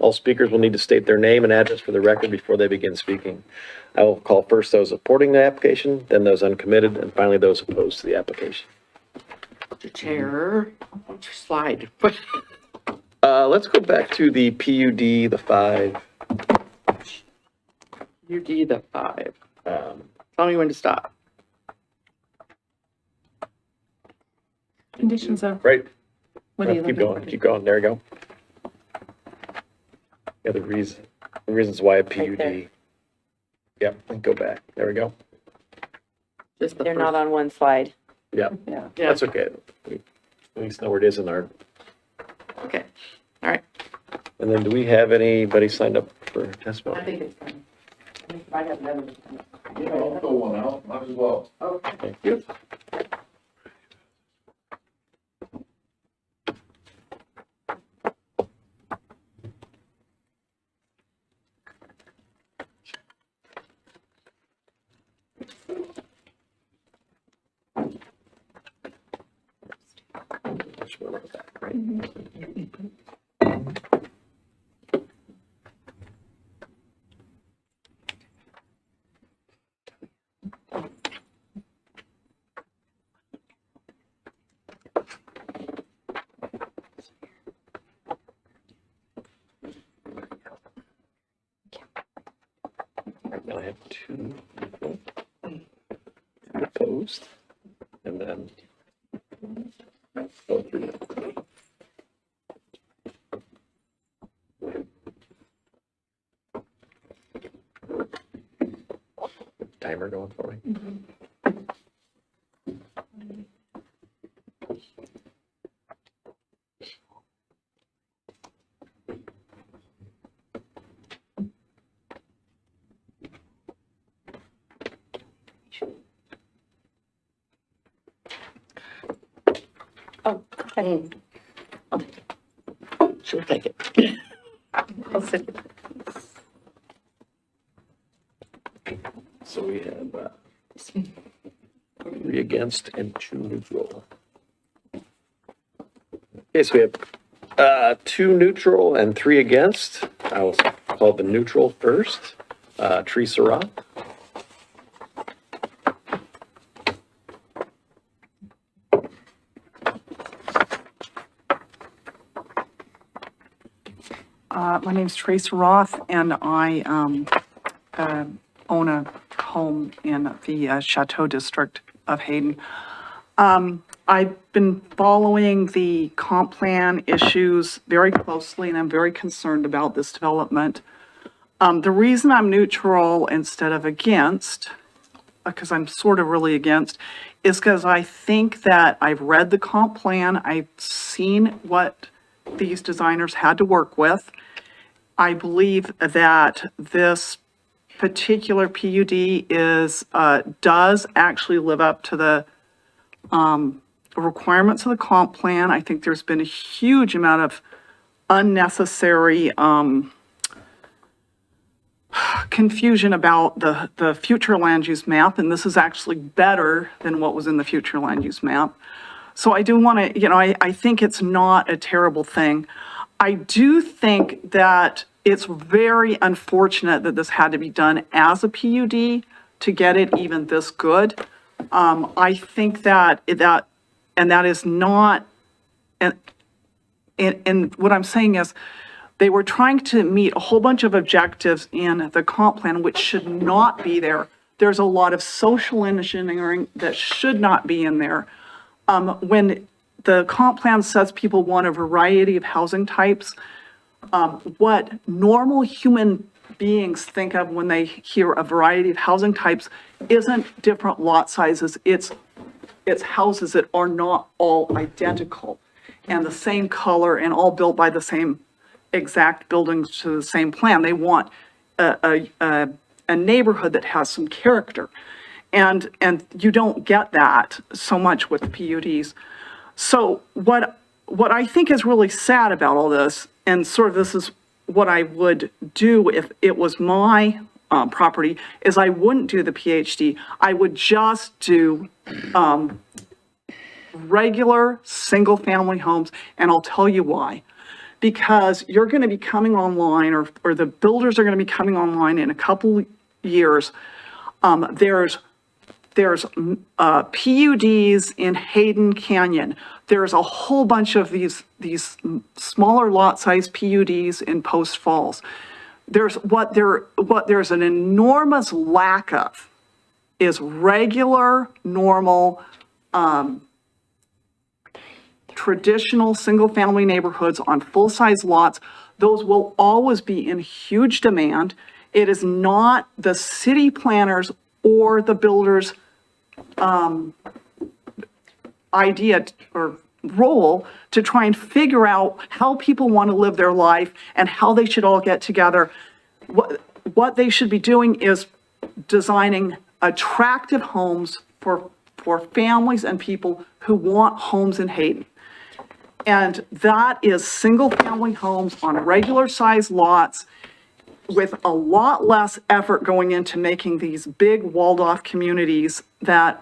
All speakers will need to state their name and address for the record before they begin speaking. I will call first those supporting the application, then those uncommitted, and finally those opposed to the application. Mr. Chair, what's your slide? Let's go back to the PUD, the 5. UD the 5. Tell me when to stop. Conditions of, Right. what are you Keep looking going, for? keep going. There we go. Yeah, the reasons why a PUD. there. Yep, and go back. There we go. Just the They're first. not on one slide. Yep, Yeah. that's okay. We at least know where it is in our. Okay. All right. And then do we have anybody signed up for testimony? think it's fine. I have another. Yeah, I'll fill one out, might as well. Thank you. Which one was that, right? Right now I have 2 people opposed, and then go through it. Timer going for me. Oh, okay. She'll take it. I'll sit. So we have 3 against and 2 neutral. Okay, so we have 2 neutral and 3 against. I will call the neutral first. Teresa Roth. My name's Trace Roth, and I own a home in the Chateau District of Hayden. I've been following the comp plan issues very closely, and I'm very concerned about this development. The reason I'm neutral instead of against, because I'm sort of really against, is because I think that I've read the comp plan, I've seen what these designers had to work with. I believe that this particular PUD does actually live up to the requirements of the comp plan. I think there's been a huge amount of unnecessary confusion about the future land use map, and this is actually better than what was in the future land use map. So I do want to, I think it's not a terrible thing. I do think that it's very unfortunate that this had to be done as a PUD to get it even this good. I think that is not, and what I'm saying is, they were trying to meet a whole bunch of objectives in the comp plan, which should not be there. There's a lot of social engineering that should not be in there. When the comp plan says people want a variety of housing types, what normal human beings think of when they hear a variety of housing types isn't different lot sizes, it's houses that are not all identical and the same color and all built by the same exact buildings to the same plan. They want a neighborhood that has some character. And you don't get that so much with PUDs. So what I think is really sad about all this, and sort of this is what I would do if it was my property, is I wouldn't do the PhD. I would just do regular single-family homes, and I'll tell you why. Because you're going to be coming online, or the builders are going to be coming online in a couple years. There's PUDs in Hayden Canyon. There's a whole bunch of these smaller lot size PUDs in Post Falls. There's an enormous lack of is regular, normal, traditional single-family neighborhoods on full-size lots. Those will always be in huge demand. It is not the city planners or the builders' idea or role to try and figure out how people want to live their life and how they should all get together. What they should be doing is designing attractive homes for families and people who want homes in Hayden. And that is single-family homes on regular-sized lots with a lot less effort going into making these big walled-off communities that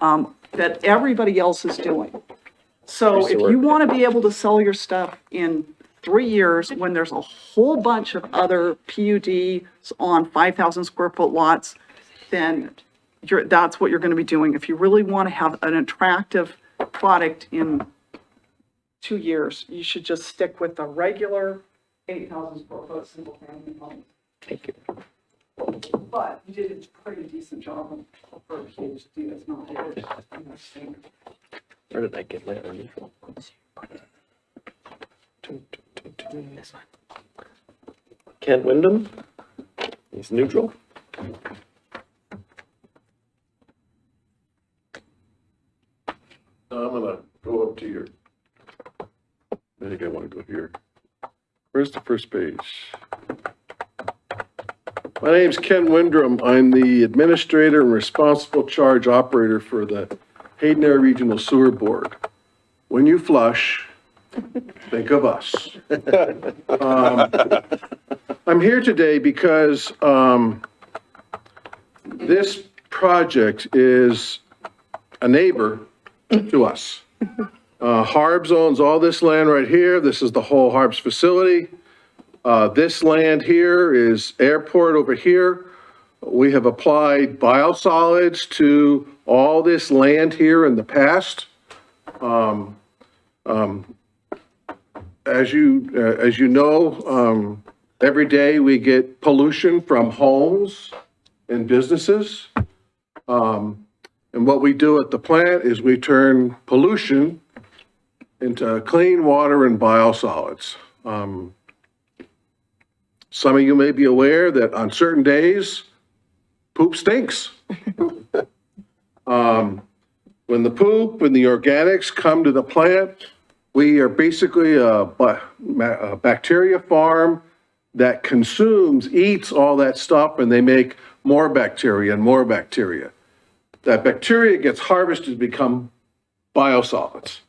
everybody else is doing. So if you want to be able to sell your stuff in 3 years when there's a whole bunch of other PUDs on 5,000 square foot lots, then that's what you're going to be doing. If you really want to have an attractive product in 2 years, you should just stick with the regular 8,000 square foot single family home. Thank you. But you did a pretty decent job for a PhD. That's not it. Where did I get my other neutral? Kent Wyndham, he's neutral. I'm gonna go up to your, I think I want to go here. Where's the first page? My name's Ken Windrum. I'm the administrator and responsible charge operator for the Hayden Area Regional Sewer Board. When you flush, think of us. I'm here today because this project is a neighbor to us. Harbs owns all this land right here. This is the whole Harbs facility. This land here is airport over here. We have applied biosolids to all this land here in the past. As you know, every day we get pollution from homes and businesses. And what we do at the plant is we turn pollution into clean water and biosolids. Some of you may be aware that on certain days, poop stinks. When the poop and the organics come to the plant, we are basically a bacteria farm that eats all that stuff, and they make more bacteria and more bacteria. That bacteria gets harvested to become biosolids.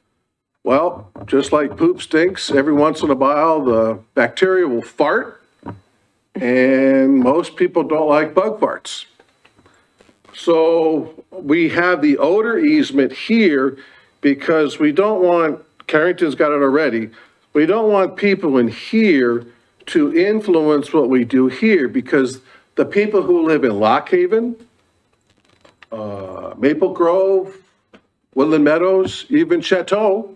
Well, just like poop stinks, every once in a while, the bacteria will fart, and most people don't like bug farts. So we have the odor easement here because we don't want, Carrington's got it already, we don't want people in here to influence what we do here, because the people who live in Lock Haven, Maple Grove, Woodland Meadows, even Chateau,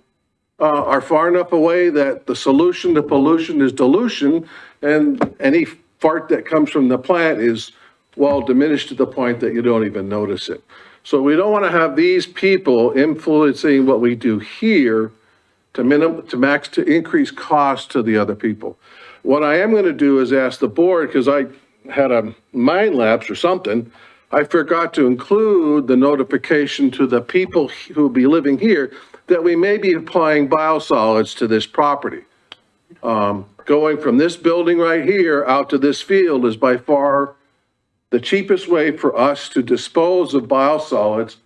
are far enough away that the solution to pollution is dilution, and any fart that comes from the plant is, well, diminished to the point that you don't even notice it. So we don't want to have these people influencing what we do here to increase cost to the other people. What I am going to do is ask the board, because I had a mind lapse or something, I forgot to include the notification to the people who will be living here that we may be applying biosolids to this property. Going from this building right here out to this field is by far the cheapest way for us to dispose of biosolids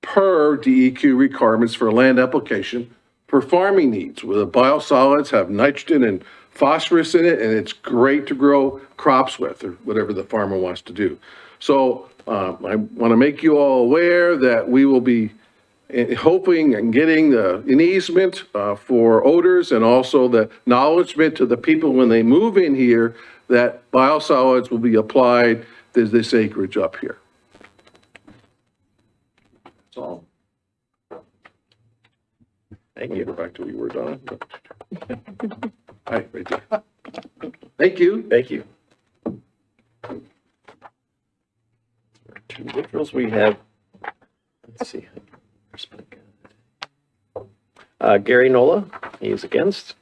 per DEQ requirements for land application for farming needs, where the biosolids have nitrogen and phosphorus in it, and it's great to grow crops with, or whatever the farmer wants to do. So I want to make you all aware that we will be hoping and getting an easement for odors, and also the acknowledgement to the people when they move in here that biosolids will be applied to this acreage up here. That's all. Thank you. Go back to where you were, Donna. Hi, right there. Thank you. Thank you. Two individuals we have, let's see. Gary Nola, he is against.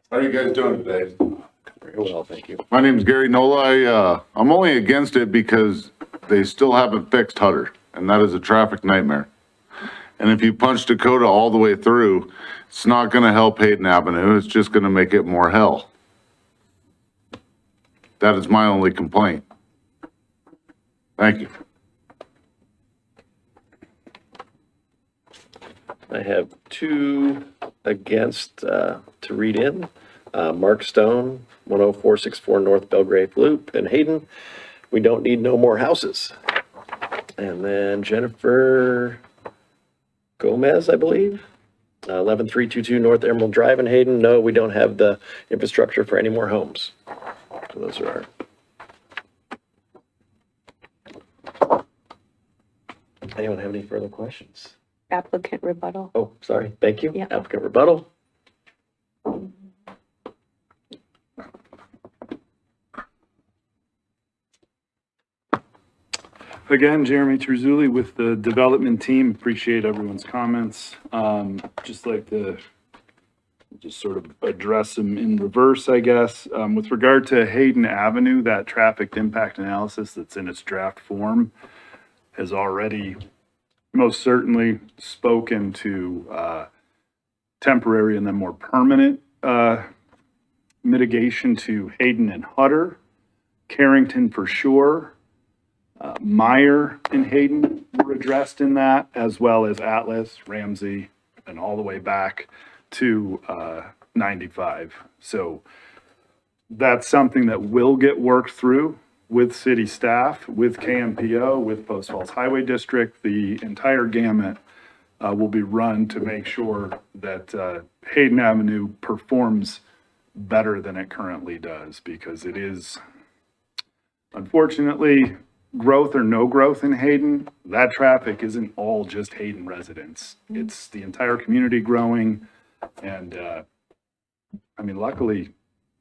How are you guys doing today? Very well, thank you. My name's Gary Nola. I'm only against it because they still haven't fixed Hutter, and that is a traffic nightmare. And if you punch Dakota all the way through, it's not gonna help Hayden Avenue, it's just gonna make it more hell. That is my only complaint. Thank you. I have two against to read in. Mark Stone, 10464 North Belgrave Loop, and Hayden, we don't need no more houses. And then Jennifer Gomez, I believe, 11322 North Emerald Drive in Hayden, no, we don't have the infrastructure for any more homes. So those are our. Anyone have any further questions? Applicant rebuttal. Oh, sorry, thank you. Yeah. Applicant rebuttal. Again, Jeremy Terzulli with the development team. Appreciate everyone's comments. Just like to just sort of address them in reverse, I guess. With regard to Hayden Avenue, that traffic impact analysis that's in its draft form has already most certainly spoken to temporary and then more permanent mitigation to Hayden and Hutter, Carrington for sure. Meyer and Hayden were addressed in that, as well as Atlas, Ramsey, and all the way back to 95. So that's something that will get worked through with city staff, with KMPO, with Post Falls Highway District. The entire gamut will be run to make sure that Hayden Avenue performs better than it currently does, because it is, unfortunately, growth or no growth in Hayden, that traffic isn't all just Hayden residents. It's the entire community growing. And, I mean, luckily,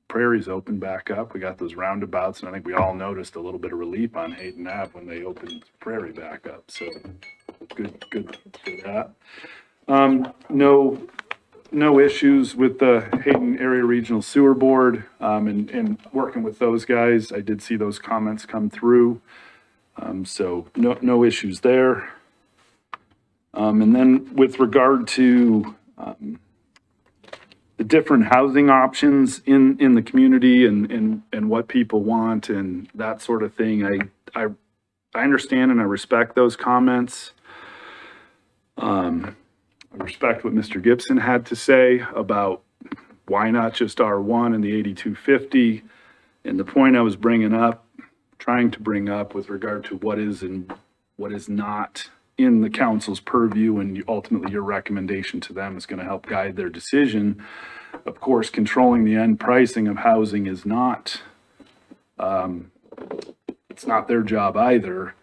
Prairie's opened back up. We got those roundabouts, and I think we all noticed a little bit of relief on Hayden Ave when they opened Prairie back up. So good for that. No issues with the Hayden Area Regional Sewer Board, and working with those guys. I did see those comments come through. So no issues there. And then with regard to, the different housing options in the community and what people want and that sort of thing, I understand and I respect those comments. I respect what Mr. Gibson had to say about why not just R1 and the 8250. And the point I was trying to bring up with regard to what is and what is not in the council's purview, and ultimately your recommendation to them is going to help guide their decision. Of course, controlling the end pricing of housing is not, it's not their job either.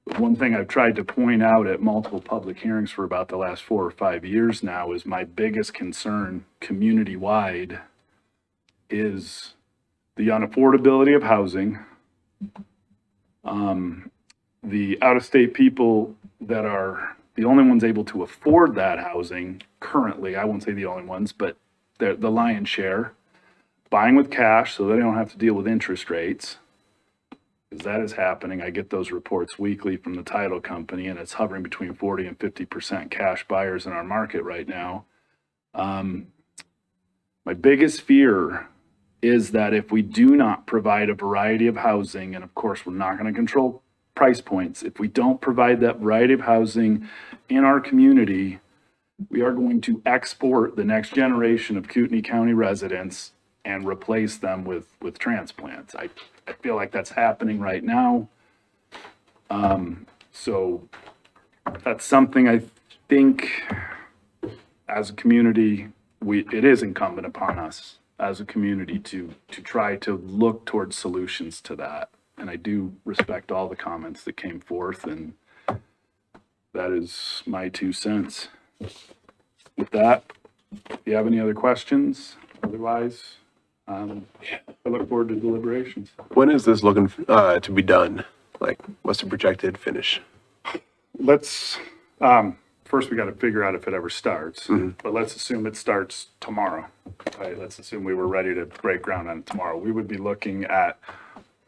But one thing I've tried to point out at multiple public hearings for about the last 4 or 5 years now is my biggest concern community-wide is the unaffordability of housing, the out-of-state people that are the only ones able to afford that housing currently, I won't say the only ones, but they're the lion's share, buying with cash so they don't have to deal with interest rates, because that is happening. I get those reports weekly from the title company, and it's hovering between 40 and 50% cash buyers in our market right now. My biggest fear is that if we do not provide a variety of housing, and of course, we're not going to control price points, if we don't provide that variety of housing in our community, we are going to export the next generation of Kootenai County residents and replace them with transplants. I feel like that's happening right now. So that's something I think as a community, it is incumbent upon us as a community to try to look towards solutions to that. And I do respect all the comments that came forth, and that is my 2 cents. With that, do you have any other questions? Otherwise, I look forward to deliberations. When is this looking to be done? Like, what's the projected finish? Let's, first we got to figure out if it ever starts, but let's assume it starts tomorrow. Right? Let's assume we were ready to break ground on it tomorrow. We would be looking at,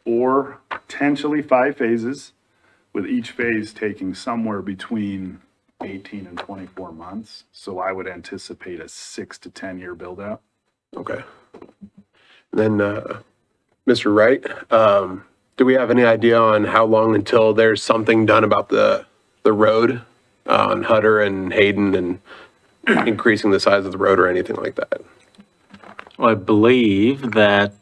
or potentially 5 phases, with each phase taking somewhere between 18 and 24 months. So I would anticipate a 6 to 10 year build out. Okay. Then, Mr. Wright, do we have any idea on how long until there's something done about the road on Hutter and Hayden and increasing the size of the road or anything like that? Well, I believe that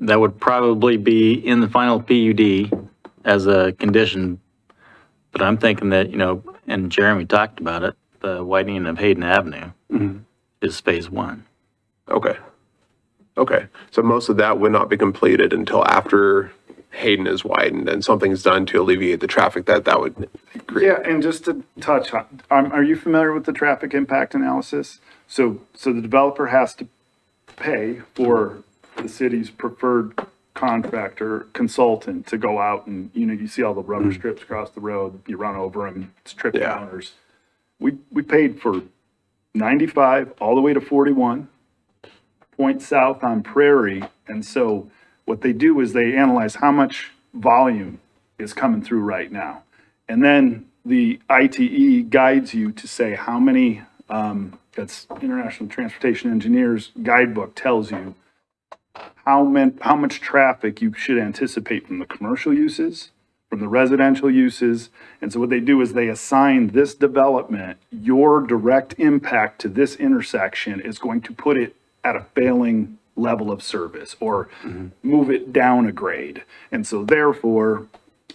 that would probably be in the final PUD as a condition. But I'm thinking that, and Jeremy talked about it, the widening of Hayden Avenue is phase 1. Okay. So most of that would not be completed until after Hayden is widened and something's done to alleviate the traffic that would create. Yeah, and just to touch on, are you familiar with the traffic impact analysis? So the developer has to pay for the city's preferred contractor consultant to go out and, you see all the rubber strips across the road, you run over them, it's trip counters. We paid for 95 all the way to 41, point south on Prairie. And so what they do is they analyze how much volume is coming through right now. And then the ITE guides you to say how many, that's International Transportation Engineers guidebook tells you how much traffic you should anticipate from the commercial uses, from the residential uses. And so what they do is they assign this development, your direct impact to this intersection is going to put it at a failing level of service or move it down a grade. And so therefore,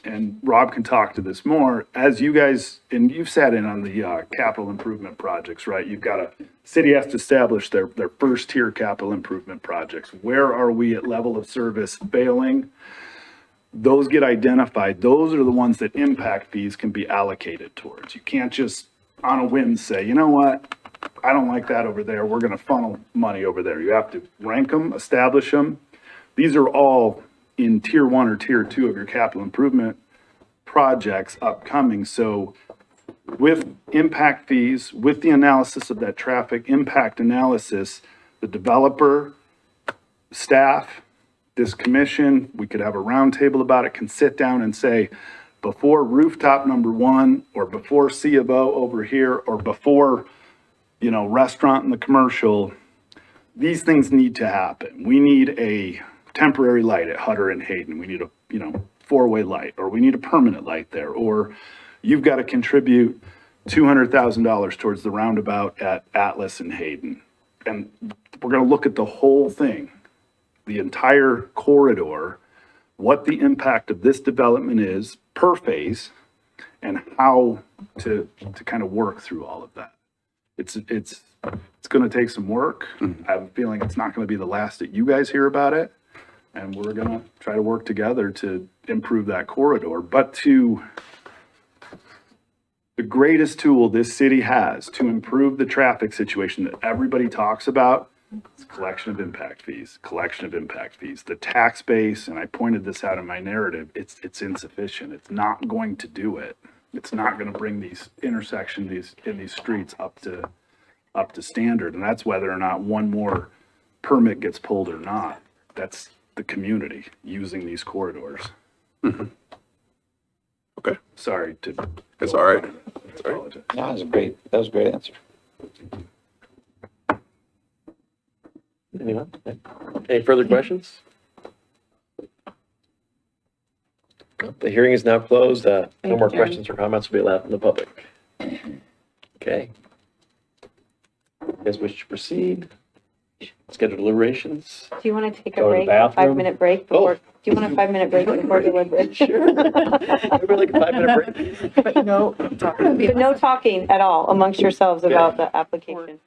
and Rob can talk to this more, as you guys, and you've sat in on the capital improvement projects, right? You've got city has to establish their first tier capital improvement projects. Where are we at level of service failing? Those get identified. Those are the ones that impact fees can be allocated towards. You can't just on a whim say, you know what? I don't like that over there. We're going to funnel money over there. You have to rank them, establish them. These are all in tier 1 or tier 2 of your capital improvement projects upcoming. So with impact fees, with the analysis of that traffic impact analysis, the developer, staff, this commission, we could have a roundtable about it, can sit down and say, before rooftop number 1, or before C of O over here, or before, restaurant in the commercial, these things need to happen. We need a temporary light at Hutter and Hayden. We need a, four-way light, or we need a permanent light there, or you've got to contribute $200,000 towards the roundabout at Atlas and Hayden. And we're going to look at the whole thing, the entire corridor, what the impact of this development is per phase, and how to kind of work through all of that. It's going to take some work. I have a feeling it's not going to be the last that you guys hear about it. And we're going to try to work together to improve that corridor. But the greatest tool this city has to improve the traffic situation that everybody talks about is collection of impact fees, The tax base, and I pointed this out in my narrative, it's insufficient. It's not going to do it. It's not going to bring these intersections, these streets up to standard. And that's whether or not one more permit gets pulled or not. That's the community using these corridors. Okay. Sorry to. That's all right. That's all right. That was a great answer. Anyone? Any further questions? The hearing is now closed. No more Jeremy. questions or comments will be allowed from the public. Okay. You guys wish to proceed? Schedule deliberations? Do you want to take a Go to the break, a bathroom? 5-minute break before, do you want a 5-minute break before deliberation? Sure. Everybody like a 5-minute break? But no, talking. But no talking at all amongst yourselves about the application.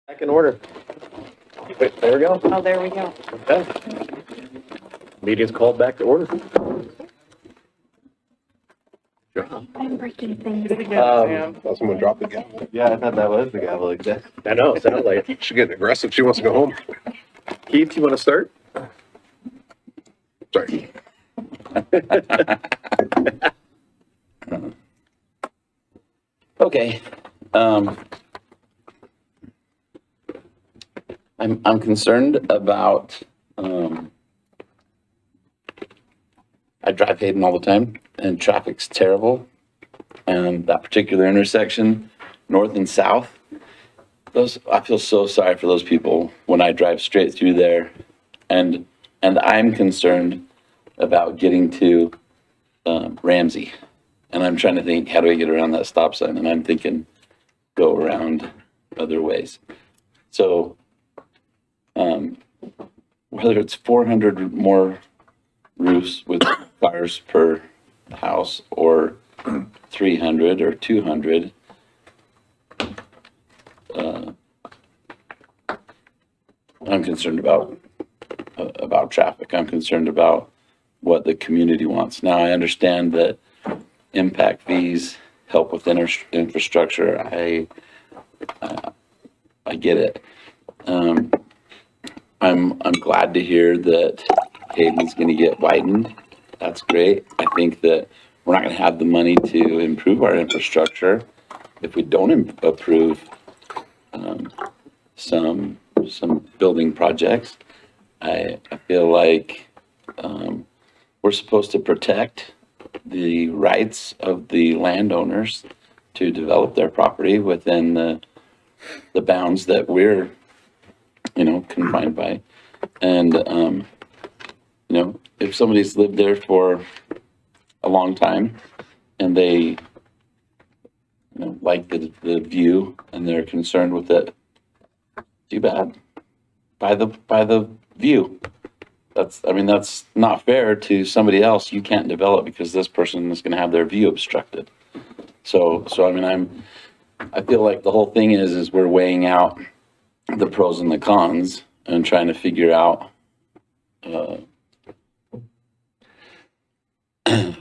Back in order. Wait, there we go. Oh, there we go. Okay. Meeting's called back to order. I'm breaking things. Thought someone dropped the gavel. Yeah, I thought that was the gavel exact. I know, it sounded like it. She's getting aggressive. She wants to go home. Keith, you want to start? Sorry. Okay. I'm concerned about, I drive Hayden all the time and traffic's terrible. And that particular intersection, north and south, I feel so sorry for those people when I drive straight through there. And I'm concerned about getting to Ramsey. And I'm trying to think, how do I get around that stop sign? And I'm thinking, go around other ways. So, whether it's 400 more roofs with cars per house or 300 or 200, I'm concerned about traffic. I'm concerned about what the community wants. Now, I understand that impact fees help with infrastructure. I get it. I'm glad to hear that Hayden's going to get widened. That's great. I think that we're not going to have the money to improve our infrastructure if we don't approve some building projects. I feel like we're supposed to protect the rights of the landowners to develop their property within the bounds that we're, confined by. And, if somebody's lived there for a long time and they, like the view and they're concerned with it, too bad. By the view. That's not fair to somebody else. You can't develop because this person is going to have their view obstructed. So I feel like the whole thing is we're weighing out the pros and the cons and trying to figure out.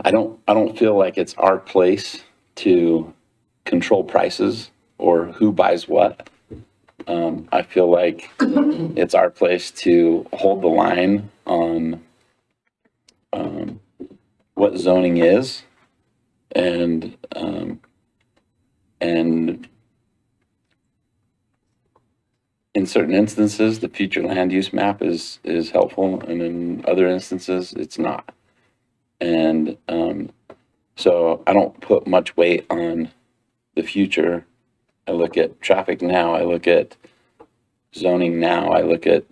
I don't feel like it's our place to control prices or who buys what. I feel like it's our place to hold the line on what zoning is, and in certain instances, the future land use map is helpful, and in other instances, it's not. And so I don't put much weight on the future. I look at traffic now. I look at zoning now. I look at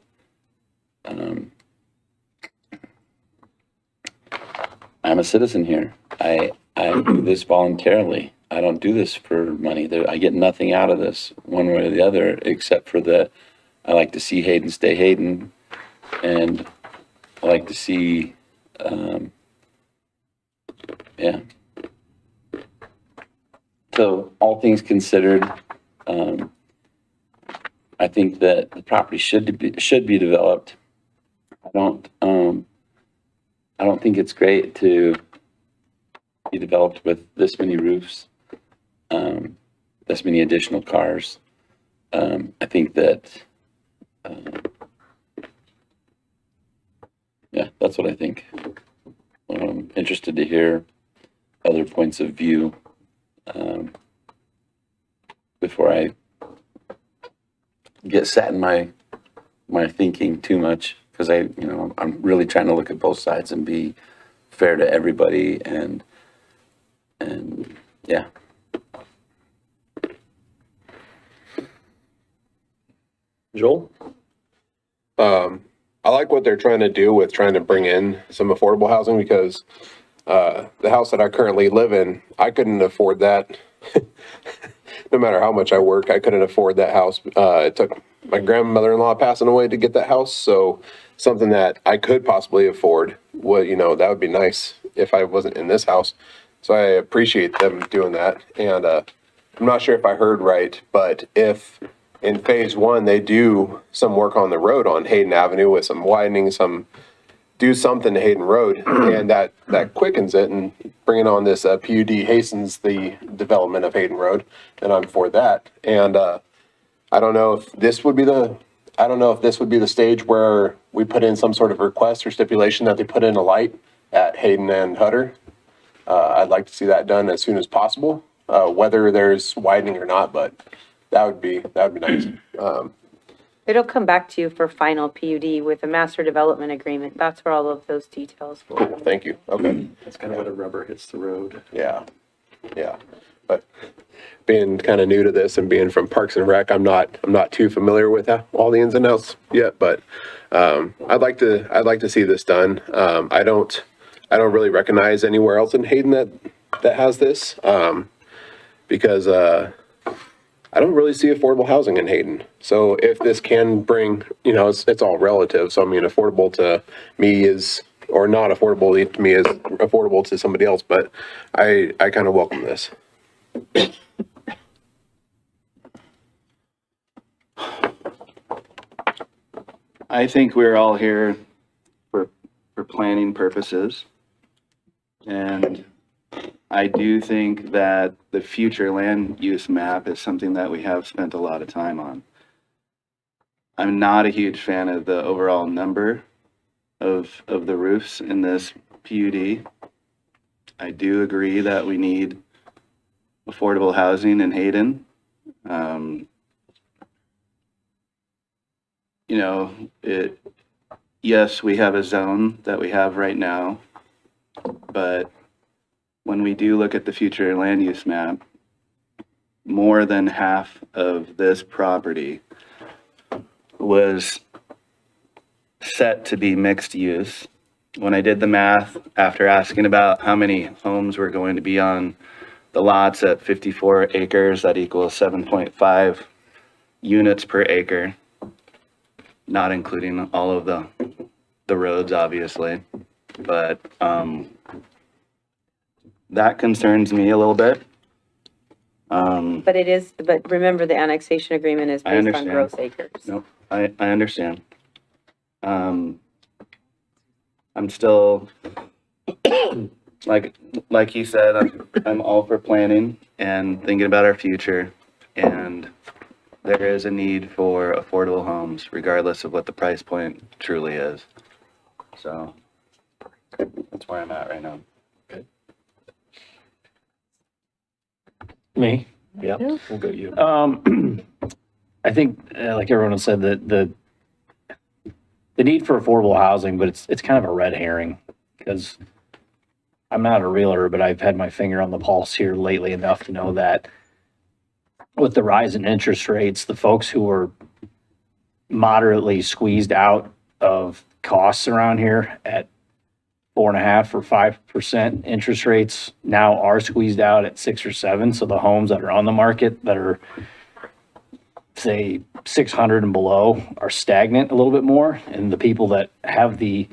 I'm a citizen here. I do this voluntarily. I don't do this for money. I get nothing out of this one way or the other, except for that I like to see Hayden stay Hayden, and I like to see, yeah. So all things considered, I think that the property should be developed. I don't think it's great to be developed with this many roofs, this many additional cars. I think that, yeah, that's what I think. I'm interested to hear other points of view before I get set in my thinking too much, because I'm really trying to look at both sides and be fair to everybody, and yeah. Joel? I like what they're trying to do with trying to bring in some affordable housing, because the house that I currently live in, I couldn't afford that. No matter how much I work, I couldn't afford that house. It took my grandmother-in-law passing away to get that house. So something that I could possibly afford, that would be nice if I wasn't in this house. So I appreciate them doing that. And I'm not sure if I heard right, but if in phase one, they do some work on the road on Hayden Avenue with some widening, do something to Hayden Road, and that quickens it, and bringing on this PUD hastens the development of Hayden Road, and I'm for that. And I don't know if this would be the stage where we put in some sort of request or stipulation that they put in a light at Hayden and Hutter. I'd like to see that done as soon as possible, whether there's widening or not, but that would be nice. It'll come back to you for final PUD with a master development agreement. That's where all of those details will. Cool, thank you. Okay. That's kind of where the rubber hits the road. Yeah. But being kind of new to this and being from Parks and Rec, I'm not too familiar with all the ins and outs yet, but I'd like to see this done. I don't really recognize anywhere else in Hayden that has this, because I don't really see affordable housing in Hayden. So if this can bring, it's all relative. So I mean, affordable to me or not affordable to me is affordable to somebody else, but I kind of welcome this. I think we're all here for planning purposes. And I do think that the future land use map is something that we have spent a lot of time on. I'm not a huge fan of the overall number of the roofs in this PUD. I do agree that we need affordable housing in Hayden. Yes, we have a zone that we have right now, but when we do look at the future land use map, more than half of this property was set to be mixed use. When I did the math, after asking about how many homes were going to be on the lots at 54 acres, that equals 7.5 units per acre, not including all of the roads, obviously. But that concerns me a little bit. But remember, the annexation agreement is based on gross acres. No, I understand. I'm still, like you said, I'm all for planning and thinking about our future. And there is a need for affordable homes, regardless of what the price point truly is. So that's where I'm at right now. Me? Yeah, we'll go you. I think, like everyone has said, that the need for affordable housing, but it's kind of a red herring, because I'm not a realtor, but I've had my finger on the pulse here lately enough to know that with the rise in interest rates, the folks who are moderately squeezed out of costs around here at 4.5 or 5% interest rates now are squeezed out at 6 or 7. So the homes that are on the market that are, say, 600 and below are stagnant a little bit more. And the people that have the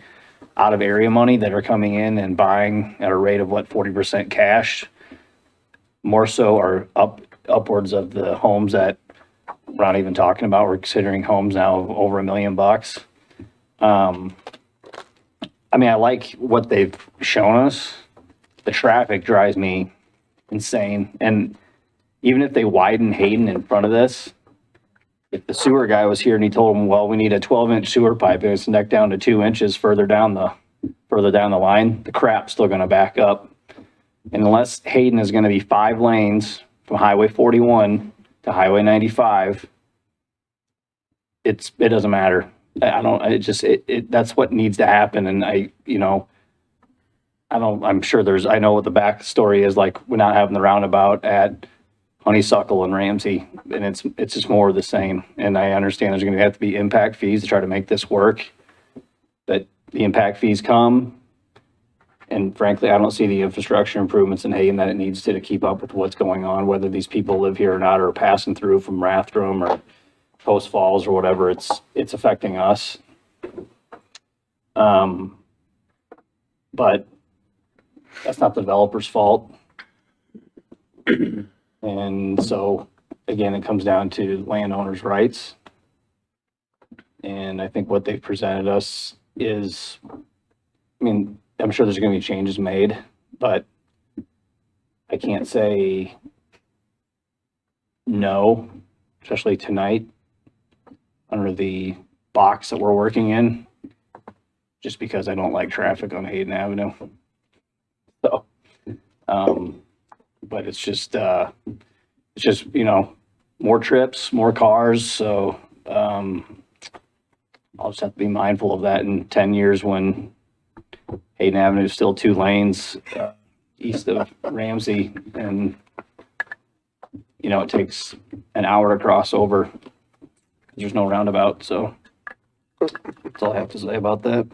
out of area money that are coming in and buying at a rate of 40% cash, more so are upwards of the homes that we're not even talking about. We're considering homes now of over $1 million. I mean, I like what they've shown us. The traffic drives me insane. And even if they widen Hayden in front of this, if the sewer guy was here and he told them, well, we need a 12-inch sewer pipe and it's neck down to 2 inches further down the line, the crap's still going to back up. And unless Hayden is going to be 5 lanes from Highway 41 to Highway 95, it doesn't matter. That's what needs to happen. And I'm sure I know what the backstory is, like we're not having the roundabout at Honeysuckle and Ramsey, and it's just more of the same. And I understand there's going to have to be impact fees to try to make this work, but the impact fees come. And frankly, I don't see the infrastructure improvements in Hayden that it needs to keep up with what's going on, whether these people live here or not, or passing through from Rathdrum or Post Falls or whatever. It's affecting us. But that's not the developer's fault. And so again, it comes down to landowners' rights. And I think what they've presented us is, I mean, I'm sure there's gonna be changes made, but I can't say no, especially tonight, under the box that we're working in, just because I don't like traffic on Hayden Avenue. So, but it's just, you know, more trips, more cars, so, I'll just have to be mindful of that in 10 years when Hayden Avenue is still 2 lanes, east of Ramsey, and, you know, it takes an hour to cross over. There's no roundabout, so that's all I have to say about that.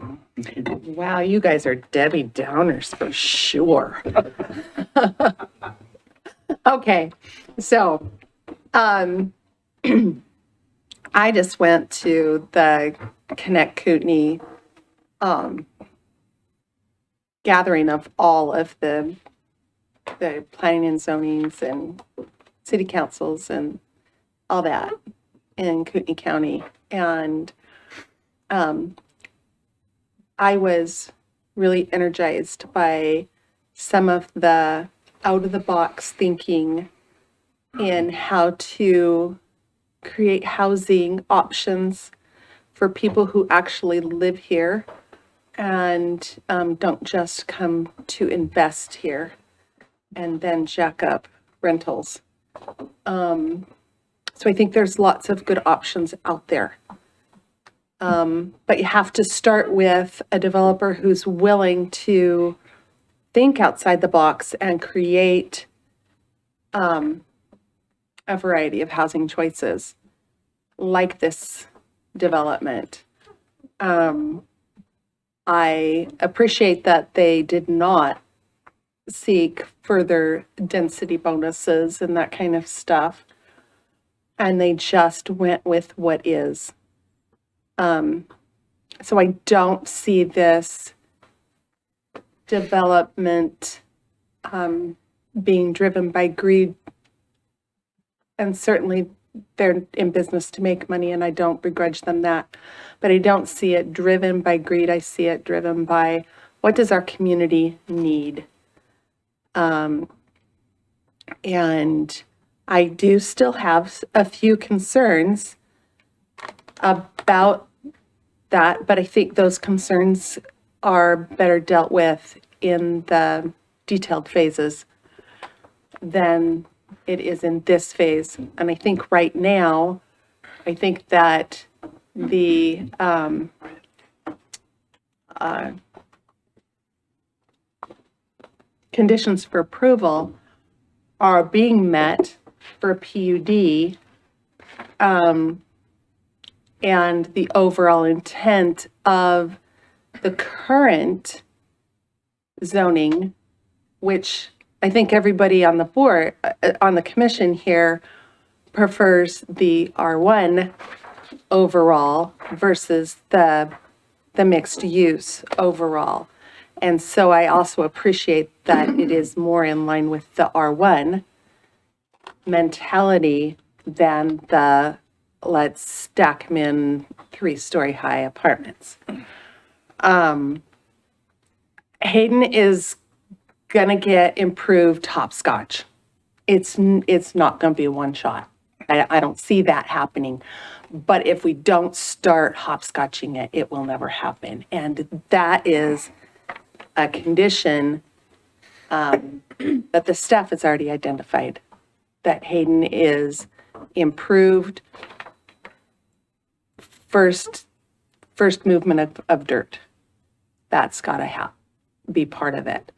Wow, you guys are Debbie Downers for sure. Okay, so, I just went to the Connect Kootenai, gathering of all of the planning and zonings and city councils and all that in Kootenai County. And I was really energized by some of the out-of-the-box thinking in how to create housing options for people who actually live here and don't just come to invest here and then jack up rentals. So I think there's lots of good options out there. But you have to start with a developer who's willing to think outside the box and create a variety of housing choices like this development. I appreciate that they did not seek further density bonuses and that kind of stuff, and they just went with what is. So I don't see this development being driven by greed, and certainly they're in business to make money, and I don't begrudge them that, but I don't see it driven by greed. I see it driven by what does our community need? And I do still have a few concerns about that, but I think those concerns are better dealt with in the detailed phases than it is in this phase. And I think right now, I think that the conditions for approval are being met for PUD, and the overall intent of the current zoning, which I think everybody on the board, on the commission here, prefers the R1 overall versus the mixed use overall. And so I also appreciate that it is more in line with the R1 mentality than the let's stack them in 3-story high apartments. Hayden is gonna get improved hopscotch. It's not gonna be a one shot. I don't see that happening. But if we don't start hopscotching it, it will never happen. And that is a condition that the staff has already identified, that Hayden is improved first movement of dirt. That's gotta be part of it.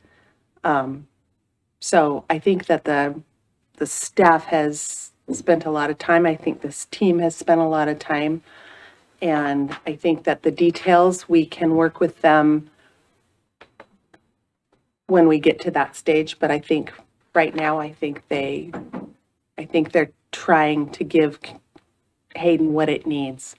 So I think that the staff has spent a lot of time. I think this team has spent a lot of time. And I think that the details, we can work with them when we get to that stage. But I think right now, I think they're trying to give Hayden what it needs.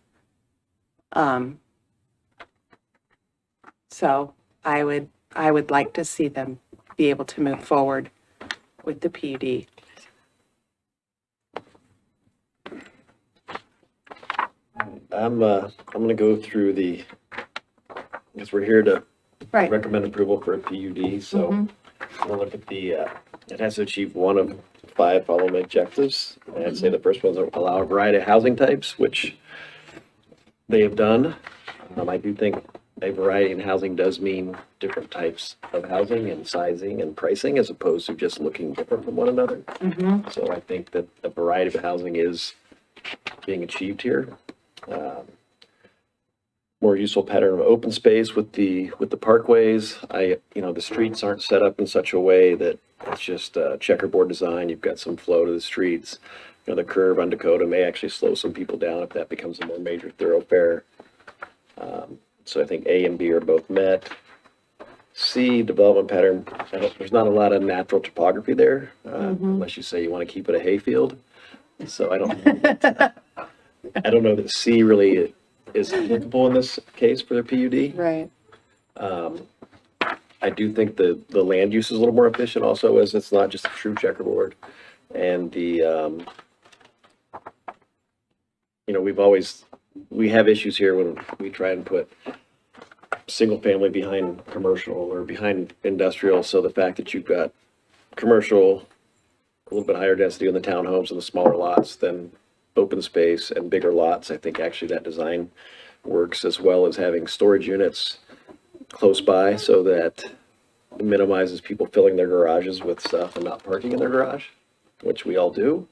So I would like to see them be able to move forward with the PUD. I'm gonna go through I guess we're here to Right. recommend approval for a PUD, so we'll look at it has to achieve one of 5 following objectives. And I'd say the first one's allow a variety of housing types, which they have done. I do think a variety in housing does mean different types of housing and sizing and pricing as opposed to just looking different from one another. So I think that a variety of housing is being achieved here. More useful pattern of open space with the parkways. The streets aren't set up in such a way that it's just checkerboard design. You've got some flow to the streets. The curve on Dakota may actually slow some people down if that becomes a more major thoroughfare. So I think A and B are both met. C, development pattern, there's not a lot of natural topography there, unless you say you want to keep it a hayfield. So I don't know that C really is applicable in this case for the PUD. Right. I do think the land use is a little more efficient also, as it's not just a true checkerboard. And we have issues here when we try and put single family behind commercial or behind industrial. So the fact that you've got commercial, a little bit higher density on the townhomes and the smaller lots than open space and bigger lots, I think actually that design works, as well as having storage units close by so that it minimizes people filling their garages with stuff and not parking in their garage, which we all do.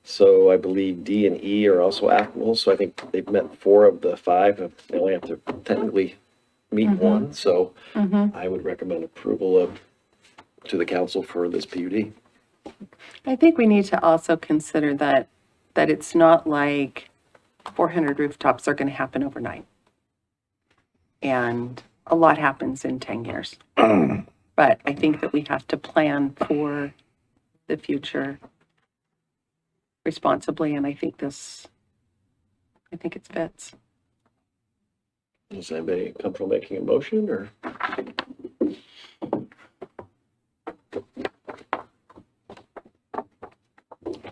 So I believe D and E are also applicable. So I think they've met 4 of the 5. They only have to technically meet 1. So I would recommend approval to the council for this PUD. I think we need to also consider that it's not like 400 rooftops are going to happen overnight. And a lot happens in 10 years. But I think that we have to plan for the future responsibly, and I think it fits. Is anybody comfortable making a motion or?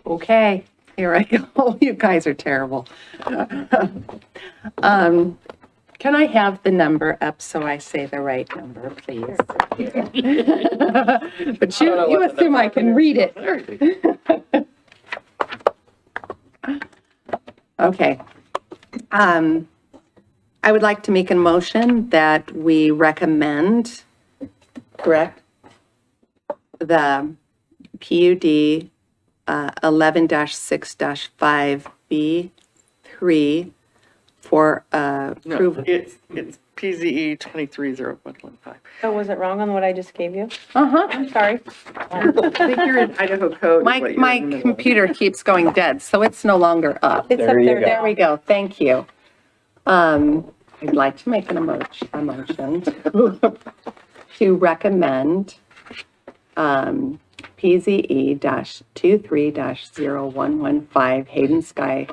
Okay, here I go. You guys are terrible. Can I have the number up so I say the right number, please? But you assume I can read it. Okay. I would like to make a motion that we recommend, correct? The PUD 11-6-5B3 for No, approval. it's PZE 230115. So was it wrong on what I just gave you? Uh-huh. I'm sorry. I think you're in Idaho code. is My what you're in the middle of. computer keeps going dead, so it's no longer up. It's up There you there go. There now. we go. Thank you. I'd like to make a motion to recommend PZE-23-0115 Hayden Sky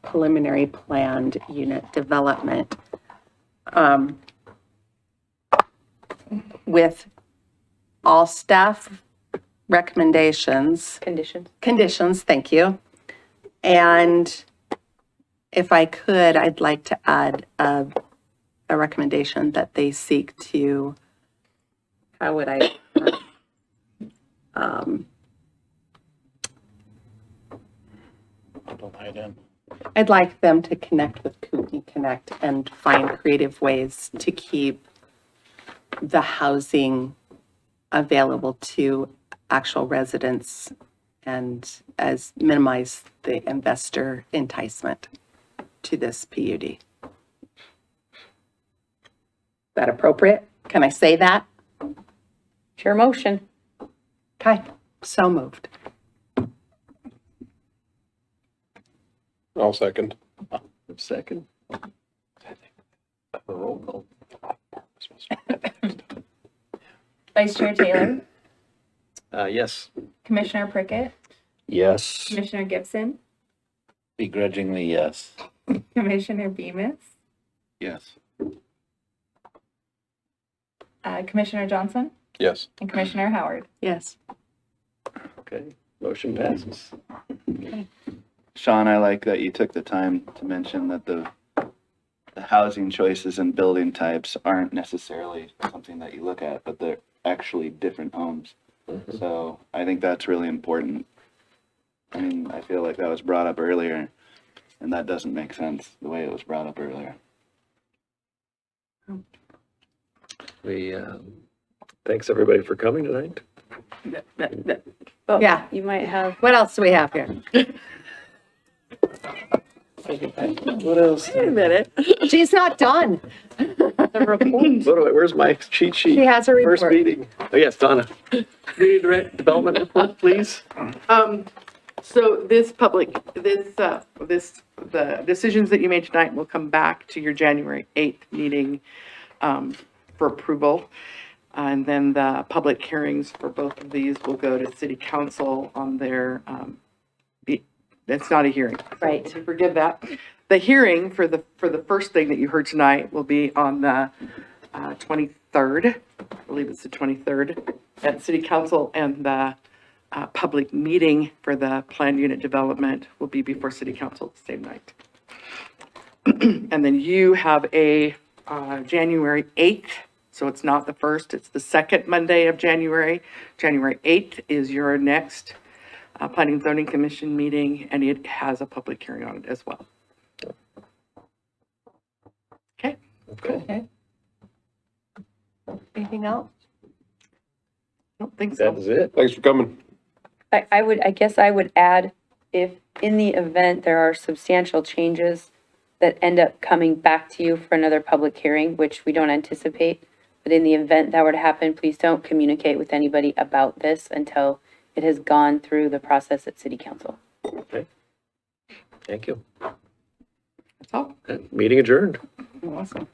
preliminary planned unit development with all staff recommendations. Conditions, thank you. And if I could, I'd like to add a recommendation that they seek to, how would I? I'd like them to connect with Kootenai Connect and find creative ways to keep the housing available to actual residents and as minimize the investor enticement to this PUD. Is that appropriate? Can I say that? It's your motion. Okay, so moved. I'll second. Second. A roll call. Vice Chair Taylor, Yes. Commissioner Prickett, Yes. Commissioner Gibson, Begrudgingly, yes. Commissioner Bemis, Yes. Commissioner Johnson, Yes. and Commissioner Howard. Yes. Okay, motion passes. Sean, I like that you took the time to mention that the the housing choices and building types aren't necessarily something that you look at, but they're actually different homes. So I think that's really important. I mean, I feel like that was brought up earlier, and that doesn't make sense the way it was brought up earlier. We, thanks everybody for coming tonight. Oh, Yeah. You might have. What else do we have here? What else? Wait a minute. She's not done. The report. Where's my cheat sheet? She has her First report. meeting. Oh, yes, Donna. Community direct development report, please. So the decisions that you made tonight will come back to your January 8th meeting for approval. And then the public hearings for both of these will go to city council on their, it's not a hearing. Right. So forgive that. The hearing for the first thing that you heard tonight will be on the 23rd. I believe it's the 23rd at city council, and the public meeting for the planned unit development will be before city council the same night. And then you have a January 8th, so it's not the first, it's the second Monday of January. January 8th is your next Planning and Zoning Commission meeting, and it has a public hearing on it as well. Okay. Okay. Anything else? I don't think so. That is it. Thanks for coming. I guess I would add, if in the event there are substantial changes that end up coming back to you for another public hearing, which we don't anticipate, but in the event that were to happen, please don't communicate with anybody about this until it has gone through the process at city council. Okay. Thank you. That's all. Meeting adjourned. Awesome.